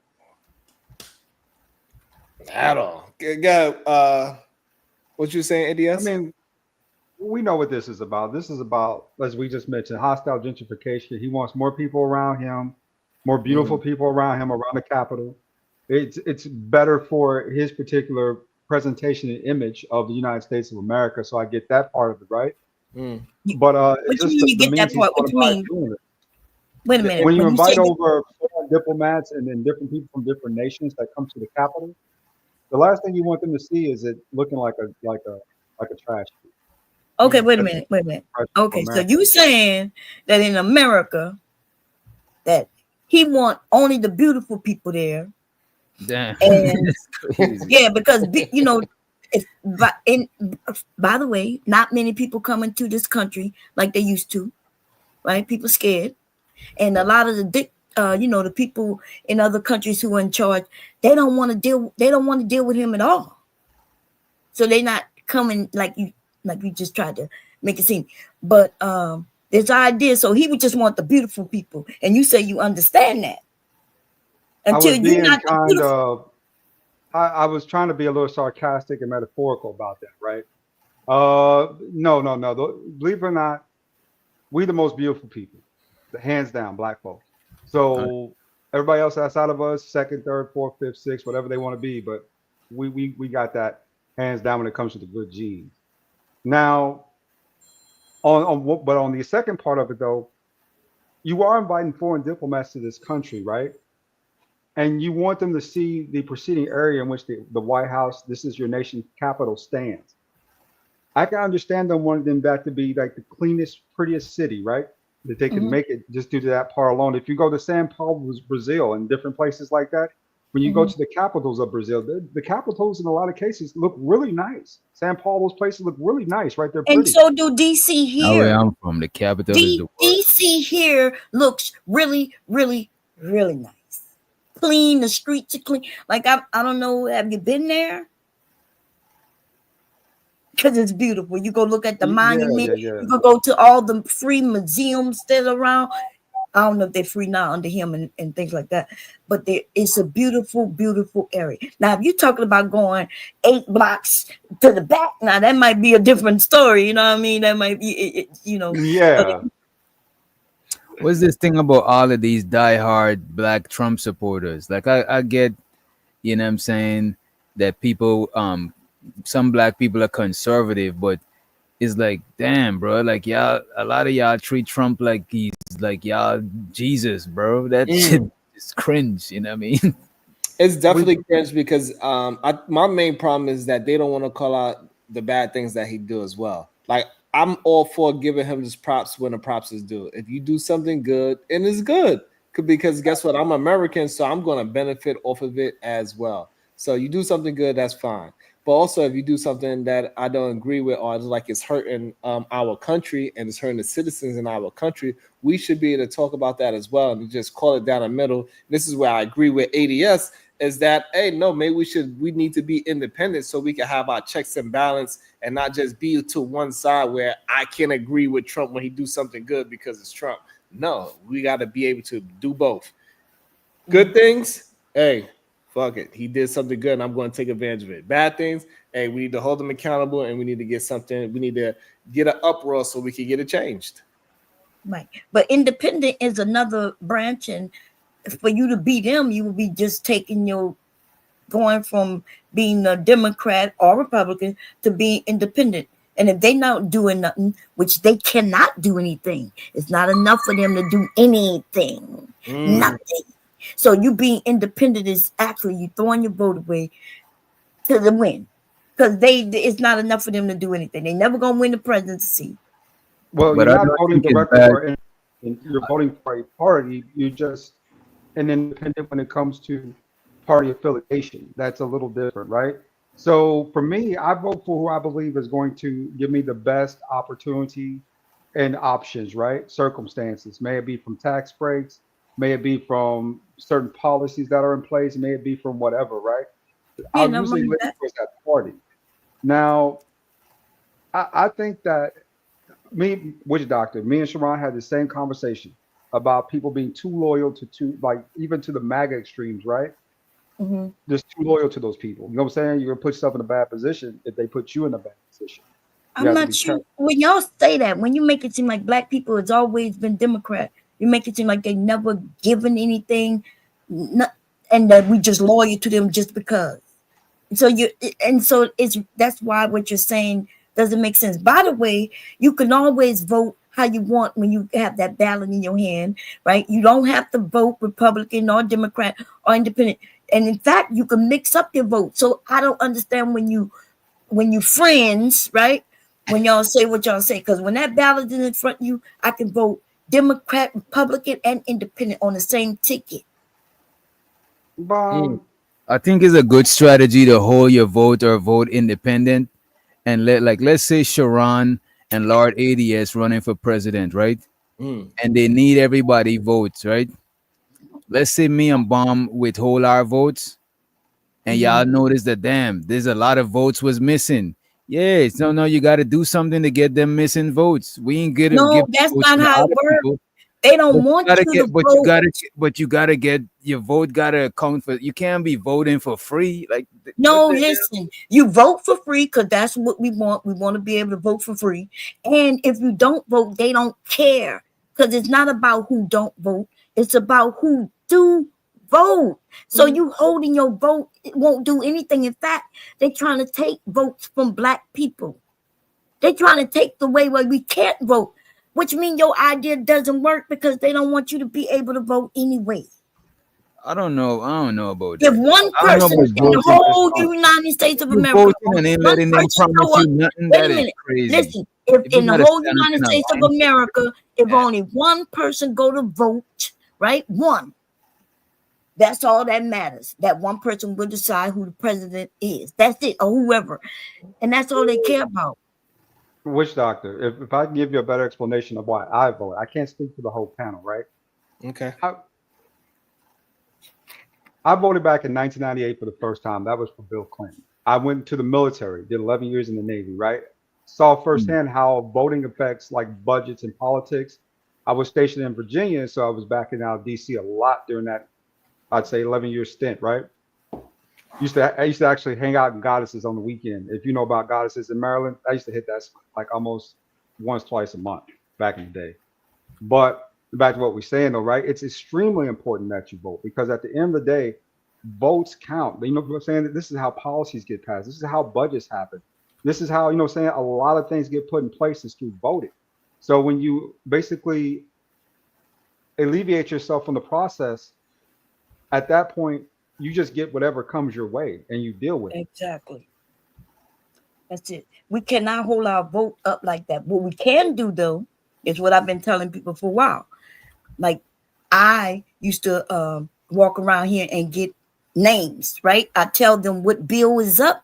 at all. What you saying, ADS? I mean, we know what this is about. This is about, as we just mentioned, hostile gentrification. He wants more people around him, more beautiful people around him, around the Capitol. It's better for his particular presentation and image of the United States of America. So I get that part of it, right? But What you mean you get that part? What you mean? Wait a minute. When you invite say over foreign diplomats and then different people from different nations that come to the Capitol, the last thing you want them to see is it looking like a trash heap. okay, wait a minute. Okay, so you saying that in America that he want only the beautiful people there. Damn. And yeah, because you know, by the way, not many people come into this country like they used to, right? People scared, and a lot of the the people in other countries who are in charge, they don't want to deal with him at all. So they're not coming like you just tried to make it seem. But there's idea, so he would just want the beautiful people, and you say you understand that. Until you're not I was trying to be a little sarcastic and metaphorical about that, right? No. Believe it or not, we the most beautiful people, hands down, black folks. So everybody else outside of us, second, third, fourth, fifth, sixth, whatever they want to be, but we got that hands down when it comes to the good genes. Now, on the second part of it though, you are inviting foreign diplomats to this country, right? And you want them to see the preceding area in which the White House, this is your nation's capital, stands. I can understand them wanting that to be like the cleanest, prettiest city, right? That they can make it just due to that part alone. If you go to Sao Paulo, Brazil, and different places like that, when you go to the capitals of Brazil, the capitals in a lot of cases look really nice. Sao Paulo's places look really nice, right? They're pretty. And so do DC here. Oh, where I'm from, the capital is the world. DC here looks really, really, really nice. Clean, the streets are clean. Like I don't know, have you been there? Because it's beautiful. You go look at the monument. Yeah. You can go to all the free museums that are around. I don't know if they're free now under him and things like that, but it's a beautiful, beautiful area. Now, if you're talking about going 8 blocks to the back, now that might be a different story. You know what I mean? That might be, Yeah. What's this thing about all of these diehard black Trump supporters? Like I get, you know what I'm saying, that people, some black people are conservative, but it's like, damn, bro, like y'all, a lot of y'all treat Trump like he's like y'all Jesus, bro. That shit is cringe, you know what I mean? It's definitely cringe because my main problem is that they don't want to call out the bad things that he do as well. Like I'm all for giving him his props when the props is due. If you do something good, and it's good, because guess what? I'm American, so I'm going to benefit off of it as well. So you do something good, that's fine. But also, if you do something that I don't agree with, or like it's hurting our country and it's hurting the citizens in our country, we should be able to talk about that as well and just call it down the middle. This is where I agree with ADS, is that, hey, no, maybe we need to be independent so we can have our checks and balance and not just be to one side where I can agree with Trump when he do something good because it's Trump. No, we got to be able to do both. Good things, hey, fuck it. He did something good and I'm going to take advantage of it. Bad things, hey, we need to hold him accountable and we need to get something. We need to get an uproar so we can get it changed. Right. But independent is another branch. And for you to beat them, you will be just going from being a Democrat or Republican to being independent. And if they not doing nothing, which they cannot do anything, it's not enough for them to do anything. Nothing. So you being independent is actually you throwing your vote away to the wind. because it's not enough for them to do anything. They never gonna win the presidency. Well, But you're I not don't voting think it's directly bad. for you're voting for a party. You're just an independent when it comes to party affiliation. That's a little different, right? So for me, I vote for who I believe is going to give me the best opportunity and options, right? Circumstances. May it be from tax breaks, may it be from certain policies that are in place, may it be from whatever, right? Yeah, I'll no usually money lean back. towards that party. Now, I think that witch doctor, me and Sharon had the same conversation about people being too loyal to like even to the MAGA extremes, right? Mhm. Just too loyal to those people. You know what I'm saying? You're gonna put yourself in a bad position if they put you in a bad position. You I'm have to not be sure careful. when y'all say that, when you make it seem like black people has always been Democrat, you make it seem like they never given anything, not, and that we just loyal to them just because. So that's why what you're saying doesn't make sense. By the way, you can always vote how you want when you have that ballot in your hand, right? You don't have to vote Republican or Democrat or independent. And in fact, you can mix up your vote. So I don't understand when you friends, right? When y'all say what y'all say, because when that ballot is in front of you, I can vote Democrat, Republican, and Independent on the same ticket. I think it's a good strategy to hold your vote or vote independent and let's say Sharon and Lord ADS running for president, right? Mm. And they need everybody votes, right? Let's say me and Bomb withhold our votes, and y'all notice that damn, there's a lot of votes was missing. Yeah, so no, you got to do something to get them missing votes. We ain't gonna No, give that's votes not to the how it other works. people. They don't But you want gotta you get, to but vote. you gotta get your vote. Gotta account for. You can't be voting for free. Like No, listen, you vote for free because that's what we want. We want to be able to vote for free. And if you don't vote, they don't care because it's not about who don't vote. It's about who do vote. So you holding your vote, it won't do anything. In fact, they're trying to take votes from black people. They're trying to take the way where we can't vote, which means your idea doesn't work because they don't want you to be able to vote anyway. I don't know. I don't know about If that. one I don't know person about in the voting. whole United States of You America, voting and ain't one letting them person promise show you up. nothing. Wait That a is minute. crazy. Listen, if If you in the gotta whole stand up United in a States of line, America, if only one person go to vote, right? One. That's all that matters. That one person will decide who the president is. That's it, or whoever. And that's all they care about. Witch doctor, if I can give you a better explanation of why I vote, I can't speak for the whole panel, right? Okay. I voted back in 1998 for the first time. That was for Bill Clinton. I went to the military, did 11 years in the Navy, right? Saw firsthand how voting affects like budgets and politics. I was stationed in Virginia, so I was back in DC a lot during that, I'd say 11-year stint, right? I used to actually hang out in Goddesses on the weekend. If you know about Goddesses in Maryland, I used to hit that spot like almost once, twice a month back in the day. But back to what we're saying though, right? It's extremely important that you vote because at the end of the day, votes count. You know what I'm saying? This is how policies get passed. This is how budgets happen. This is how, you know what I'm saying, a lot of things get put in place is through voting. So when you basically alleviate yourself from the process, at that point, you just get whatever comes your way and you deal with it. Exactly. That's it. We cannot hold our vote up like that. What we can do though is what I've been telling people for a while. Like I used to walk around here and get names, right? I tell them what bill is up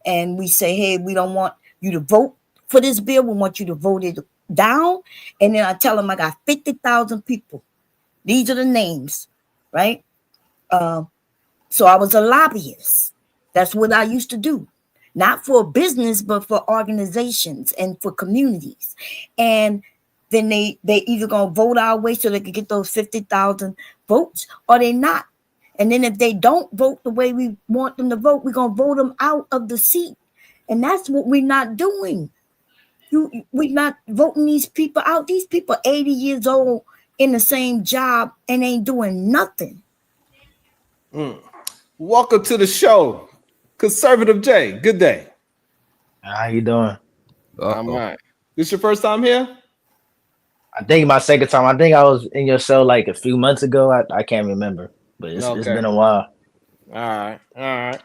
and we say, hey, we don't want you to vote for this bill. We want you to vote it down. And then I tell them I got 50,000 people. These are the names, right? So I was a lobbyist. That's what I used to do. Not for business, but for organizations and for communities. And then they either gonna vote our way so they can get those 50,000 votes, or they not. And then if they don't vote the way we want them to vote, we're gonna vote them out of the seat. And that's what we're not doing. We're not voting these people out. These people 80 years old in the same job and ain't doing nothing. Welcome to the show, Conservative J. Good day. How you doing? I'm all right. This your first time here? I think my second time. I think I was in your show like a few months ago. I can't remember, but it's been a while. All right.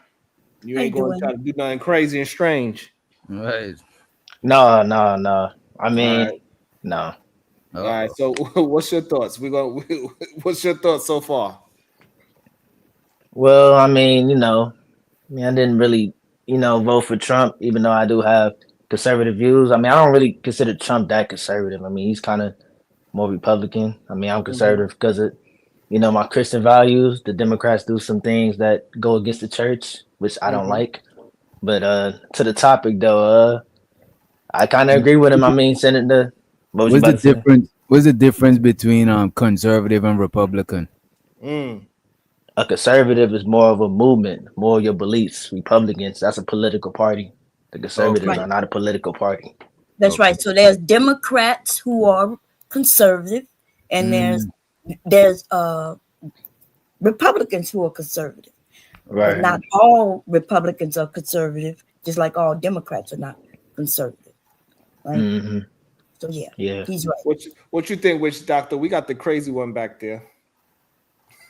You ain't going to try to do nothing crazy and strange. Right. No. I mean, no. All right. So, what's your thoughts? What's your thoughts so far? Well, I mean, I didn't really, vote for Trump, even though I do have conservative views. I mean, I don't really consider Trump that conservative. I mean, he's kind of more Republican. I mean, I'm conservative because of, my Christian values. The Democrats do some things that go against the church, which I don't like. But to the topic though, I kind of agree with him. I mean, Senator, what's the difference? What's the difference between conservative and Republican? A conservative is more of a movement, more of your beliefs. Republicans, that's a political party. The conservatives are not a political party. That's right. So there's Democrats who are conservative, and there's Republicans who are conservative. Right. But not all Republicans are conservative, just like all Democrats are not conservative. Right. So yeah, he's right. What you think, Witch Doctor? We got the crazy one back there.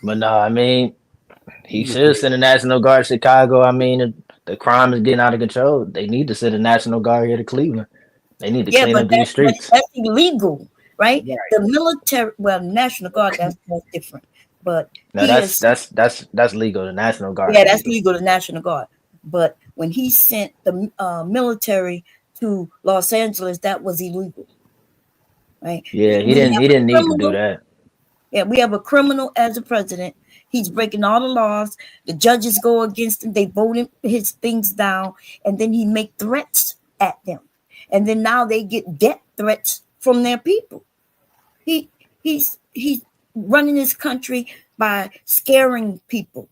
But no, I mean, he should send a National Guard to Chicago. I mean, the crime is getting out of control. They need to send a National Guard here to Cleveland. They need to clean up these streets. That's illegal, right? The military, National Guard, that's different. But no, that's legal. The National Guard. Yeah, that's legal. The National Guard. But when he sent the military to Los Angeles, that was illegal, right? Yeah, he didn't need to do that. Yeah, we have a criminal as a president. He's breaking all the laws. The judges go against him. They vote his things down, and then he make threats at them. And then now they get death threats from their people. He's running this country by scaring people.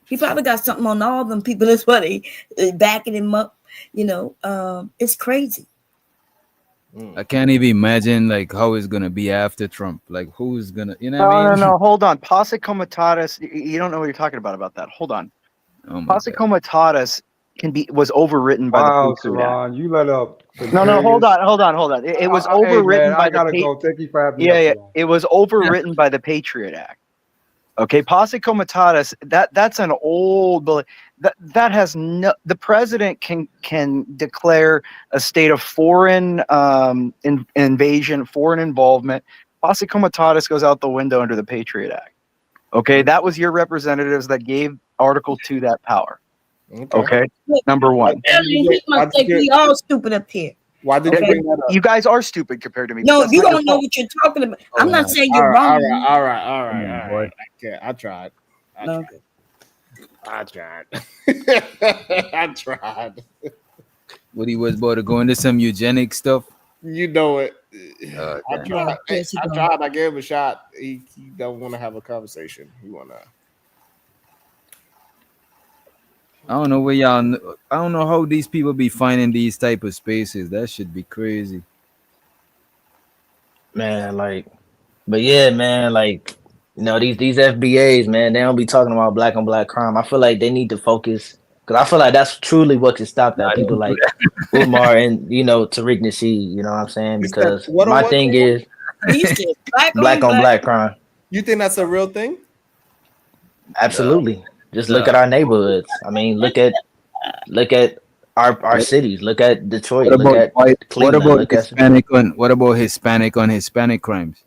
He probably got something on all them people. That's why they backing him up. It's crazy. I can't even imagine how it's gonna be after Trump. Who's gonna, what I mean? No. Hold on. Posse Comitatus. You don't know what you're talking about that. Hold on. Posse Comitatus was overwritten by the Patriot Act. You let up. No. Hold on. It was overwritten by the go. Thank you for having me. Yeah. It was overwritten by the Patriot Act. Okay, Posse Comitatus. That's an old. That has no. The president can declare a state of foreign invasion, foreign involvement. Posse Comitatus goes out the window under the Patriot Act. Okay, that was your representatives that gave Article 2 that power. Okay, number one. We all stupid up here. Why did you bring that up? You guys are stupid compared to me. No, you don't know what you're talking about. I'm not saying you're wrong. All right. I tried. I tried. What he was about to go into some eugenic stuff. You know it. I tried. I gave him a shot. He don't want to have a conversation. He wanna. I don't know where y'all. I don't know how these people be finding these type of spaces. That should be crazy, man. But yeah, man. These FBAs, man. They don't be talking about black on black crime. I feel like they need to focus because I feel like that's truly what can stop that. People like Umar and Tariq Nasheed. You know what I'm saying? Because my thing is black on black crime. You think that's a real thing? Absolutely. Just look at our neighborhoods. I mean, look at our cities. Look at Detroit. Look at Cleveland. What about Hispanic on Hispanic crimes?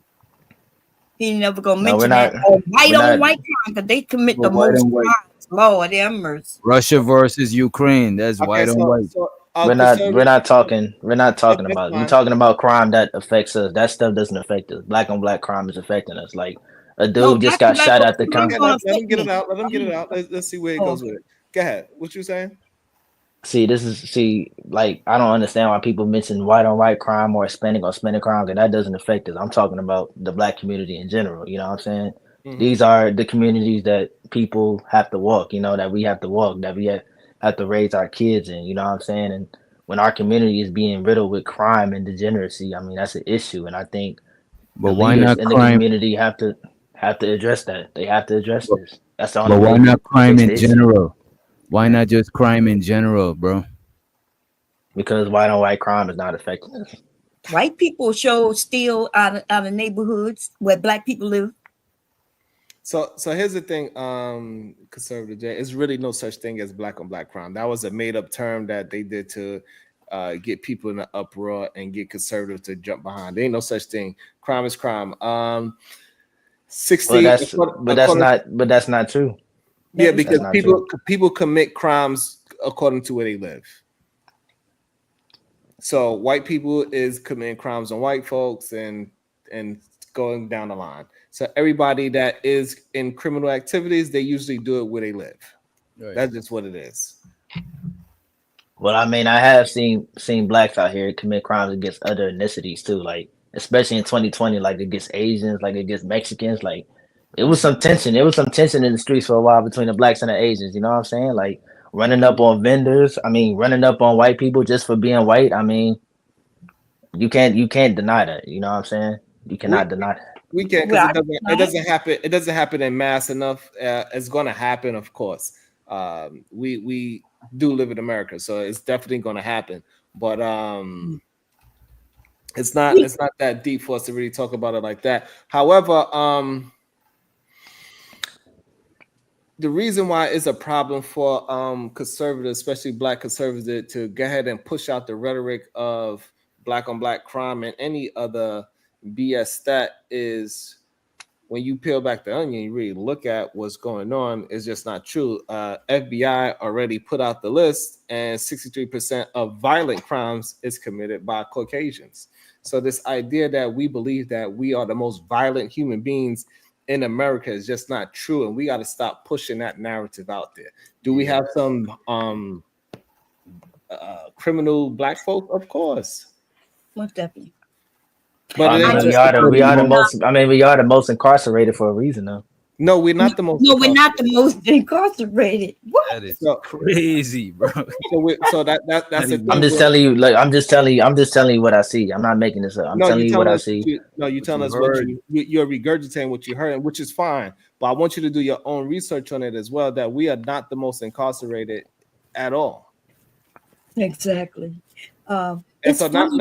He never gonna mention that white on white crime because they commit the most crimes. Lord have mercy. Russia versus Ukraine. That's white on white. We're not talking about. We're talking about crime that affects us. That stuff doesn't affect us. Black on black crime is affecting us. Like a dude just got shot at the country. Let him get it out. Let's see where it goes with it. Go ahead. What you saying? I don't understand why people mention white on white crime or Hispanic on Hispanic crime, and that doesn't affect us. I'm talking about the black community in general. You know what I'm saying? Mm-hmm. These are the communities that people have to walk, that we have to walk, that we have to raise our kids in, you know what I'm saying? And when our community is being riddled with crime and degeneracy, I mean, that's an issue. And I think the leaders in the community have to address that. They have to address this. That's the only way. But why not crime in general? Why not just crime in general, bro? Because white on white crime is not affecting us. White people steal out of neighborhoods where black people live. So here's the thing, conservative Jay, it's really no such thing as black on black crime. That was a made up term that they did to get people in an uproar and get conservatives to jump behind. There ain't no such thing. Crime is crime. 60 but that's not true. Yeah, because people commit crimes according to where they live. So white people is committing crimes on white folks and going down the line. So everybody that is in criminal activities, they usually do it where they live. Right. That's just what it is. Well, I mean, I have seen blacks out here commit crimes against other ethnicities too, like especially in 2020, like against Asians, like against Mexicans. Like it was some tension. It was some tension in the streets for a while between the blacks and the Asians. You know what I'm saying? Like running up on vendors. I mean, running up on white people just for being white. I mean, you can't deny that. You know what I'm saying? You cannot deny that. We can't, because it doesn't happen. It doesn't happen in mass enough. It's going to happen, of course. We do live in America, so it's definitely going to happen. But it's not that deep for us to really talk about it like that. However, the reason why it's a problem for conservatives, especially black conservatives, to go ahead and push out the rhetoric of black on black crime and any other BS stat is, when you peel back the onion, you really look at what's going on, it's just not true. FBI already put out the list, and 63% of violent crimes is committed by Caucasians. So this idea that we believe that we are the most violent human beings in America is just not true, and we got to stop pushing that narrative out there. Do we have some criminal black folk? Of course. Most definitely. But I mean, we are the most incarcerated for a reason, though. No, we're not the most. No, we're not the most incarcerated. What? That is crazy, bro. So that's the thing. I'm just telling you, like I'm just telling you what I see. I'm not making this up. I'm telling you what I see. You're telling us what you're regurgitating what you heard, which is fine. But I want you to do your own research on it as well. That we are not the most incarcerated at all. Exactly. And so not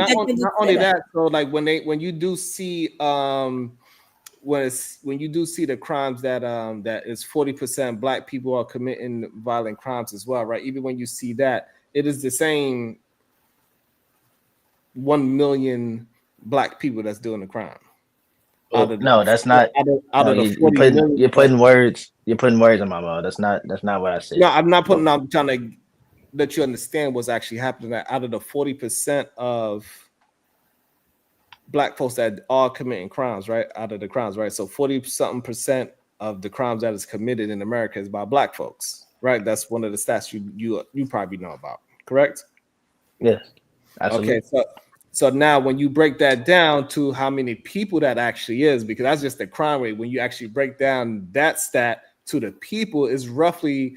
only that, so like when you do see when you do see the crimes that is 40% black people are committing violent crimes as well, right? Even when you see that, it is the same 1 million black people that's doing the crime. No, that's not. You're putting words in my mouth. That's not what I said. No, I'm not putting. I'm trying to let you understand what's actually happening. That out of the 40% of black folks that are committing crimes, right? Out of the crimes, right? So 40-something% of the crimes that is committed in America is by black folks, right? That's one of the stats you probably know about, correct? Yes. Absolutely. Okay, so now when you break that down to how many people that actually is, because that's just the crime rate. When you actually break down that stat to the people, is roughly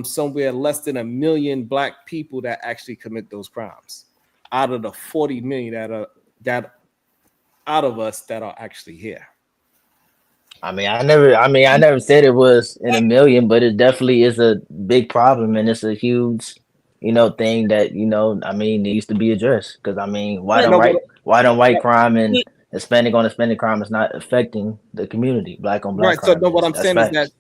somewhere less than 1 million black people that actually commit those crimes out of the 40 million that out of us that are actually here. I never said it was in 1 million, but it definitely is a big problem, and it's a huge, thing that needs to be addressed. Because why don't white crime and Hispanic on Hispanic crime is not affecting the community, black on black crime? So what I'm saying is that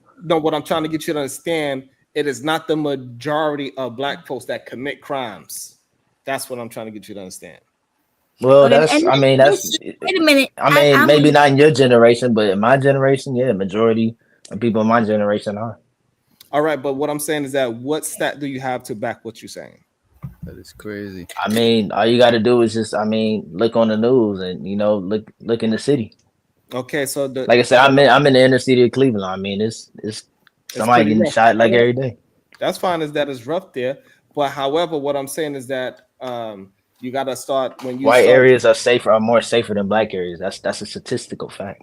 what I'm trying to get you to understand, it is not the majority of black folks that commit crimes. That's what I'm trying to get you to understand. Well, wait a minute. Maybe not in your generation, but in my generation, yeah, majority of people in my generation are. All right, but what I'm saying is that what stat do you have to back what you're saying? That is crazy. All you got to do is just, look on the news and look in the city. Okay, so like I said, I'm in the inner city of Cleveland. It's somebody getting shot like every day. That's fine, as that is rough there. But however, what I'm saying is that you gotta start when you white areas are more safer than black areas. That's a statistical fact.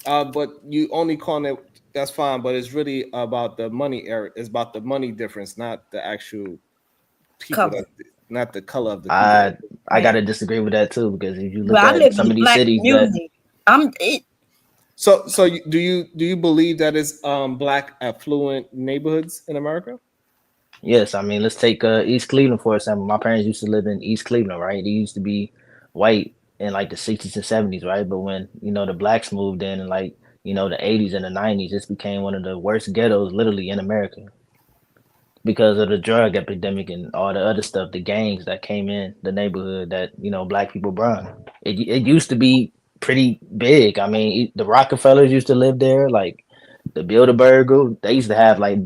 But you only call it, that's fine, but it's really about the money area. It's about the money difference, not the actual people, not the color of the people. I gotta disagree with that too, because if you look at some of these cities, So do you believe that it's black affluent neighborhoods in America? Yes, let's take East Cleveland for example. My parents used to live in East Cleveland, right? They used to be white in like the 60s and 70s, right? But when the blacks moved in like the 80s and the 90s. This became one of the worst ghettos literally in America because of the drug epidemic and all the other stuff, the gangs that came in the neighborhood that, black people run. It used to be pretty big. I mean, the Rockefellers used to live there, like the Bilderberg group. They used to have like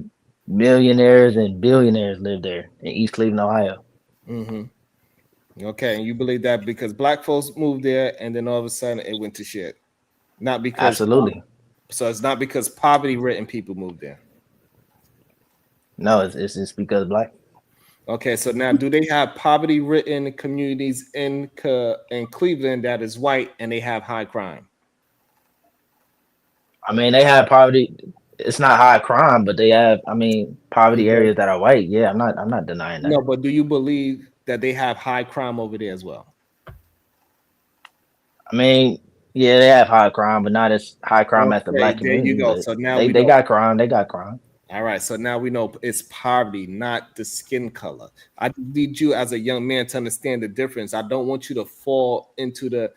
millionaires and billionaires live there in East Cleveland, Ohio. Mm-hmm. Okay, and you believe that because black folks moved there and then all of a sudden it went to shit? Not because Absolutely. So it's not because poverty-ridden people moved there. No, it's just because black. Okay, so now do they have poverty-ridden communities in Cleveland that is white and they have high crime? I mean, they have poverty. It's not high crime, but they have, poverty areas that are white. Yeah, I'm not denying that. No, but do you believe that they have high crime over there as well? I mean, yeah, they have high crime, but not as high crime as the black community. There you go. but So now they got crime. They got crime. All right, so now we know it's poverty, not the skin color. I need you as a young man to understand the difference. I don't want you to fall into the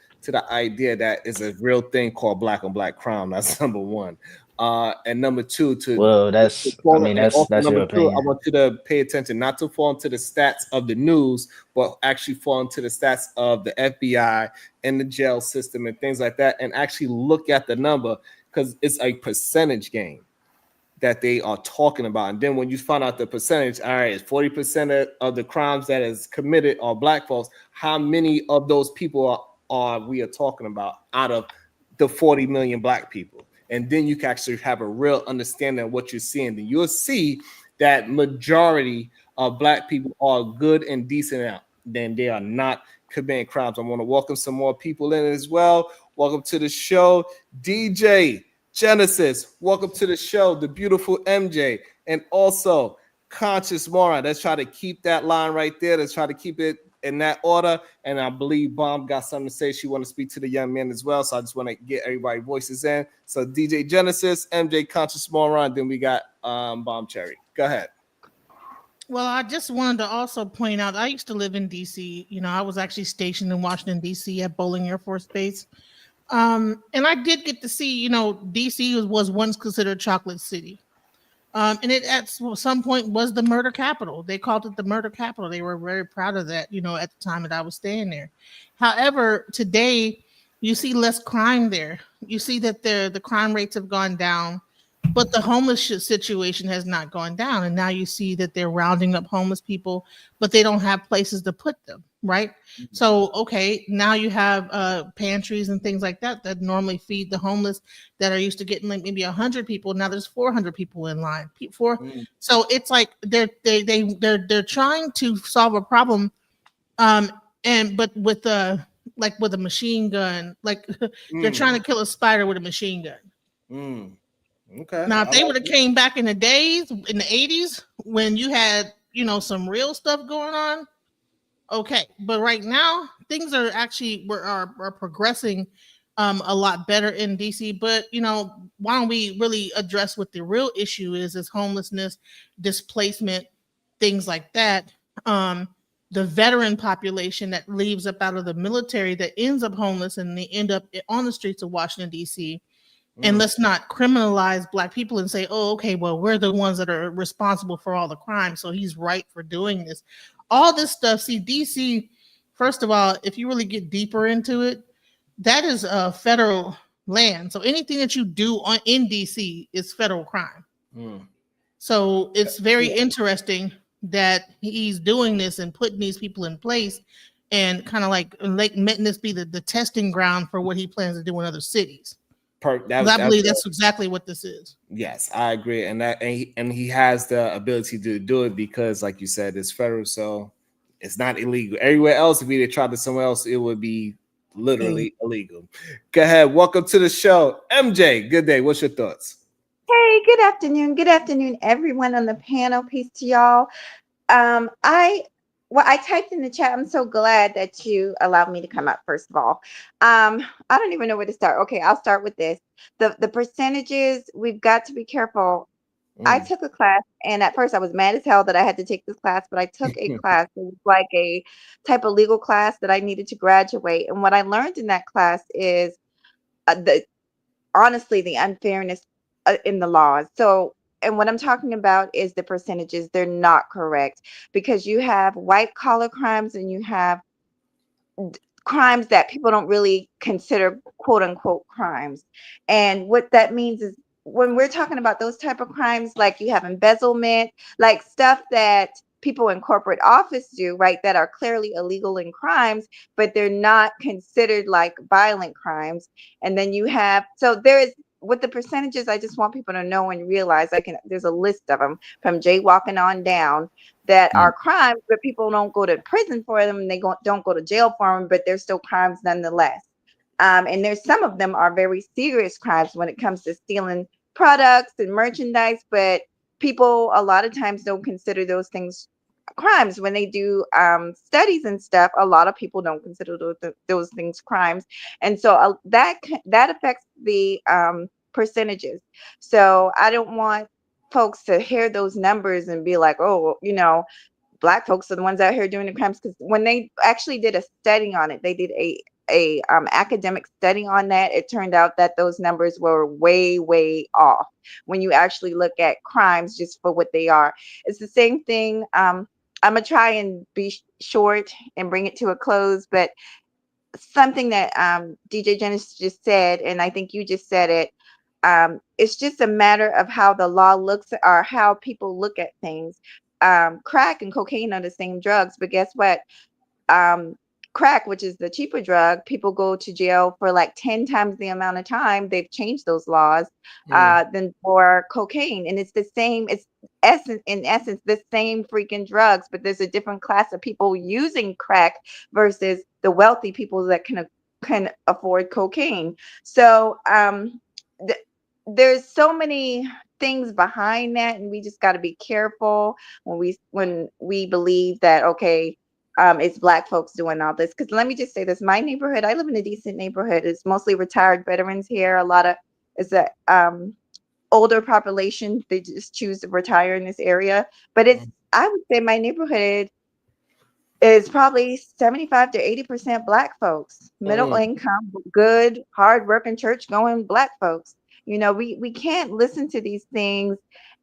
idea that it's a real thing called black on black crime. That's number one. And number two, that's your opinion. I want you to pay attention, not to fall into the stats of the news, but actually fall into the stats of the FBI and the jail system and things like that, and actually look at the number because it's a percentage game that they are talking about. And then when you find out the percentage, all right, it's 40% of the crimes that is committed are black folks. How many of those people are we talking about out of the 40 million black people? And then you can actually have a real understanding of what you're seeing. Then you'll see that majority of black people are good and decent out. Then they are not committing crimes. I want to welcome some more people in as well. Welcome to the show, DJ Genesis. Welcome to the show, the beautiful MJ, and also Conscious Moron. Let's try to keep that line right there. Let's try to keep it in that order. And I believe Bomb got something to say. She want to speak to the young man as well. So I just want to get everybody's voices in. So DJ Genesis, MJ, Conscious Moron. Then we got Bomb Cherry. Go ahead. Well, I just wanted to also point out, I used to live in DC. I was actually stationed in Washington, DC at Bowling Air Force Base. And I did get to see, DC was once considered Chocolate City. And it at some point was the murder capital. They called it the murder capital. They were very proud of that, at the time that I was staying there. However, today you see less crime there. You see that the crime rates have gone down, but the homeless situation has not gone down. And now you see that they're rounding up homeless people, but they don't have places to put them, right? Mm-hmm. So, okay, now you have pantries and things like that normally feed the homeless that are used to getting like maybe 100 people. Now there's 400 people in line. So it's like they're trying to solve a problem, but with a machine gun, like they're trying to kill a spider with a machine gun. Okay. Now, if they would have came back in the days, in the 80s, when you had, some real stuff going on, okay. But right now, things are actually are progressing a lot better in DC. But, why don't we really address what the real issue is homelessness, displacement, things like that. The veteran population that leaves up out of the military that ends up homeless and they end up on the streets of Washington, DC. And let's not criminalize black people and say, oh, okay, well, we're the ones that are responsible for all the crime, so he's right for doing this. All this stuff, see, DC, first of all, if you really get deeper into it, that is federal land. So anything that you do in DC is federal crime. So it's very interesting that he's doing this and putting these people in place and kind of like letting this be the testing ground for what he plans to do in other cities. I believe that's exactly what this is. Yes, I agree, and he has the ability to do it because, like you said, it's federal, so it's not illegal. Everywhere else, if we tried this somewhere else, it would be literally illegal. Go ahead. Welcome to the show, MJ. Good day. What's your thoughts? Hey, good afternoon. Good afternoon, everyone on the panel. Peace to y'all. I typed in the chat. I'm so glad that you allowed me to come up, first of all. I don't even know where to start. Okay, I'll start with this. The percentages, we've got to be careful. I took a class, and at first I was mad as hell that I had to take this class, but I took a class. It was like a type of legal class that I needed to graduate. And what I learned in that class is honestly the unfairness in the laws. So, and what I'm talking about is the percentages. They're not correct, because you have white collar crimes and you have crimes that people don't really consider quote unquote crimes. And what that means is, when we're talking about those type of crimes, like you have embezzlement, like stuff that people in corporate office do, right, that are clearly illegal in crimes, but they're not considered like violent crimes. And then you have, so there is, with the percentages, I just want people to know and realize, there's a list of them from jaywalking on down that are crimes, but people don't go to prison for them, and they don't go to jail for them, but they're still crimes nonetheless. And there's some of them are very serious crimes when it comes to stealing products and merchandise, but people a lot of times don't consider those things crimes. When they do studies and stuff, a lot of people don't consider those things crimes, and so that affects the percentages. So I don't want folks to hear those numbers and be like, oh, Black folks are the ones out here doing the crimes. Because when they actually did a study on it, they did a academic study on that. It turned out that those numbers were way off when you actually look at crimes just for what they are. It's the same thing. I'm gonna try and be short and bring it to a close, but something that DJ Janice just said, and I think you just said it, it's just a matter of how the law looks, or how people look at things. Crack and cocaine are the same drugs, but guess what? Crack, which is the cheaper drug, people go to jail for like 10 times the amount of time. They've changed those laws than for cocaine. And it's the same, it's in essence, the same freaking drugs, but there's a different class of people using crack versus the wealthy people that can afford cocaine. So there's so many things behind that, and we just got to be careful when we believe that, okay, it's Black folks doing all this. Because let me just say this, my neighborhood, I live in a decent neighborhood. It's mostly retired veterans here. It's a older population. They just choose to retire in this area. But I would say my neighborhood is probably 75 to 80% Black folks, middle income, good, hardworking, church going Black folks. We can't listen to these things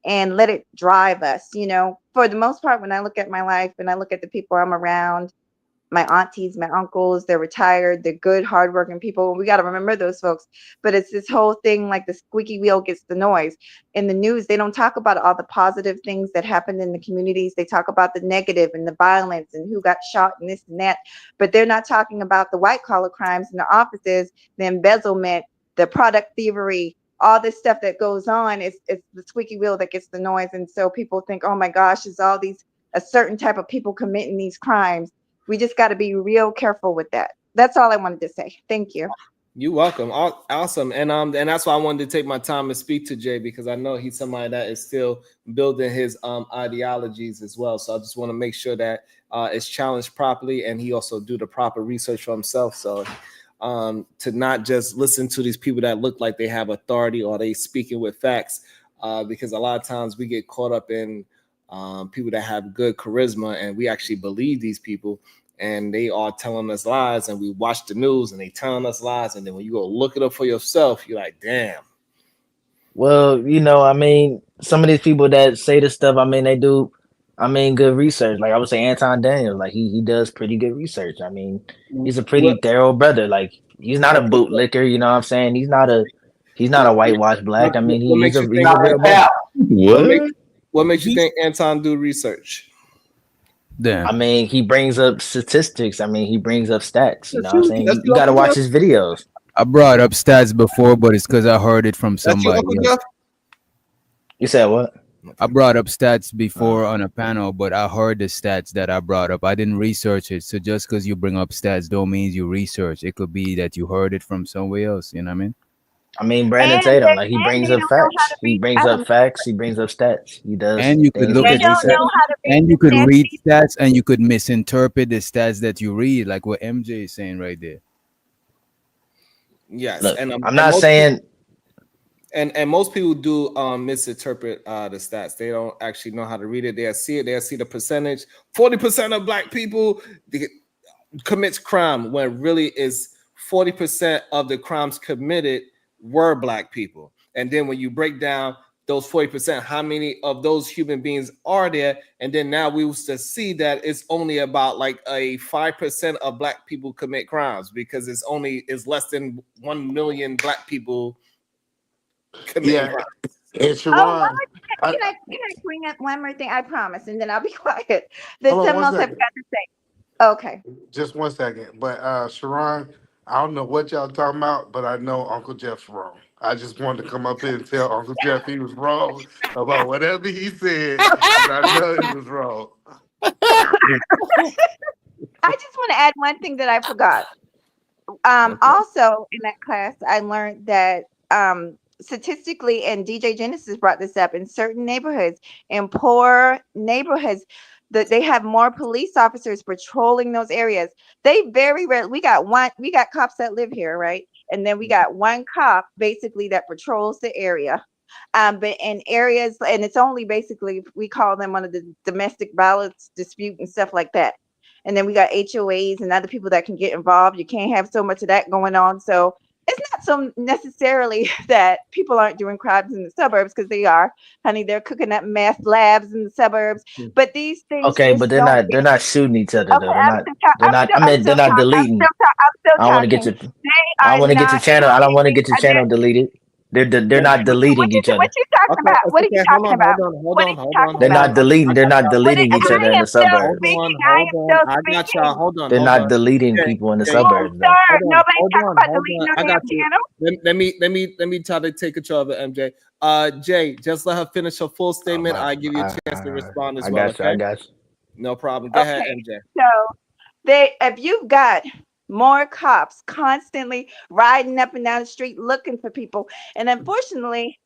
and let it drive us. For the most part, when I look at my life and I look at the people I'm around, my aunties, my uncles, they're retired, they're good, hardworking people. We got to remember those folks. But it's this whole thing, like the squeaky wheel gets the noise. In the news, they don't talk about all the positive things that happened in the communities. They talk about the negative and the violence and who got shot and this and that. But they're not talking about the white collar crimes in the offices, the embezzlement, the product thievery, all this stuff that goes on. It's the squeaky wheel that gets the noise. And so people think, oh my gosh, it's all a certain type of people committing these crimes. We just got to be real careful with that. That's all I wanted to say. Thank you. You're welcome. Awesome. And that's why I wanted to take my time and speak to Jay, because I know he's somebody that is still building his ideologies as well. So I just want to make sure that it's challenged properly, and he also do the proper research for himself. So to not just listen to these people that look like they have authority or they speaking with facts, because a lot of times we get caught up in people that have good charisma, and we actually believe these people, and they are telling us lies, and we watch the news and they telling us lies, and then when you go look it up for yourself, you're like, damn. Well, some of these people that say this stuff, they do, good research. Like I would say Anton Daniels, like he does pretty good research. He's a pretty thorough brother. Like he's not a bootlicker, you know what I'm saying? He's not a whitewashed Black. He's a real brother. What makes you think Anton do research? Damn. He brings up statistics. He brings up stats. You know what I'm saying? You got to watch his videos. I brought up stats before, but it's because I heard it from somebody else. You said what? I brought up stats before on a panel, but I heard the stats that I brought up. I didn't research it. So just because you bring up stats don't mean you research. It could be that you heard it from somewhere else. You know what I mean? Brandon Tatum, like he brings up facts. He brings up facts. He brings up stats. He does. And you could look at and you could read stats, and you could misinterpret the stats that you read, like what MJ is saying right there. Yes, Look, and I'm not saying. And most people do misinterpret the stats. They don't actually know how to read it. They'll see it. They'll see the percentage. 40% of Black people commits crime, when really is 40% of the crimes committed were black people. And then when you break down those 40%, how many of those human beings are there? And then now we used to see that it's only about like a 5% of black people commit crimes, because it's less than 1 million black people committing crimes. And Sharon, can I bring up one more thing? I promise, and then I'll be quiet. There's something else I forgot to say. Okay. Just 1 second. But Sharon, I don't know what y'all talking about, but I know Uncle Jeff's wrong. I just wanted to come up here and tell Uncle Jeff he was wrong about whatever he said. I know he was wrong. I just want to add one thing that I forgot. Also in that class, I learned that statistically, and DJ Genesis brought this up, in certain neighborhoods, in poor neighborhoods, that they have more police officers patrolling those areas. They very rarely, we got cops that live here, right? And then we got one cop basically that patrols the area. But in areas, and it's only basically, we call them one of the domestic violence dispute and stuff like that. And then we got HOAs and other people that can get involved. You can't have so much of that going on. So it's not so necessarily that people aren't doing crimes in the suburbs, because they are, honey. They're cooking up meth labs in the suburbs. But these things, okay, but they're not shooting each other though. They're not deleting. I want to get your channel. I don't want to get your channel deleted. They're not deleting each other. What you talking about? What are you talking about? Hold on. They're not deleting each other in the suburbs. I got y'all. Hold on. They're not deleting people in the suburbs. Nobody's talking about deleting I on got the you. channel. Let me try to take control of it, MJ. Jay, just let her finish her full statement. I give you a chance to respond as well. I got you. No problem. Go ahead, MJ. So if you've got more cops constantly riding up and down the street looking for people, and unfortunately,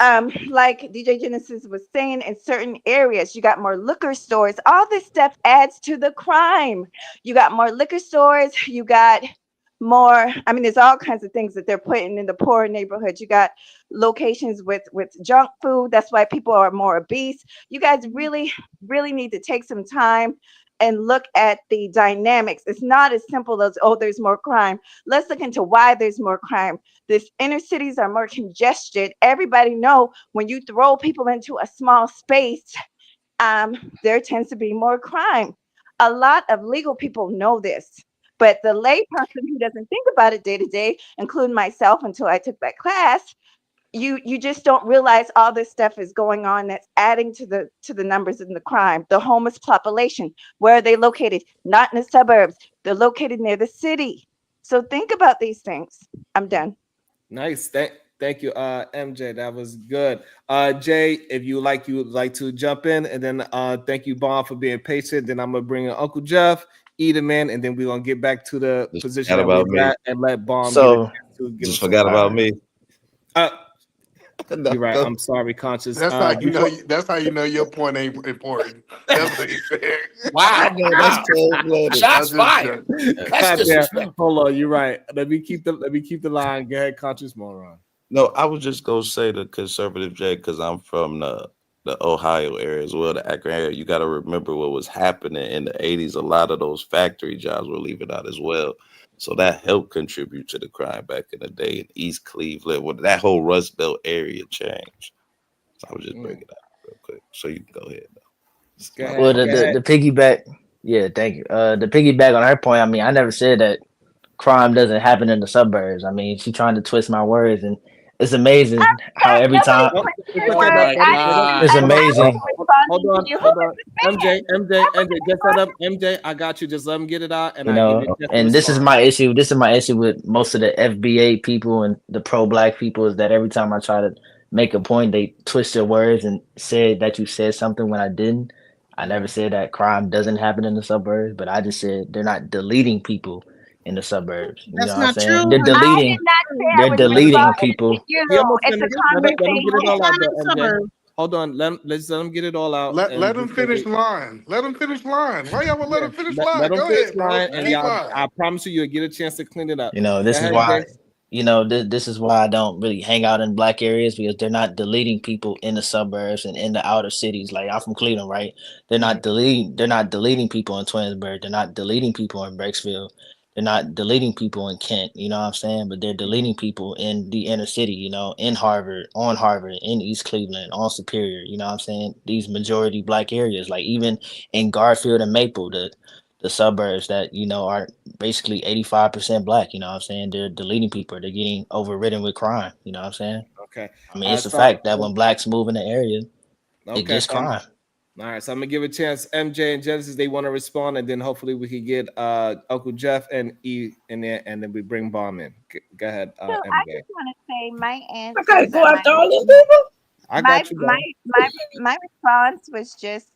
like DJ Genesis was saying, in certain areas, you got more liquor stores. All this stuff adds to the crime. You got more liquor stores. You got more. I mean, there's all kinds of things that they're putting in the poor neighborhoods. You got locations with junk food. That's why people are more obese. You guys really, really need to take some time and look at the dynamics. It's not as simple as, oh, there's more crime. Let's look into why there's more crime. These inner cities are more congested. Everybody know when you throw people into a small space, there tends to be more crime. A lot of legal people know this, but the lay person who doesn't think about it day to day, including myself until I took that class, you just don't realize all this stuff is going on that's adding to the numbers in the crime. The homeless population, where are they located? Not in the suburbs. They're located near the city. So think about these things. I'm done. Nice. Thank you, MJ. That was good. Jay, if you would like to jump in, and then thank you, Bon, for being patient. Then I'm gonna bring in Uncle Jeff, Edelman, and then we're gonna get back to the position that we're at and let Bon. So just forgot about me. You're right. I'm sorry, Conscious. That's how you know. That's how you know your point ain't important. That's what he said. Wow, that's cold-blooded. Shots fired. Hold on, you're right. Let me keep the line. Go ahead, Conscious Moron. No, I was just gonna say the conservative Jay, because I'm from the Ohio area as well, the Akron area. You got to remember what was happening in the 80s. A lot of those factory jobs were leaving out as well. So that helped contribute to the crime back in the day in East Cleveland, when that whole Rust Belt area changed. So I was just bringing it up real quick. So you can go ahead now. Well, the piggyback, yeah, thank you. The piggyback on her point, I mean, I never said that crime doesn't happen in the suburbs. I mean, she's trying to twist my words, and it's amazing how every time it's amazing. Hold on. MJ, just let up. MJ, I got you. Just let him get it out. And and this is my issue. This is my issue with most of the FBA people and the pro-black people, is that every time I try to make a point, they twist your words and say that you said something when I didn't. I never said that crime doesn't happen in the suburbs, but I just said they're not deleting people in the suburbs. You know what I'm saying? They're deleting people. Hold on, let's let them get it all out. Let them finish line. Let them finish line. Why y'all want to let them finish line? Go ahead, line, and I promise you'll get a chance to clean it up. You know, this is why. You know, this is why I don't really hang out in black areas, because they're not deleting people in the suburbs and in the outer cities. Like, I'm from Cleveland, right? They're not deleting people in Twinsburg. They're not deleting people in Brecksville. they're not deleting people in Kent, you know what I'm saying? But they're deleting people in the inner city, you know, in Harvard, in East Cleveland, on Superior, you know what I'm saying? These majority black areas, like even in Garfield and Maple, the suburbs that, you know, are basically 85% black, you know what I'm saying? They're deleting people, they're getting overridden with crime, you know what I'm saying? Okay. I mean, it's a fact that when blacks move in the area, it gets crime. All right, so I'm gonna give a chance. MJ and Genesis, they want to respond, and then hopefully we can get Uncle Jeff and E in there, and then we bring Bomb in. Go ahead, So MJ. I just want to say my answer. I gotta go after all these people. I got you. My response was just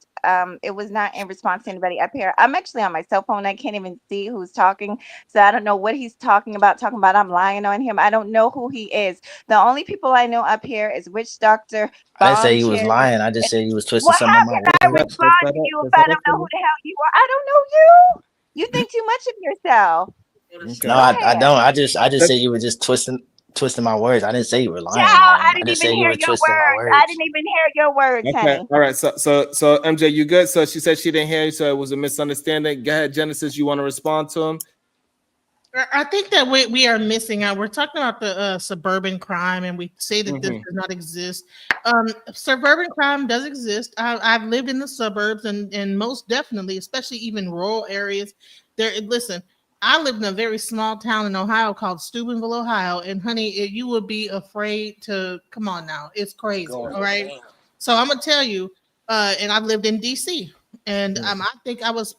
it was not in response to anybody up here. I'm actually on my cell phone. I can't even see who's talking, so I don't know what he's talking about. I'm lying on him. I don't know who he is. The only people I know up here is Witch Doctor. I didn't say Bomb he was Cherry. lying. I just said he was twisting Well, some how of my can I words. respond to you if I don't know who the hell you are? I don't know you. You think too much of yourself. No, I don't. I just said you were just twisting my words. I didn't say you were lying. Child, Man. I I didn't just even said you hear were your twisting my words. words. I didn't even hear your words, Okay. honey. All right. So MJ, you good? So she said she didn't hear you, so it was a misunderstanding. Go ahead, Genesis. You want to respond to him? I think that we are missing out. We're talking about the suburban crime, and we say that this does not exist. Suburban crime does exist. I've lived in the suburbs, and most definitely, especially even rural areas. Listen, I lived in a very small town in Ohio called Steubenville, Ohio, and honey, you would be afraid to come on now. It's crazy, all right. So I'm gonna tell you, and I've lived in DC, and I think I was.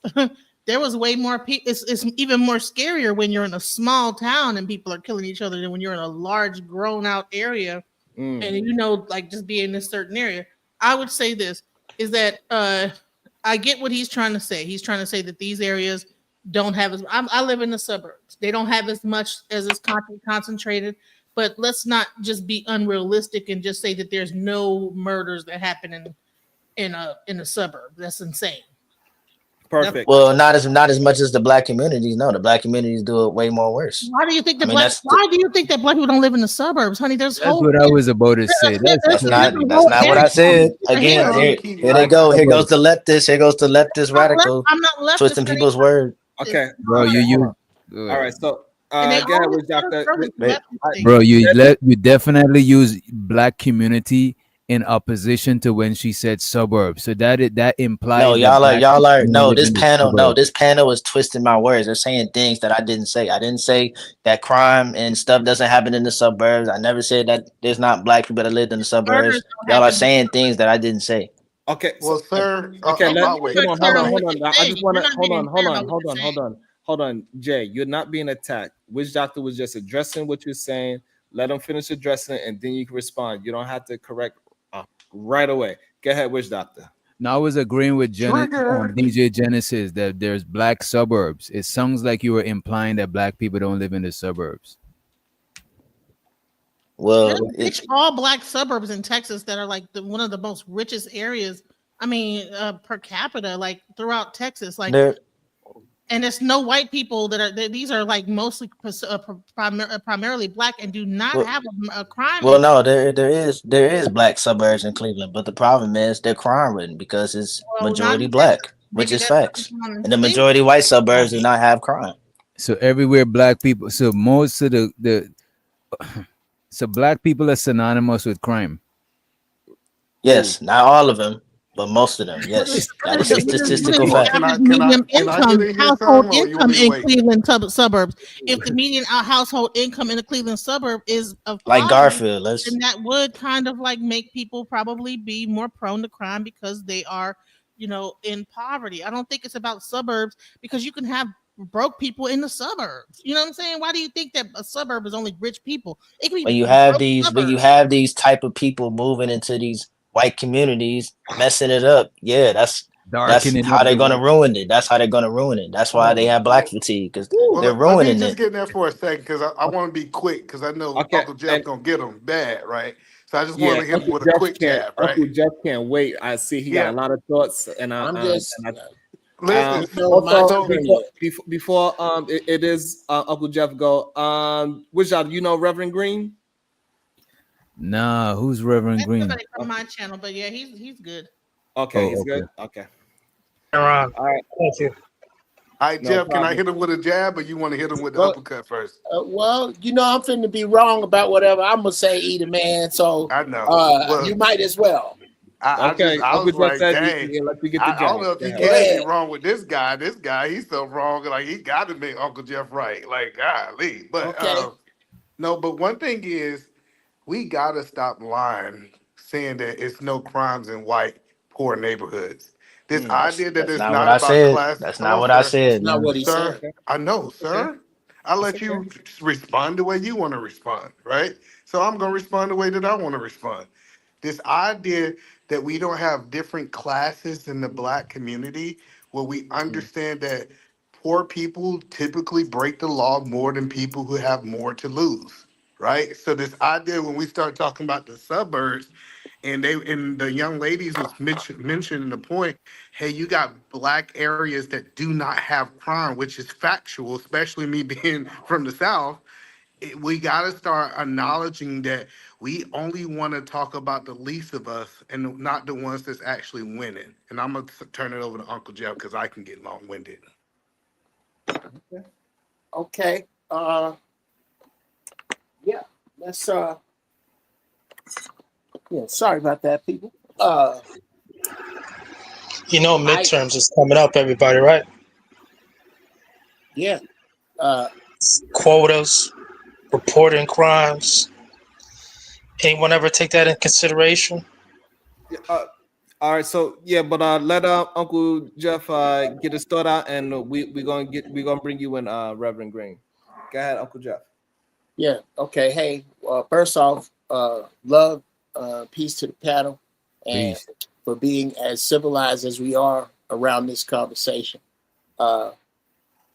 There was way more people. It's even more scarier when you're in a small town and people are killing each other than when you're in a large, grown-out area, and you know, like just be in this certain area. I would say this is that I get what he's trying to say. He's trying to say that these areas don't have as. I live in the suburbs. They don't have as much as it's concentrated. But let's not just be unrealistic and just say that there's no murders that happen in a suburb. That's insane. Perfect. Well, not as much as the black communities. No, the black communities do it way more worse. Why do you think I mean, that's why do you think that black people don't live in the suburbs, honey? That's what I was about to say. That's not what I said. Again, here they go. Here goes the leftist. Here goes the leftist radical. I'm not leftist, twisting people's words. Okay, bro, you all right. So And go ahead, Witch Doctor. bro, you definitely use black community in opposition to when she said suburbs. So that implies No, y'all are no. This this panel is twisting my words. They're saying things that I didn't say. I didn't say that crime and stuff doesn't happen in the suburbs. I never said that there's not black people that lived in the suburbs. Y'all are saying things that I didn't say. Okay. Well, sir. Okay. I'll wait. Hold on. I just want to hold on. Jay, you're not being attacked. Witch Doctor was just addressing what you're saying. Let him finish addressing it, and then you can respond. You don't have to correct right away. Go ahead, Witch Doctor. Now I was agreeing with DJ Genesis that there's black suburbs. It sounds like you were implying that black people don't live in the suburbs. Well, it's all black suburbs in Texas that are like one of the most richest areas. I mean, per capita, like throughout Texas, like. And it's no white people that are. These are like mostly primarily black and do not have a crime. Well, no, there is black suburbs in Cleveland, but the problem is they're crime ridden because it's majority black, which is facts. And the majority white suburbs do not have crime. So everywhere black people. So most of so black people are synonymous with crime. Yes, not all of them. But most of them, yes, that is a statistical fact. Household income in Cleveland suburbs. If the median household income in the Cleveland suburb is of like Garfield, then that would kind of like make people probably be more prone to crime because they are, in poverty. I don't think it's about suburbs because you can have broke people in the suburbs. You know what I'm saying? Why do you think that a suburb is only rich people? It can be when you have these type of people moving into these white communities, messing it up. Yeah, that's how they're gonna ruin it. That's how they're gonna ruin it. That's why they have black fatigue because they're ruining it. Just get in there for a second because I want to be quick because I know Uncle Jeff gonna get them bad, right? So I just want to hit him with a quick jab, right? Uncle Jeff can't wait. I see he got a lot of thoughts, and before it is Uncle Jeff go. Which you know Reverend Green? Nah, who's Reverend Green? Somebody from my channel, but yeah, he's good. Okay, he's good. Okay. All right. All right. Thank you. All right, No Jeff, can I problem. hit him with a jab or you want to hit him with the Well, uppercut first? well, I'm finna be wrong about whatever I'm gonna say, either man. So I know. Well, you might as well. I Okay, was Uncle Jeff like, said dang. he let me get I the don't jab. know if he Go can be ahead. wrong with this guy. This guy, he's so wrong. Like he got to make Uncle Jeff right. Like, golly. But Okay. no. But one thing is, we gotta stop lying, saying that it's no crimes in white poor neighborhoods. This idea that That's it's not what not I about said. class. That's Hold not on, what I sir. said, That's not man. what he Sir, said. I know, sir. I'll let you respond the way you want to respond, right? So I'm gonna respond the way that I want to respond. This idea that we don't have different classes in the black community, where we understand that poor people typically break the law more than people who have more to lose, right? So this idea when we start talking about the suburbs, and the young ladies was mentioning the point, hey, you got black areas that do not have crime, which is factual, especially me being from the South. We got to start acknowledging that we only want to talk about the least of us and not the ones that's actually winning. And I'm going to turn it over to Uncle Jeff because I can get long-winded. Okay. Yeah. Let's yeah, sorry about that, people. Midterms is coming up, everybody, right? Yeah. Quotas, reporting crimes. Anyone ever take that in consideration? All right, so yeah, but let Uncle Jeff get a start out, and we're gonna bring you in, Reverend Green. Go ahead, Uncle Jeff. Yeah. Okay. Hey, first off, love, peace to the panel, and Peace. for being as civilized as we are around this conversation.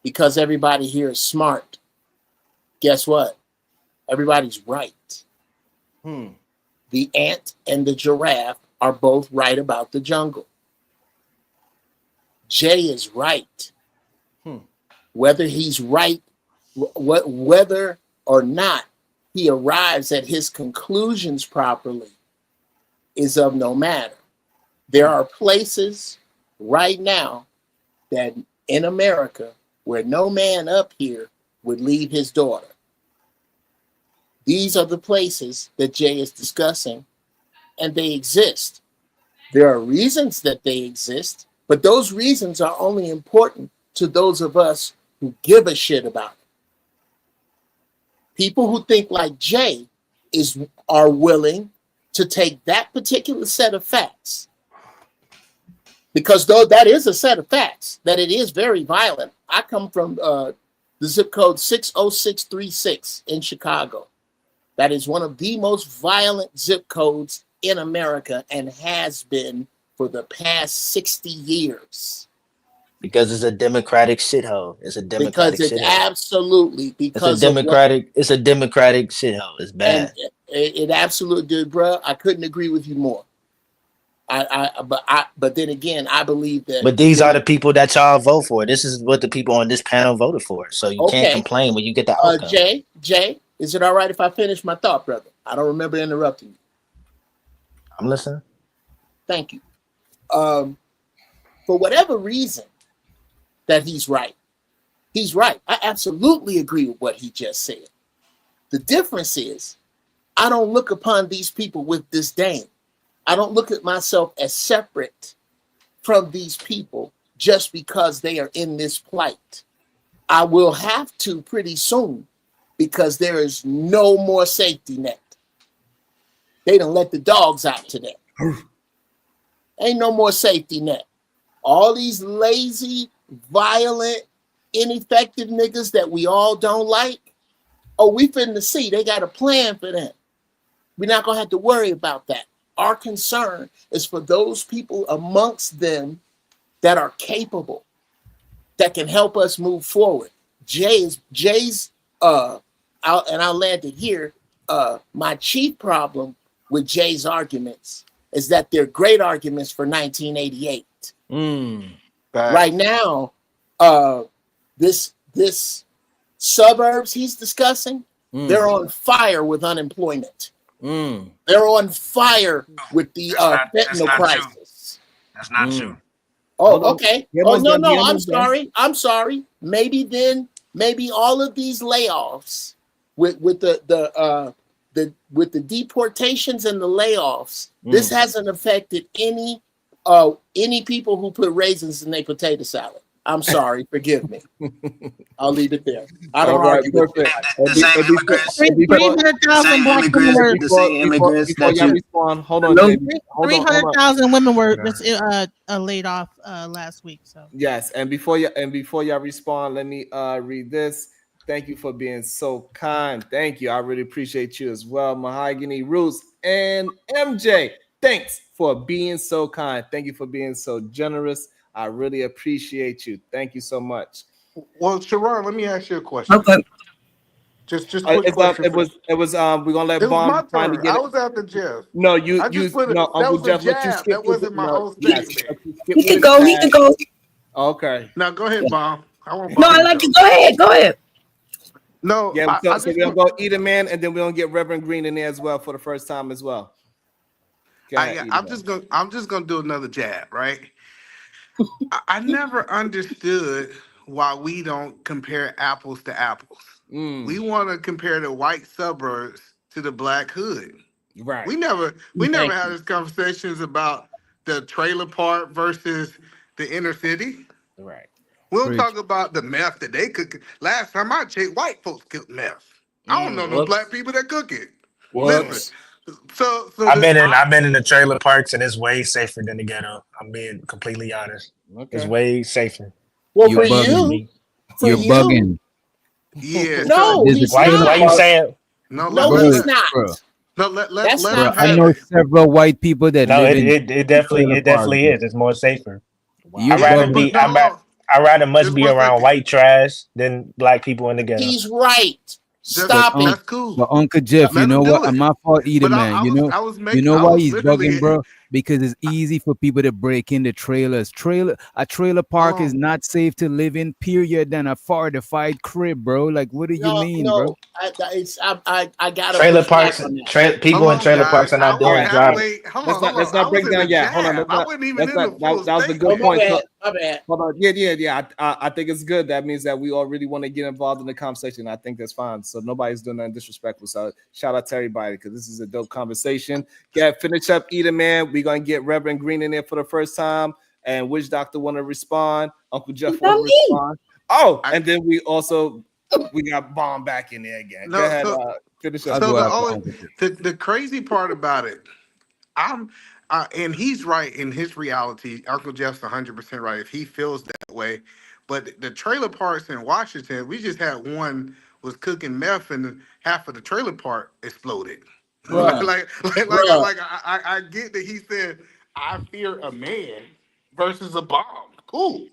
Because everybody here is smart. Guess what? Everybody's right. The ant and the giraffe are both right about the jungle. Jay is right. Whether he's right, whether or not he arrives at his conclusions properly is of no matter. There are places right now that in America where no man up here would leave his daughter. These are the places that Jay is discussing, and they exist. There are reasons that they exist, but those reasons are only important to those of us who give a shit about it. People who think like Jay are willing to take that particular set of facts, because though that is a set of facts, that it is very violent. I come from the zip code 60636 in Chicago. That is one of the most violent zip codes in America and has been for the past 60 years. Because it's a democratic shithole. It's a democratic Because it's shithole. absolutely because It's a democratic shithole. It's bad. And it absolutely did, bro. I couldn't agree with you more. But then again, I believe that. But these are the people that y'all vote for. This is what the people on this panel voted for. So you can't complain when you get the outcome. Jay, is it all right if I finish my thought, brother? I don't remember interrupting you. I'm listening. Thank you. For whatever reason that he's right. He's right. I absolutely agree with what he just said. The difference is I don't look upon these people with disdain. I don't look at myself as separate from these people just because they are in this plight. I will have to pretty soon because there is no more safety net. They done let the dogs out today. Ain't no more safety net. All these lazy, violent, ineffective niggas that we all don't like, we finna see. They got a plan for them. We're not gonna have to worry about that. Our concern is for those people amongst them that are capable, that can help us move forward. Jay's, and I'll land it here. My chief problem with Jay's arguments is that they're great arguments for 1988. Right now, this suburbs he's discussing, they're on fire with unemployment. They're on fire with the fentanyl crisis. That's not true. Oh, okay. He Oh, almost no, done. He no, I'm almost done. sorry. I'm sorry. Maybe then, maybe all of these layoffs with the deportations and the layoffs, this hasn't affected any people who put raisins in their potato salad. I'm sorry. Forgive me. I'll leave it there. I don't argue with perfect. that. The same immigrants. 300,000 black women were Before y'all respond, hold on, Jamie. Hold on. 300,000 women were just laid off last week. So Yes, and before y'all respond, let me read this. Thank you for being so kind. Thank you. I really appreciate you as well. Mahogany Roots and MJ. Thanks for being so kind. Thank you for being so generous. I really appreciate you. Thank you so much. Well, Sharon, let me ask you a question. Okay. Just quick question. We're gonna let It was my Bomb finally turn. get I it. was after Jeff. No, that Uncle was a Jeff, let you jab. skip. That wasn't my whole Yes, statement. He can go. He can go. Okay. Now go ahead, Bomb. I want No, Bomb I to like go. it. Go ahead. Go ahead. No, Yeah, I so just we're gonna go Eat a Man, and then we're gonna get Reverend Green in there as well for the first time as well. Go ahead, I'm just gonna do another jab, right? I never understood why we don't compare apples to apples. We want to compare the white suburbs to the black hood. Right. We never had these conversations about the trailer park versus the inner city. Right. We don't talk about the meth that they cook. Last time I checked, white folks cook meth. I don't know no black people that cook it. Listen. So I've been in the trailer parks and it's way safer than the ghetto. I'm being completely honest. It's way safer. Well, You for bugging. you, You're bugging. Yeah. No, There's a he's why not. you saying? No, No, Bro, he's not. bro, No, let That's him bro, not I have know it. several white people that No, live in it definitely parks, bro. is. It's more safer. You I'd rather bugging. be no, I'd rather much just be 1 around second. white trash than black people in the ghetto. He's right. Just, Stop it. that's cool. But Uncle Jeff, you Let know him what? do it. My fault, Eater But Man. I was You know I why was he's literally bugging, bro? Because it's easy for people to break into trailers. A trailer park is not safe to live in, period, than a fortified crib, bro. Like, what do you mean, bro? I gotta Trailer push back parks, on that. people in trailer parks are not doing driving. Let's not break down yet. Hold on. I wasn't even in the That full was a statement. good point. My bad. Hold on. Yeah. I think it's good. That means that we all really want to get involved in the conversation. I think that's fine. So nobody's doing nothing disrespectful. So shout out to everybody because this is a dope conversation. Yeah, finish up, Eater Man. We're gonna get Reverend Green in there for the first time. And which doctor want to respond? Uncle Jeff want to respond. Oh, and then we got Bomb back in there again. No, Go ahead. so- Finish up. So the crazy part about it, and he's right in his reality. Uncle Jeff's 100% right if he feels that way. But the trailer parks in Washington, we just had one was cooking meth and half of the trailer park exploded. Bruh. I get that he said I fear a man versus a bomb. Cool.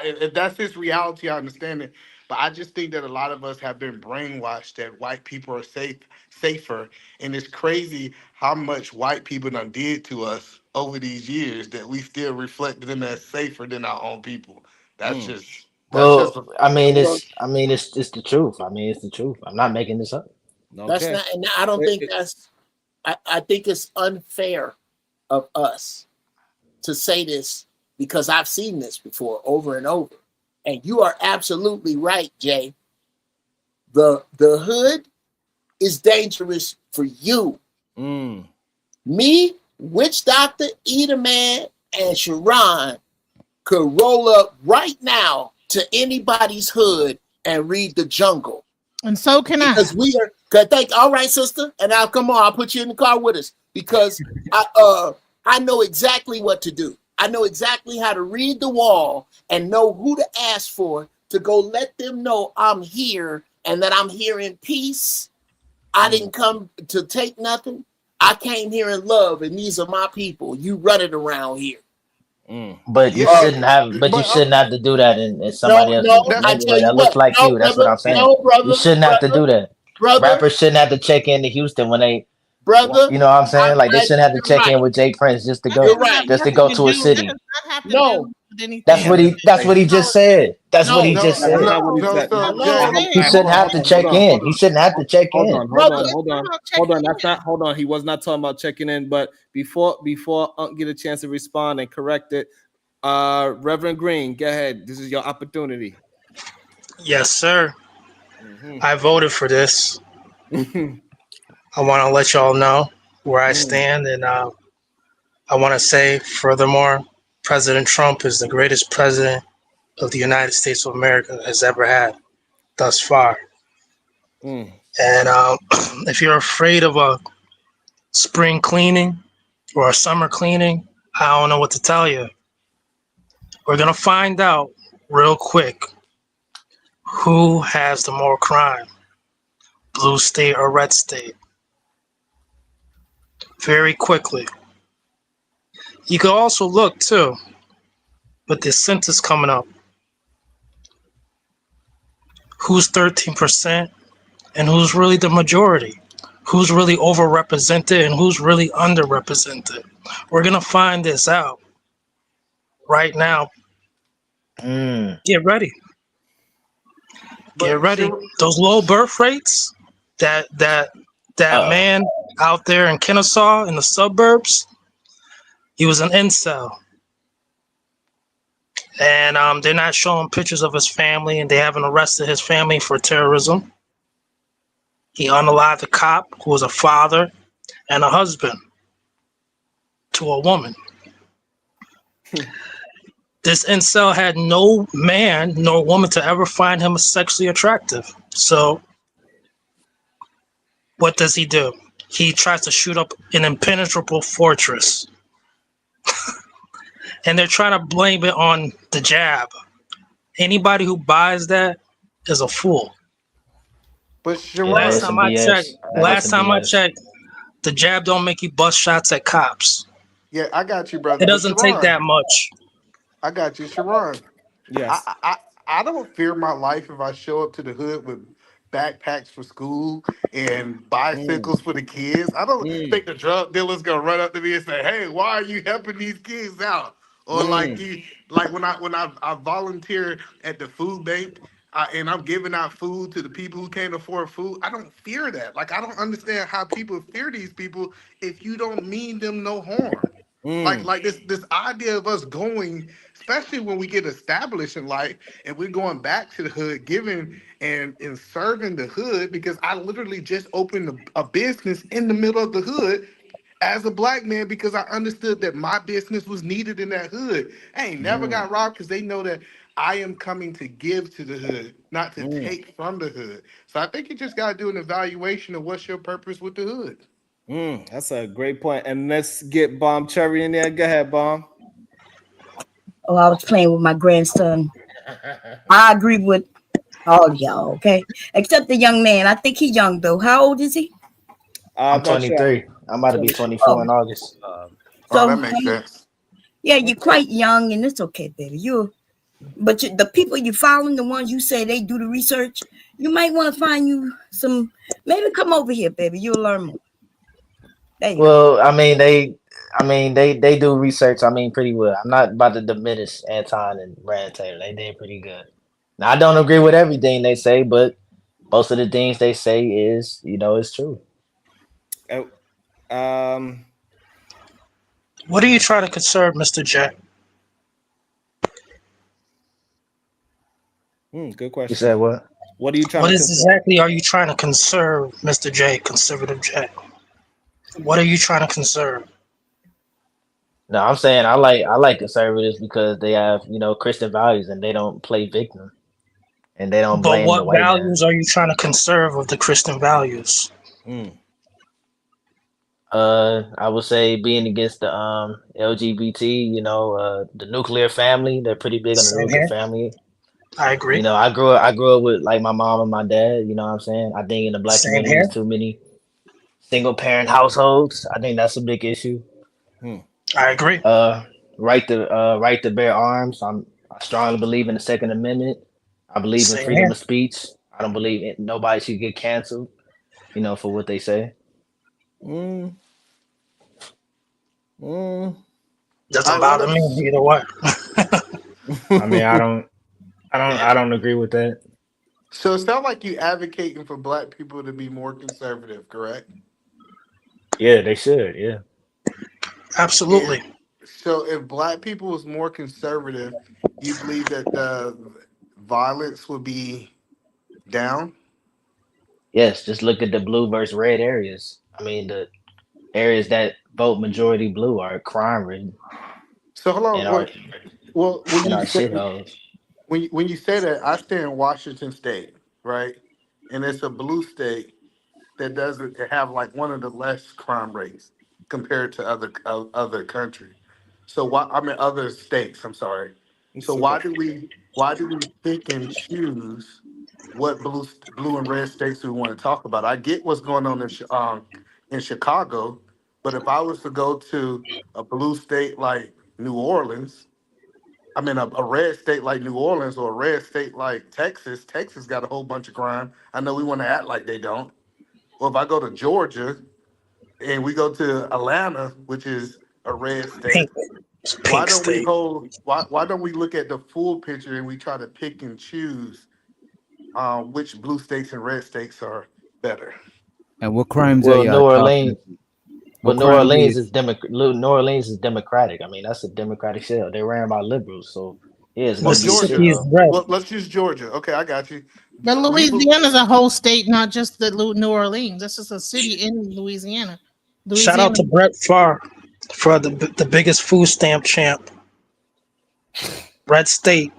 If that's his reality, I understand it. But I just think that a lot of us have been brainwashed that white people are safer, and it's crazy how much white people done did to us over these years that we still reflect them as safer than our own people. That's just Well, I mean, it's the truth. I mean, it's the truth. I'm not making this up. That's not, and I don't think that's. I think it's unfair of us to say this because I've seen this before over and over. And you are absolutely right, Jay. The hood is dangerous for you. Me, Witch Doctor, Eater Man, and Sharon could roll up right now to anybody's hood and read The Jungle. And so can I. Because we are. All right, sister, and I'll put you in the car with us because I know exactly what to do. I know exactly how to read the wall and know who to ask for to go let them know I'm here and that I'm here in peace. I didn't come to take nothing. I came here in love, and these are my people. You run it around here. But you shouldn't have. But you shouldn't have to do that in somebody else's neighborhood that looks like you. That's what I'm saying. You shouldn't have to do that. Rappers shouldn't have to check into Houston when they. Brother, you know what I'm saying? Like they shouldn't have to check in with Jay Prince just to go to a city. No, That's what he just said. That's what he just said. He shouldn't have to check in. He shouldn't have to check in. Hold on. That's not. Hold on. He was not talking about checking in. But before Unc get a chance to respond and correct it, Reverend Green, go ahead. This is your opportunity. Yes, sir. Mhm. I voted for this. I want to let y'all know where I stand, and I want to say, furthermore, President Trump is the greatest president of the United States of America has ever had thus far. Mm. And if you're afraid of a spring cleaning or a summer cleaning, I don't know what to tell you. We're going to find out real quick who has the more crime, blue state or red state. Very quickly. You can also look too, with the census coming up, who's 13% and who's really the majority, who's really overrepresented and who's really underrepresented. We're going to find this out right now. Get ready. Get ready. Those low birth rates, that man out there in Kennesaw in the suburbs, he was an incel. And they're not showing pictures of his family, and they haven't arrested his family for terrorism. He unalived a cop who was a father and a husband to a woman. This incel had no man nor woman to ever find him sexually attractive. So what does he do? He tries to shoot up an impenetrable fortress. And they're trying to blame it on the jab. Anybody who buys that is a fool. But that's some BS. Last time I checked, the jab don't make you bust shots at cops. Yeah, I got you, brother. It But doesn't take Sharon, that much. I got you, Sharon. Yes. I don't fear my life if I show up to the hood with backpacks for school and bicycles for the kids. I don't think the drug dealer's gonna run up to me and say, "Hey, why are you helping these kids out?" Or like when I volunteer at the food bank. And I'm giving out food to the people who can't afford food. I don't fear that. Like I don't understand how people fear these people if you don't mean them no harm. Like this idea of us going, especially when we get established in life and we're going back to the hood, giving and serving the hood, because I literally just opened a business in the middle of the hood as a black man because I understood that my business was needed in that hood. I ain't never got robbed because they know that I am coming to give to the hood, not to take from the hood. So I think you just got to do an evaluation of what's your purpose with the hood. That's a great point. And let's get Bomb Cherry in there. Go ahead, Bomb. Oh, I was playing with my grandson. I agree with all of y'all, okay? Except the young man. I think he's young, though. How old is he? I'm 23. I'm about to be 24 in August. So, that makes sense. Yeah, you're quite young, and it's okay, baby. The people you following, the ones you say they do the research, you might want to find you some. Maybe come over here, baby. You'll learn more. Well, I mean, they do research. I mean, pretty well. I'm not about to diminish Anton and Brad Taylor. They did pretty good. Now, I don't agree with everything they say, but most of the things they say is, it's true. What are you trying to conserve, Mr. J? Good question. You said what? What are you trying What to is conserve? exactly are you trying to conserve, Mr. J, conservative J? What are you trying to conserve? No, I'm saying I like conservatives because they have, Christian values and they don't play victim and they don't But blame the what white man. values are you trying to conserve of the Christian values? I would say being against the LGBT, the nuclear family. They're pretty big on the Same nuclear here. family. I agree. I grew up with like my mom and my dad. You know what I'm saying? I think in the black Same community, here. there's too many single parent households. I think that's a big issue. I agree. Right to bear arms. I strongly believe in the Second Amendment. I believe in Same freedom here. of speech. I don't believe nobody should get canceled, for what they say. Doesn't bother me either way. I mean, I don't agree with that. So it sounds like you advocating for black people to be more conservative, correct? Yeah, they should. Yeah. Absolutely. So if black people was more conservative, you believe that the violence would be down? Yes, just look at the blue versus red areas. I mean, the areas that vote majority blue are crime ridden So hold and on. are Well, when and you are say shitholes. when you say that, I stay in Washington State, right? And it's a blue state that doesn't have like one of the less crime rates compared to other countries. So why? I mean, other states. I'm sorry. So It's okay. why do we pick and choose what blue and red states we want to talk about? I get what's going on in Chicago, but if I was to go to a blue state like New Orleans, I mean a red state like New Orleans or a red state like Texas, Texas got a whole bunch of crime. I know we want to act like they don't. Or if I go to Georgia and we go to Atlanta, which is a red state, Pink, it's pink state. why don't we look at the full picture and we try to pick and choose which blue states and red states are better? And what crimes are Well, New y'all talking Orleans. about? Well, What crimes are you? New Orleans is Democratic. I mean, that's a Democratic shell. They ran by liberals, so yeah, it's So gonna be a Georgia, shithole. well, let's use Georgia. Okay, I got you. But We Louisiana is a whole state, not just the New Orleans. That's just a city in Louisiana. Shout out Louisiana. to Brett Favre for the biggest food stamp champ. Red State.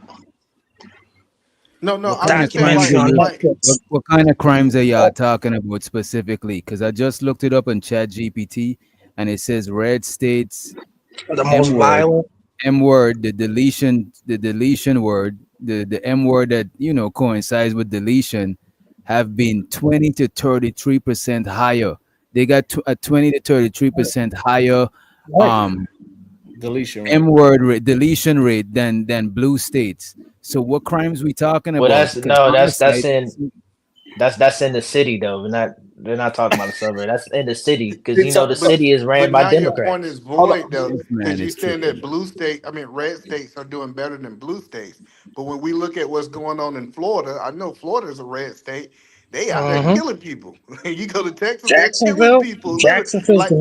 no, What I'm kind of just saying crimes Documentary are on you? Netflix. What kind of crimes are y'all talking about specifically? Because I just looked it up on Chat GPT, and it says red states, The most M word, violent. M word, the deletion word, the M word that coincides with deletion, have been 20 to 33% higher. They got a 20 to 33% higher Right. Deletion rate. M word deletion rate than blue states. So what crimes we talking Well, about? that's Because no, that's homicide. in that's in the city though. They're not talking about the suburb. That's in the city because you know so, the city is ran but by now your point Democrats. is void though, This because man you're is saying that tripping. red states are doing better than blue states. But when we look at what's going on in Florida, I know Florida is a red state. They out there Mm-hmm. killing people. You go to Texas, they're killing Jacksonville. people. Literally, Jacksonville's like the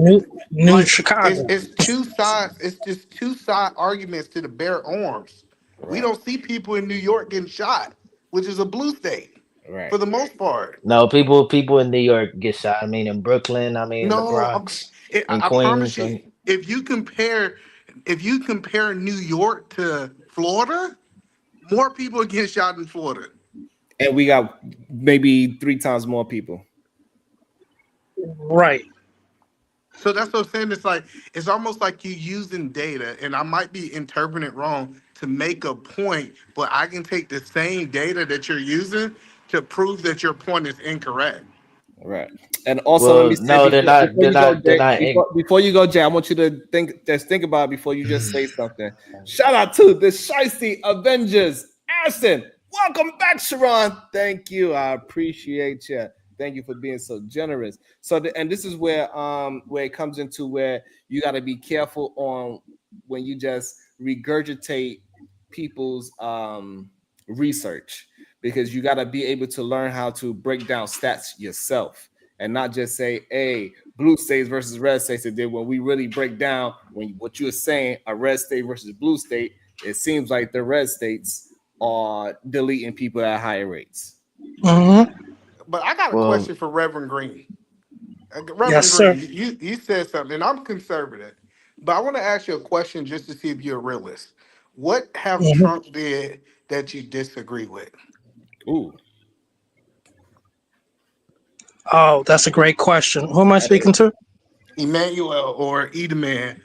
new it's Chicago. two sides. It's just two side arguments to the bare arms. We Right. don't see people in New York getting shot, which is a blue state Right. for the most part. No, people in New York get shot. I mean, in Brooklyn. I mean, in the No, Bronx, in I promise Queens. you, if you compare New York to Florida, more people get shot in Florida. And we got maybe 3 times more people. Right. So that's what I'm saying. It's almost like you using data, and I might be interpreting it wrong to make a point, but I can take the same data that you're using to prove that your point is incorrect. Right. And also, let me Well, say no, they're not. before They're you go, not. They're Jay, not. before you go, Jay, I want you to think about it before you just say something. Shout out to the Shiesty Avengers, Ashton. Welcome back, Sharon. Thank you. I appreciate you. Thank you for being so generous. So, and this is where it comes into where you got to be careful on when you just regurgitate people's research, because you got to be able to learn how to break down stats yourself and not just say, hey, blue states versus red states. And then when we really break down what you're saying, a red state versus blue state, it seems like the red states are deleting people at higher rates. Mm-hmm. But I got a Well, question for Reverend Green. Yes, Reverend sir. Green, you said something, and I'm conservative, but I want to ask you a question just to see if you're a realist. What have Mm-hmm. Trump did that you disagree with? Ooh. Oh, that's a great question. Who am I speaking to? Emmanuel or Edaman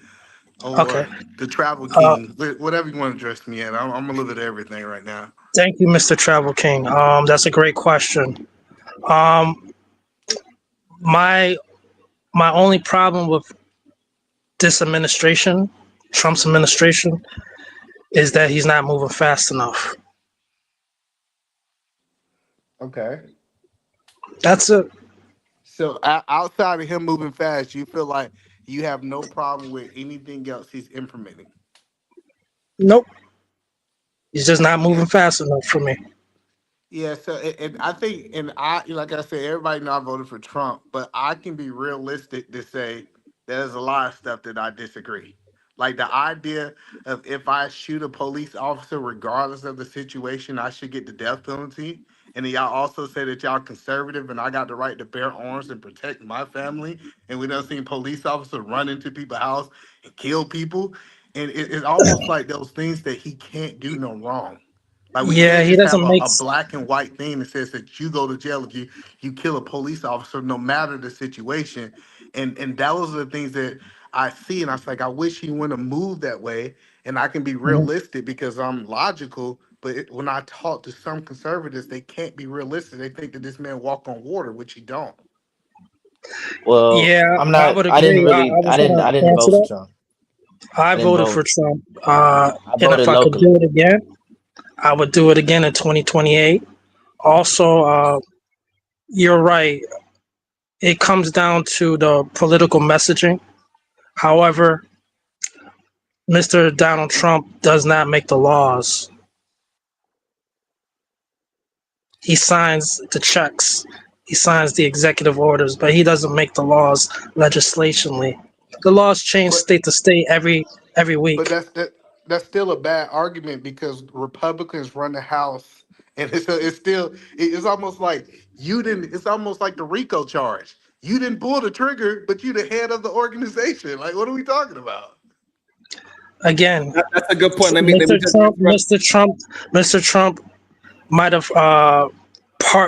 Okay. or the Travel Uh, King, whatever you want to address me at. I'm a little bit of everything right now. Thank you, Mr. Travel King. That's a great question. Um, my my only problem with this administration, Trump's administration, is that he's not moving fast enough. Okay. That's it. So outside of him moving fast, you feel like you have no problem with anything else he's implementing. Nope. He's just not Yeah. moving fast enough for me. Yeah, so and I think, and I like I said, everybody know I voted for Trump, but I can be realistic to say there's a lot of stuff that I disagree. Like the idea of if I shoot a police officer, regardless of the situation, I should get the death penalty. And then y'all also say that y'all conservative and I got the right to bear arms and protect my family. And we done seen police officers run into people's house and kill people. And it's almost like those things that he can't do no wrong. Like we Yeah, can't he just have doesn't make. a black and white thing that says that you go to jail if you kill a police officer, no matter the situation. And those are the things that I see, and I was like, I wish he wouldn't have moved that way. And I can be Mhm. realistic because I'm logical. But when I talk to some conservatives, they can't be realistic. They think that this man walk on water, which he don't. Well, Yeah, I'm I not. would I didn't agree. really. I was I gonna didn't answer vote for that. Trump. I I didn't voted for vote. Trump, I and if voted I could do locally. it again, I would do it again in 2028. Also, you're right. It comes down to the political messaging. However, Mr. Donald Trump does not make the laws. He signs the checks. He signs the executive orders, but he doesn't make the laws legislationally. The laws change But state to state every but week. that's still a bad argument because Republicans run the House, and it's still it's almost like you didn't. It's almost like the RICO charge. You didn't pull the trigger, but you the head of the organization. Like, what are we talking about? Again, That's a good point. Let me Mr. just Trump, Mr. Trump might have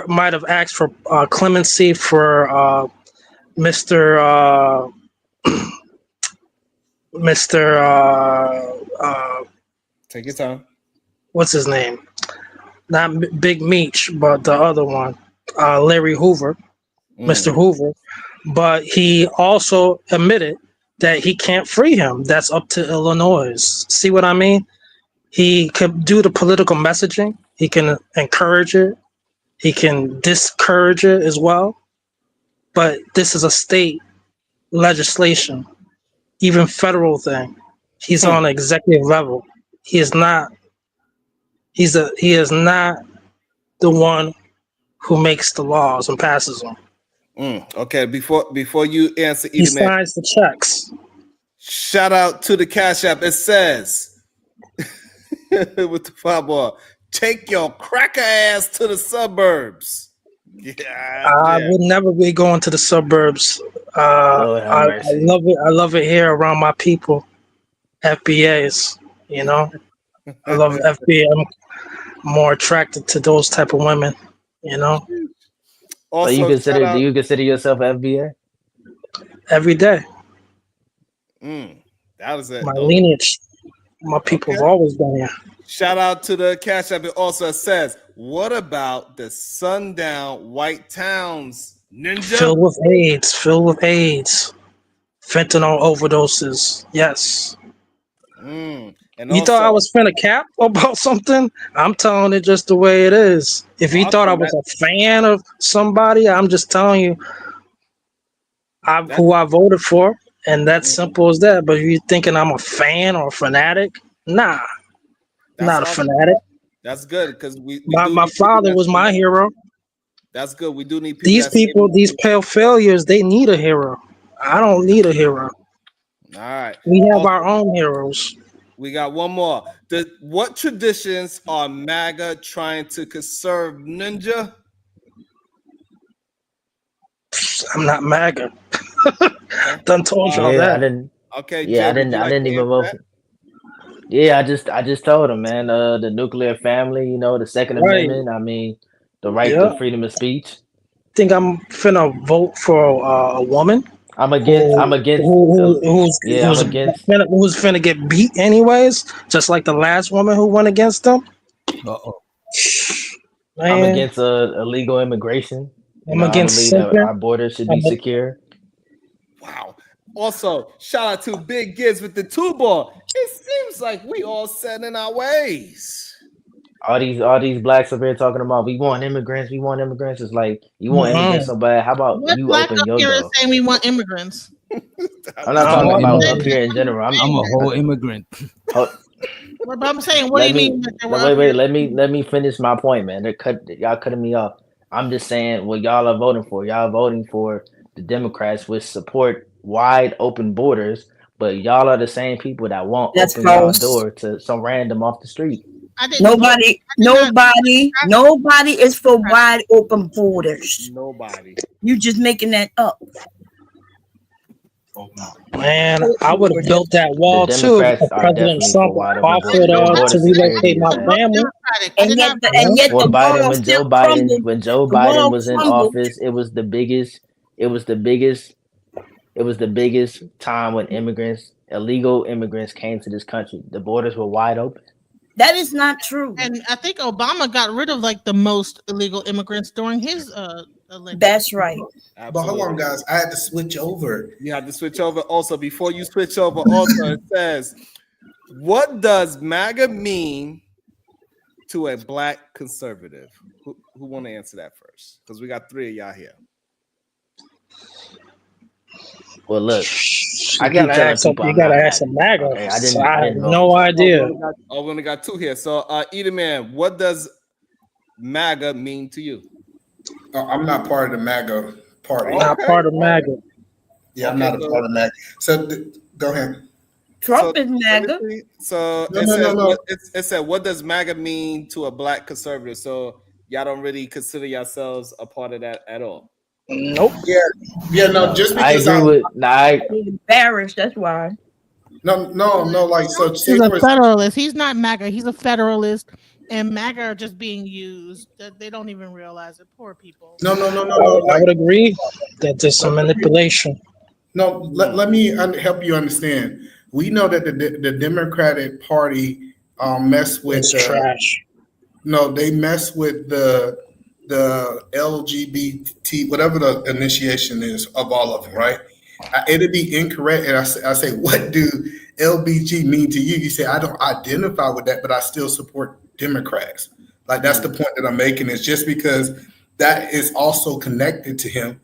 might have asked for clemency for Mr. Mr. take your time. What's his name? Not Big Meech, but the other one, Larry Hoover, Mr. Hoover. But he also admitted that he can't free him. That's up to Illinois. See what I mean? He can do the political messaging. He can encourage it. He can discourage it as well. But this is a state legislation, even federal thing. He's on an executive level. He is not. He is not the one who makes the laws and passes them. Okay, before you answer, He Edie, man, signs the checks. shout out to the Cash App. It says with the fireball, take your cracker ass to the suburbs. I would never be going to the suburbs. I love it. I love it here around my people, FBAs. You know, I love FBA. I'm more attracted to those type of women. You know. So you consider? Do you consider yourself FBA? Every day. That was it. My lineage. My people have always been here. Shout out to the Cash App. It also says, what about the sundown white towns, Ninja? Filled with AIDS. Fentanyl overdoses. Yes. And You thought I was finna cap about something? I'm telling it just the way it is. If you thought I was a fan of somebody, I'm just telling you who I voted for, and that's simple as that. But if you're thinking I'm a fan or a fanatic, nah, not a fanatic. That's good because we My father was my hero. That's good. We do need people. These people, these pale failures, they need a hero. I don't need a hero. All right. We have our own heroes. We got one more. What traditions are MAGA trying to conserve, Ninja? I'm not MAGA. Done told y'all that. I didn't. Okay. Yeah, I didn't even vote. Yeah, I just told him, man. The nuclear family, you know, the Second Amendment. I mean, the right to freedom of speech. Think I'm finna vote for a woman? I'm against. Who's finna get beat anyways? Just like the last woman who went against them. I'm against illegal immigration. I'm against I believe that our borders should be secure. Wow. Also, shout out to Big Giz with the 2-ball. It seems like we all set in our ways. All these blacks up here talking about we want immigrants. It's like you want immigrants so bad. How about What you black open up your here door? is saying we want immigrants? I'm not talking about up here in general. I'm a whole immigrant. But I'm saying, what do you mean? That they were up Wait. here? Let me finish my point, man. Y'all cutting me off. I'm just saying what y'all are voting for. Y'all are voting for the Democrats, which support wide open borders, But y'all are the same people that won't That's open y'all false. door to some random off the street. Nobody is for wide open borders. Nobody. You just making that up. Man, I would have built that wall The too Democrats if are President definitely Trump for wide open offered borders. to relocate my family. And yet Or the Biden, wall when still Joe Biden, crumbled. when Joe The Biden wall was in crumbled. office, it was the biggest time when illegal immigrants came to this country. The borders were wide open. That is not true. And I think Obama got rid of like the most illegal immigrants during his election. That's right. But hold on, guys. I had to switch over. You have to switch over. Also, before you switch over, also it says, what does MAGA mean to a black conservative? Who want to answer that first? Because we got 3 of y'all here. Well, look, I You gotta ask a MAGA. Okay, I have didn't no vote. idea. We only got 2 here. So, Edie Man, what does MAGA mean to you? I'm not part of the MAGA party. Not part of MAGA. Yeah, I'm not a part of MAGA. So go ahead. Trump is MAGA. So No. it said, what does MAGA mean to a black conservative? So y'all don't really consider yourselves a part of that at all. Nope. Yeah. No. Just I because agree with. Embarrassed. That's why. No. Like so. He's a federalist. He's not MAGA. He's a federalist. And MAGA are just being used. They don't even realize it. Poor people. No. I would agree that there's some manipulation. No, let me help you understand. We know that the Democratic Party mess with trash. No, they mess with the LGBT, whatever the initiation is of all of them, right? It'd be incorrect, and I say, what do LBG mean to you? You say, I don't identify with that, but I still support Democrats. Like that's the point that I'm making. Is just because that is also connected to him,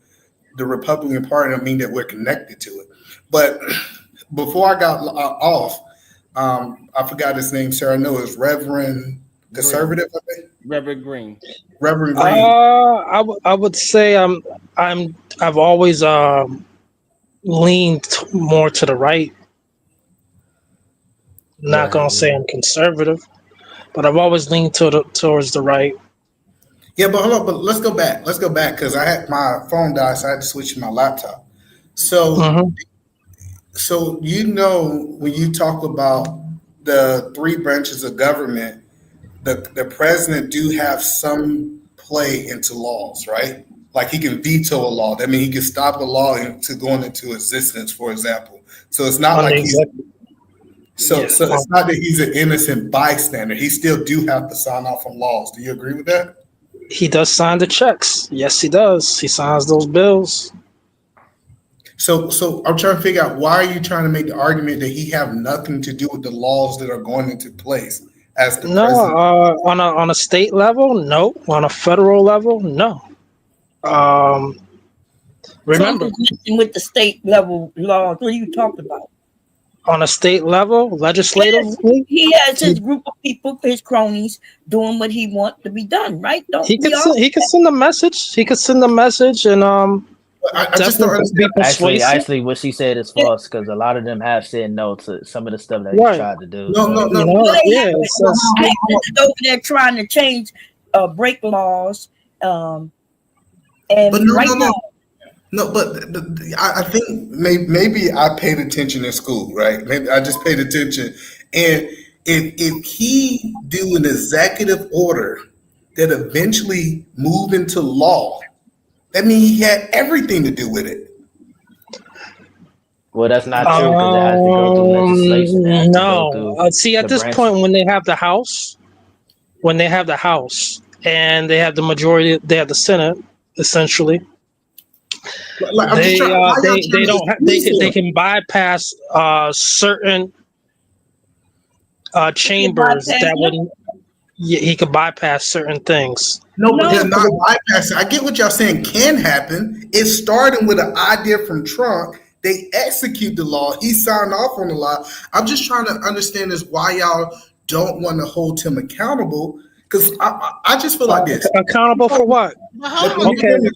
the Republican Party. I mean that we're connected to it. But before I got off, I forgot his name. Sarah, I know it's Reverend Conservative. I think. Reverend Green. Reverend Green. I would say I've always leaned more to the right. Not gonna say I'm conservative, but I've always leaned towards the right. Yeah, but hold on. But let's go back. Because I had my phone died, so I had to switch to my laptop. So, so when you talk about the 3 branches of government, the president do have some play into laws, right? Like he can veto a law. That means he can stop a law into going into existence, for example. So it's not like he's so it's not that he's an innocent bystander. He still do have to sign off on laws. Do you agree with that? He does sign the checks. Yes, he does. He signs those bills. So I'm trying to figure out, why are you trying to make the argument that he have nothing to do with the laws that are going into place as the president? On a state level, no. On a federal level, no. Remember, Trump is messing with the state level laws. What are you talking about? On a state level, legislatively, he has his group of people, his cronies, doing what he wants to be done, right? he could send a message. He could send a message, and I just don't understand. Actually, what she said is false, because a lot of them have said no to some of the stuff that he tried to do. No. He's over there trying to change, break laws, and now. No, but I think maybe I paid attention in school, right? Maybe I just paid attention. And if he do an executive order that eventually move into law, that means he had everything to do with it. Well, that's not true, because it has to go through legislation. No. See, at this point, when they have the House, and they have the majority, they have the Senate, essentially. They can bypass certain chambers that wouldn't. He could bypass certain things. No, but they're not bypassing. I get what y'all saying can happen. It's starting with an idea from Trump. They execute the law. He signed off on the law. I'm just trying to understand is why y'all don't want to hold him accountable. Because I just feel like this. Accountable for what? Hold Agenda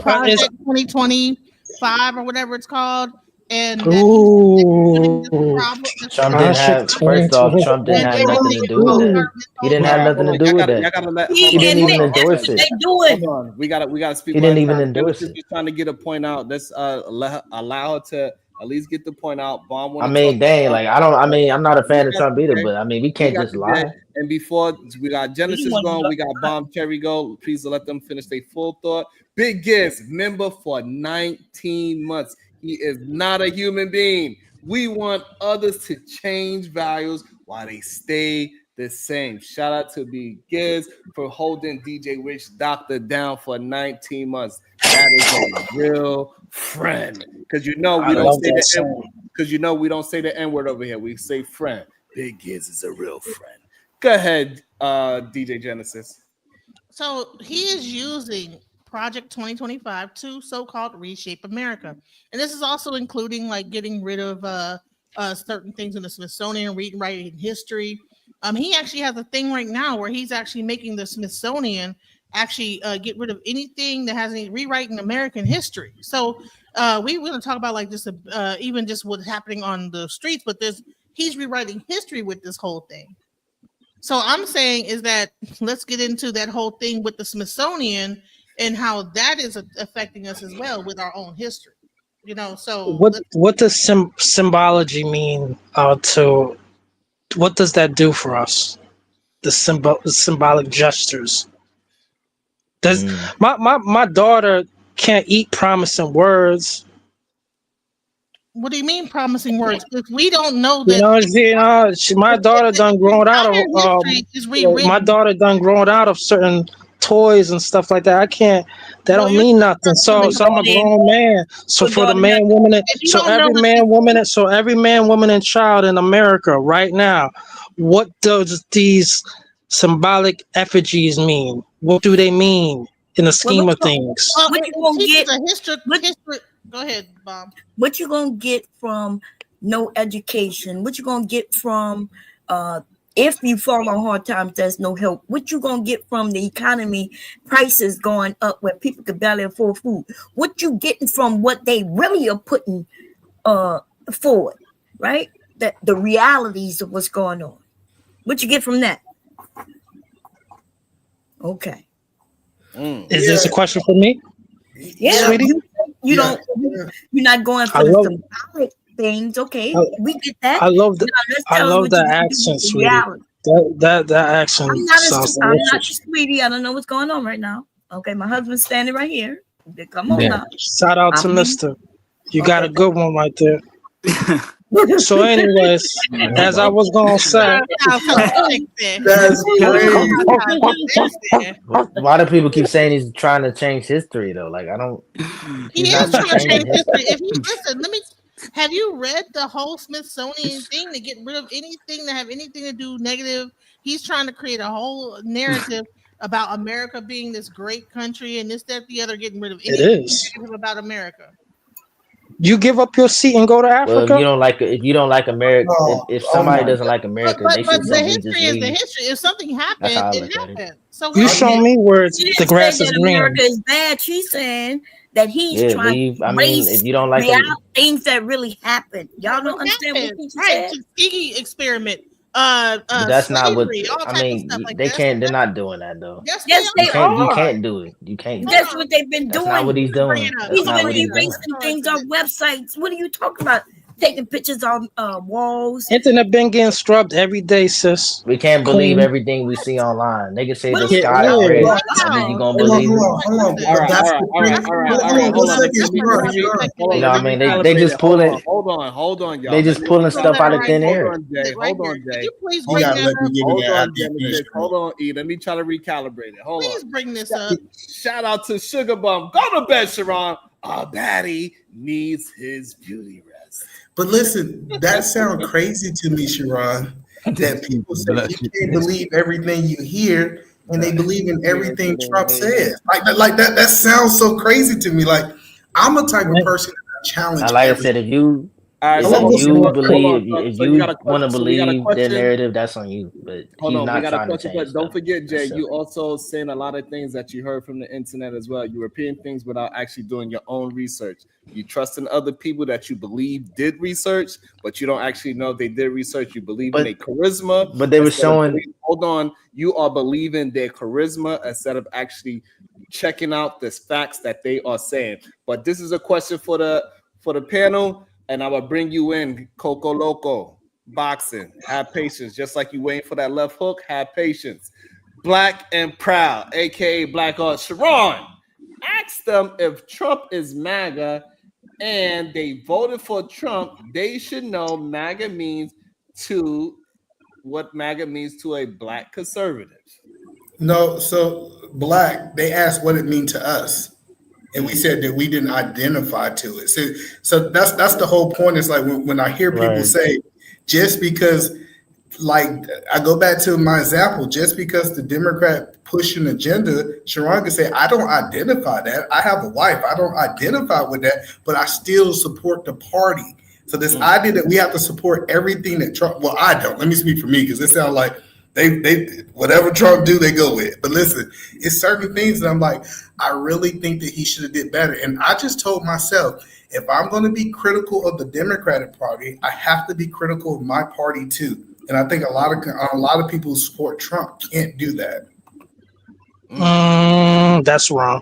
Project 2025 or whatever it's called. and Trump didn't have. First off, Trump didn't have nothing to do with that. He didn't have nothing to do with Y'all that. gotta let. He didn't even endorse it. Hold on, we gotta speak. He didn't even endorse Genesis it. is trying to get a point out. Let's allow her to at least get the point out. Bomb. I mean, dang, like I'm not a fan of Trump either, but I mean, we can't just lie. And before we got Genesis going, we got Bomb Cherry go. Please let them finish their full thought. Big Giz, member for 19 months. He is not a human being. We want others to change values while they stay the same. Shout out to Big Giz for holding DJ Witch Doctor down for 19 months. That is a real friend. Because you know we don't say the N word. Because you know we don't say the N word over here. We say friend. Big Giz is a real friend. Go ahead, DJ Genesis. So he is using Project 2025 to so-called reshape America, and this is also including like getting rid of certain things in the Smithsonian, rewriting history. He actually has a thing right now where he's actually making the Smithsonian actually get rid of anything that has any rewriting American history. So we're going to talk about like just even just what's happening on the streets, but he's rewriting history with this whole thing. So I'm saying is that let's get into that whole thing with the Smithsonian and how that is affecting us as well with our own history. You know, so what does symbology mean to what does that do for us? The symbolic gestures. Does my daughter can't eat promising words. What do you mean promising words? If we don't know that, my daughter done grown out of my daughter done grown out of certain toys and stuff like that. I can't. That don't mean nothing. So I'm a grown man. So for the man, woman, every man, woman, and child in America right now, what does these symbolic effigies mean? What do they mean in the scheme of things? What you gonna get? History. Go ahead, Bob. What you gonna get from no education? What you gonna get from if you fall on hard times, there's no help? What you gonna get from the economy, prices going up where people could barely afford food? What you getting from what they really are putting forward, right? That the realities of what's going on. What you get from that? Okay. Is this a question for me? Yeah, sweetie? You don't. You're not going for the symbolic things. Okay, we get that. I love the accent, sweetie. That accent. I'm not your sweetie. I don't know what's going on right now. Okay, my husband's standing right here. Come on now. Shout out to Mister. You got a good one right there. So, anyways, as I was gonna say, why do people keep saying he's trying to change history though? Like I don't. He is trying to change history. If you listen, have you read the whole Smithsonian thing to get rid of anything that have anything to do negative? He's trying to create a whole narrative about America being this great country and this, that, the other, getting rid of anything negative about America. You give up your seat and go to Africa. Well, if you don't like America, if somebody doesn't like America, they should the history is the history. If something happened, it happened. So you show me where the grass is green. America is bad. She's saying that he's trying to raise if you don't like things that really happened. Y'all don't understand what he said. Tuskegee experiment. That's not what slavery, I mean. like they can't. They're not doing that though. Yes, they are. You can't do it. You can't. That's what they've been doing. That's not what he's doing. He's been erasing things on websites. What are you talking about? Taking pictures on walls. Internet been getting scrubbed every day, sis. We can't believe everything we see online. They can say the sky is red. I mean, you gonna believe it? All right. You know what I mean? They just pulling. Hold on, y'all. They just pulling stuff out of thin air. Hold on, Jay. Hold on, E. Let me try to recalibrate it. Hold on. Please bring this up. Shout out to Sugar Bum. Go to bed, Sharon. Our baddie needs his beauty rest. But listen, that sounds crazy to me, Sharon, that people say you can't believe everything you hear and they believe in everything Trump says. Like that sounds so crazy to me. Like I'm a type of person that challenge. Like I said, if you All right, If so you believe, so, if so you got you a want to question. So we got a believe their question. narrative, that's on you. But Hold he's on, we not got a trying to question, change but don't stuff. forget, Jay, That's you simple. also saying a lot of things that you heard from the internet as well. You repeating things without actually doing your own research. You trust in other people that you believe did research, but you don't actually know if they did research. You believe in their charisma. But they were instead of showing. hold on, you are believing their charisma instead of actually checking out the facts that they are saying. But this is a question for the panel, and I will bring you in, Coco Loco. Boxing, have patience. Just like you waiting for that left hook, have patience. Black and Proud, aka Black Art. Sharon, ask them if Trump is MAGA and they voted for Trump, they should know MAGA means to what MAGA means to a black conservative. No, so black, they asked what it mean to us. And we said that we didn't identify to it. So that's the whole point. It's like when I hear people say, just because, like, I go back to my example, just because the Democrat push an agenda, Sharon can say, I don't identify that. I have a wife. I don't identify with that, but I still support the party. So this idea that we have to support everything that Trump, well, I don't. Let me speak for me, because it sounds like they whatever Trump do, they go with. But listen, it's certain things that I'm like, I really think that he should have did better. And I just told myself, if I'm going to be critical of the Democratic Party, I have to be critical of my party too. And I think a lot of people who support Trump can't do that. That's wrong.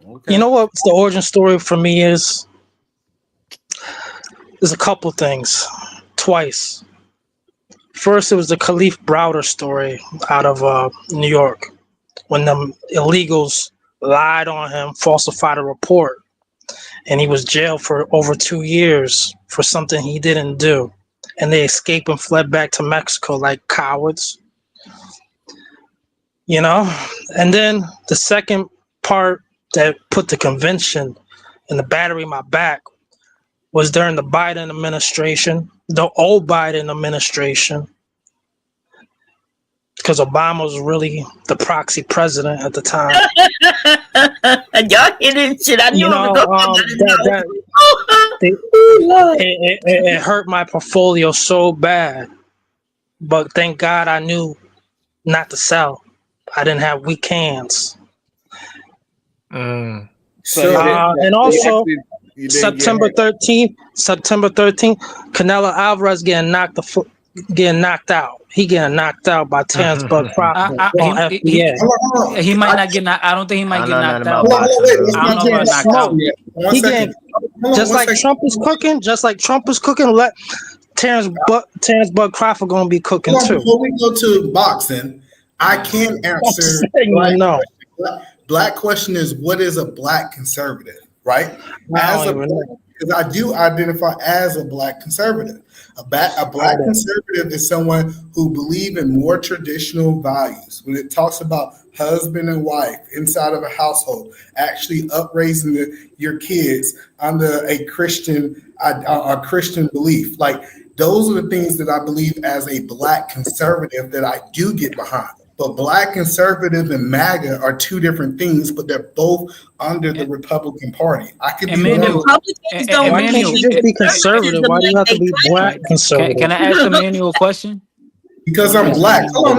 Okay. You know what the origin story for me is? There's a couple things. Twice. First, it was the Khalif Browder story out of New York, when the illegals lied on him, falsified a report, and he was jailed for over 2 years for something he didn't do. And they escaped and fled back to Mexico like cowards. You know? And then the second part that put the convention and the battery in my back was during the Biden administration, the old Biden administration, because Obama was really the proxy president at the time. Y'all hitting shit. I knew You know, it hurt my portfolio so bad. But thank God I knew not to sell. I didn't have weak hands. And also, September 13th, Canelo Alvarez getting knocked out. He getting knocked out by Terrence Bud Crawford on FBA. He might not get knocked. I don't think he might get knocked out. I don't know about knocked out. He getting just like Trump is cooking. Just like Trump is cooking. Let Terrence Bud Crawford gonna be cooking too. Before we go to boxing, I can't answer. Black question is, what is a black conservative, right? Because I do identify as a black conservative. A black conservative is someone who believes in more traditional values. When it talks about husband and wife inside of a household, actually upraising your kids under a Christian belief, like those are the things that I believe as a black conservative that I do get behind. But black conservative and MAGA are two different things, but they're both under the Republican Party. I could be wrong. Why can't you just be conservative? Why do you have to be black conservative? Can I ask Emmanuel a question? Because I'm black. Hold on.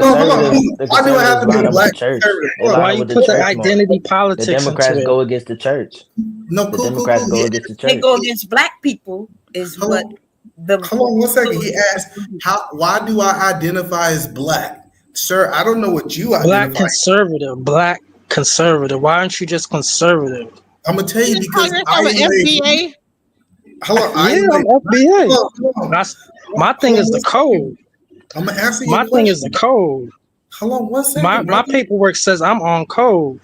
Why do I have to be black conservative? Why you put the identity politics The Democrats into go it? against the church. No, the Democrats go against the church. They go against black people is what the Hold on 1 second. He asked, why do I identify as black? Sir, I don't know what you Black identify. black conservative. Why aren't you just conservative? I'm gonna tell you because I'm an FBA. Hold on, I'm FBA. My thing is the code. I'm gonna answer you. My thing is the code. Hold on 1 second. My paperwork says I'm on code.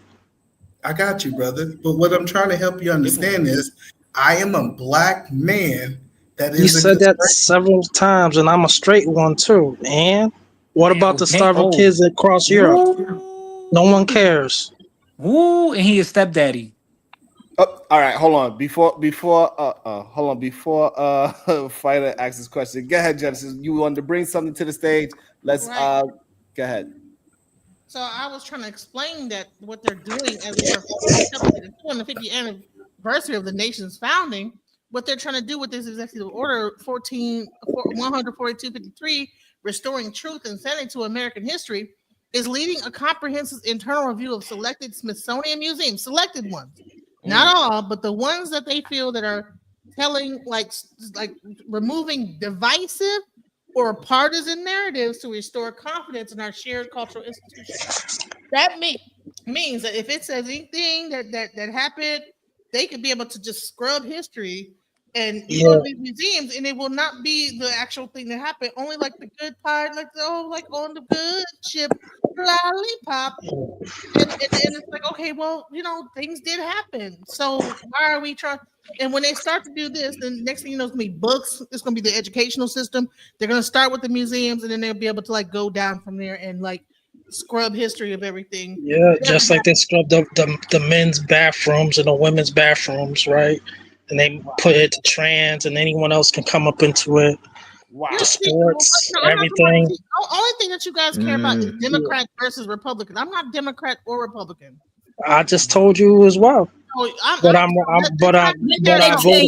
I got you, brother. But what I'm trying to help you understand is I am a black man that is. You said that several times, and I'm a straight one too. And what about the starving kids across Europe? No one cares. Ooh, and he is stepdaddy. All right, hold on. Before Fighter asks this question. Go ahead, Genesis. You wanted to bring something to the stage. Let's go ahead. So I was trying to explain that what they're doing as we're celebrating the 250th anniversary of the nation's founding, what they're trying to do with this executive order 14253, restoring truth and sanity to American history, is leading a comprehensive internal review of selected Smithsonian museums, selected ones, not all, but the ones that they feel that are telling, like removing divisive or partisan narratives to restore confidence in our shared cultural institutions. That means that if it says anything that happened, they could be able to just scrub history and you go to these museums, and it will not be the actual thing that happened. Only like the good part, like on the good ship, lollipop. And it's like, okay, well, things did happen. So why are we trying? And when they start to do this, then next thing you know, it's gonna be books. It's gonna be the educational system. They're gonna start with the museums, and then they'll be able to like go down from there and like scrub history of everything. Yeah, just like they scrub the men's bathrooms and the women's bathrooms, right? And they put it to trans, and anyone else can come up into it. Wow. The sports, everything. The only thing that you guys care about is Democrat versus Republican. I'm not Democrat or Republican. I just told you as well. But I voted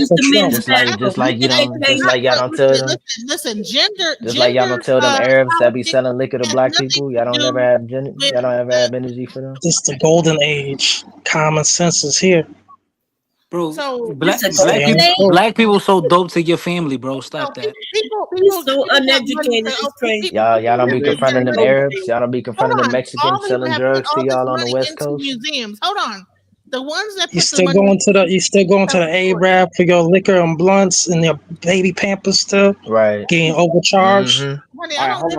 for Trump. Just like y'all don't tell them. Listen, gender. Just like y'all don't tell them Arabs that be selling liquor to black people. Y'all don't ever have energy for them. This is the golden age. Common sense is here. Bro, so black people so dope to your family, bro. Stop that. People so uneducated. It's crazy. Y'all don't be confronting them Arabs. Y'all don't be confronting them Mexicans selling drugs to y'all on the West Coast. Museums. Hold on. The ones that You still going to the Arab for your liquor and blunts and your baby Pampers still, right? Getting overcharged. Honey, All right, hold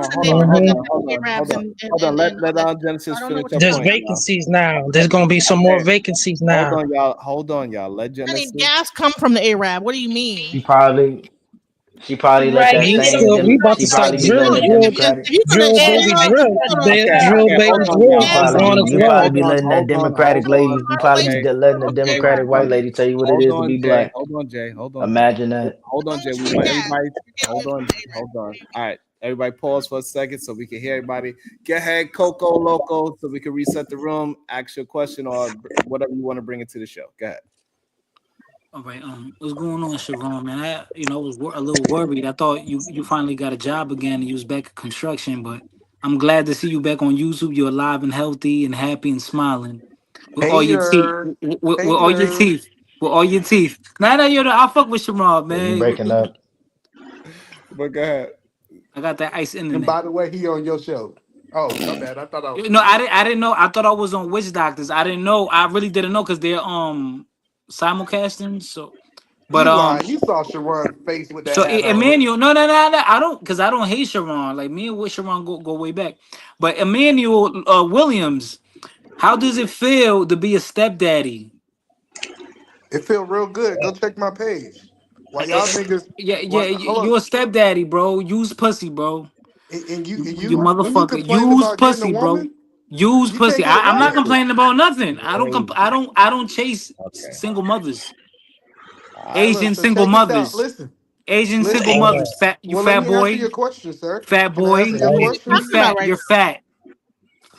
on. Let Genesis finish up. There's vacancies now. There's gonna be some more vacancies now. Hold on, y'all. Let Genesis. Honey, gas come from the Arab. What do you mean? She probably let that thing. We about to start drill baby drill. You probably be letting that Democratic lady. You probably be letting the Democratic white lady tell you what it is to be black. Hold on, Jay. Hold on. Imagine that. Hold on, Jay. Hold on. All right. Everybody pause for a second so we can hear everybody. Go ahead, Coco Loco, so we can reset the room, ask your question or whatever you want to bring into the show. Go ahead. All right, what's going on, Sharon, man? I was a little worried. I thought you finally got a job again and you was back at construction, but I'm glad to see you back on YouTube. You're alive and healthy and happy and smiling with all your teeth. With all your teeth. With all your teeth. I fuck with Sharon, man. You breaking up. But go ahead. I got that ice internet. And by the way, he on your show. Oh, my bad. I thought I was. No, I didn't know. I thought I was on Witch Doctors. I didn't know. I really didn't know because they're simulcasting. So, but you saw Sharon's face with that. So Emmanuel, no, I don't, because I don't hate Sharon. Like me and with Sharon go way back. But Emmanuel Williams, how does it feel to be a stepdaddy? It feel real good. Go check my page. Why y'all niggas? You a stepdaddy, bro. Use pussy, bro. And you motherfucker. Use pussy, bro. Use pussy. I'm not complaining about nothing. I don't chase single mothers. Asian single mothers. Listen. Asian single mothers. Fat boy. Your question, sir. Fat boy. You're fat.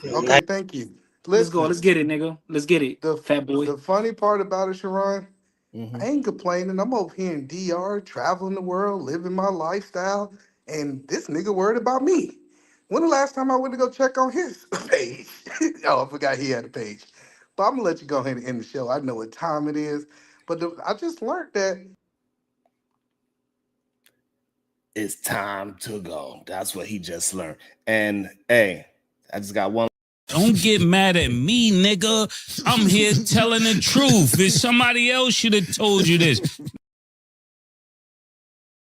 Okay, thank you. Let's go. Let's get it, nigga. Let's get it. Fat boy. The funny part about it, Sharon, I ain't complaining. I'm over here in DR, traveling the world, living my lifestyle, and this nigga worried about me. When the last time I went to go check on his page? Oh, I forgot he had a page. But I'm gonna let you go ahead and end the show. I know what time it is, but I just learned that it's time to go. That's what he just learned. And hey, I just got one. Don't get mad at me, nigga. I'm here telling the truth. If somebody else should have told you this.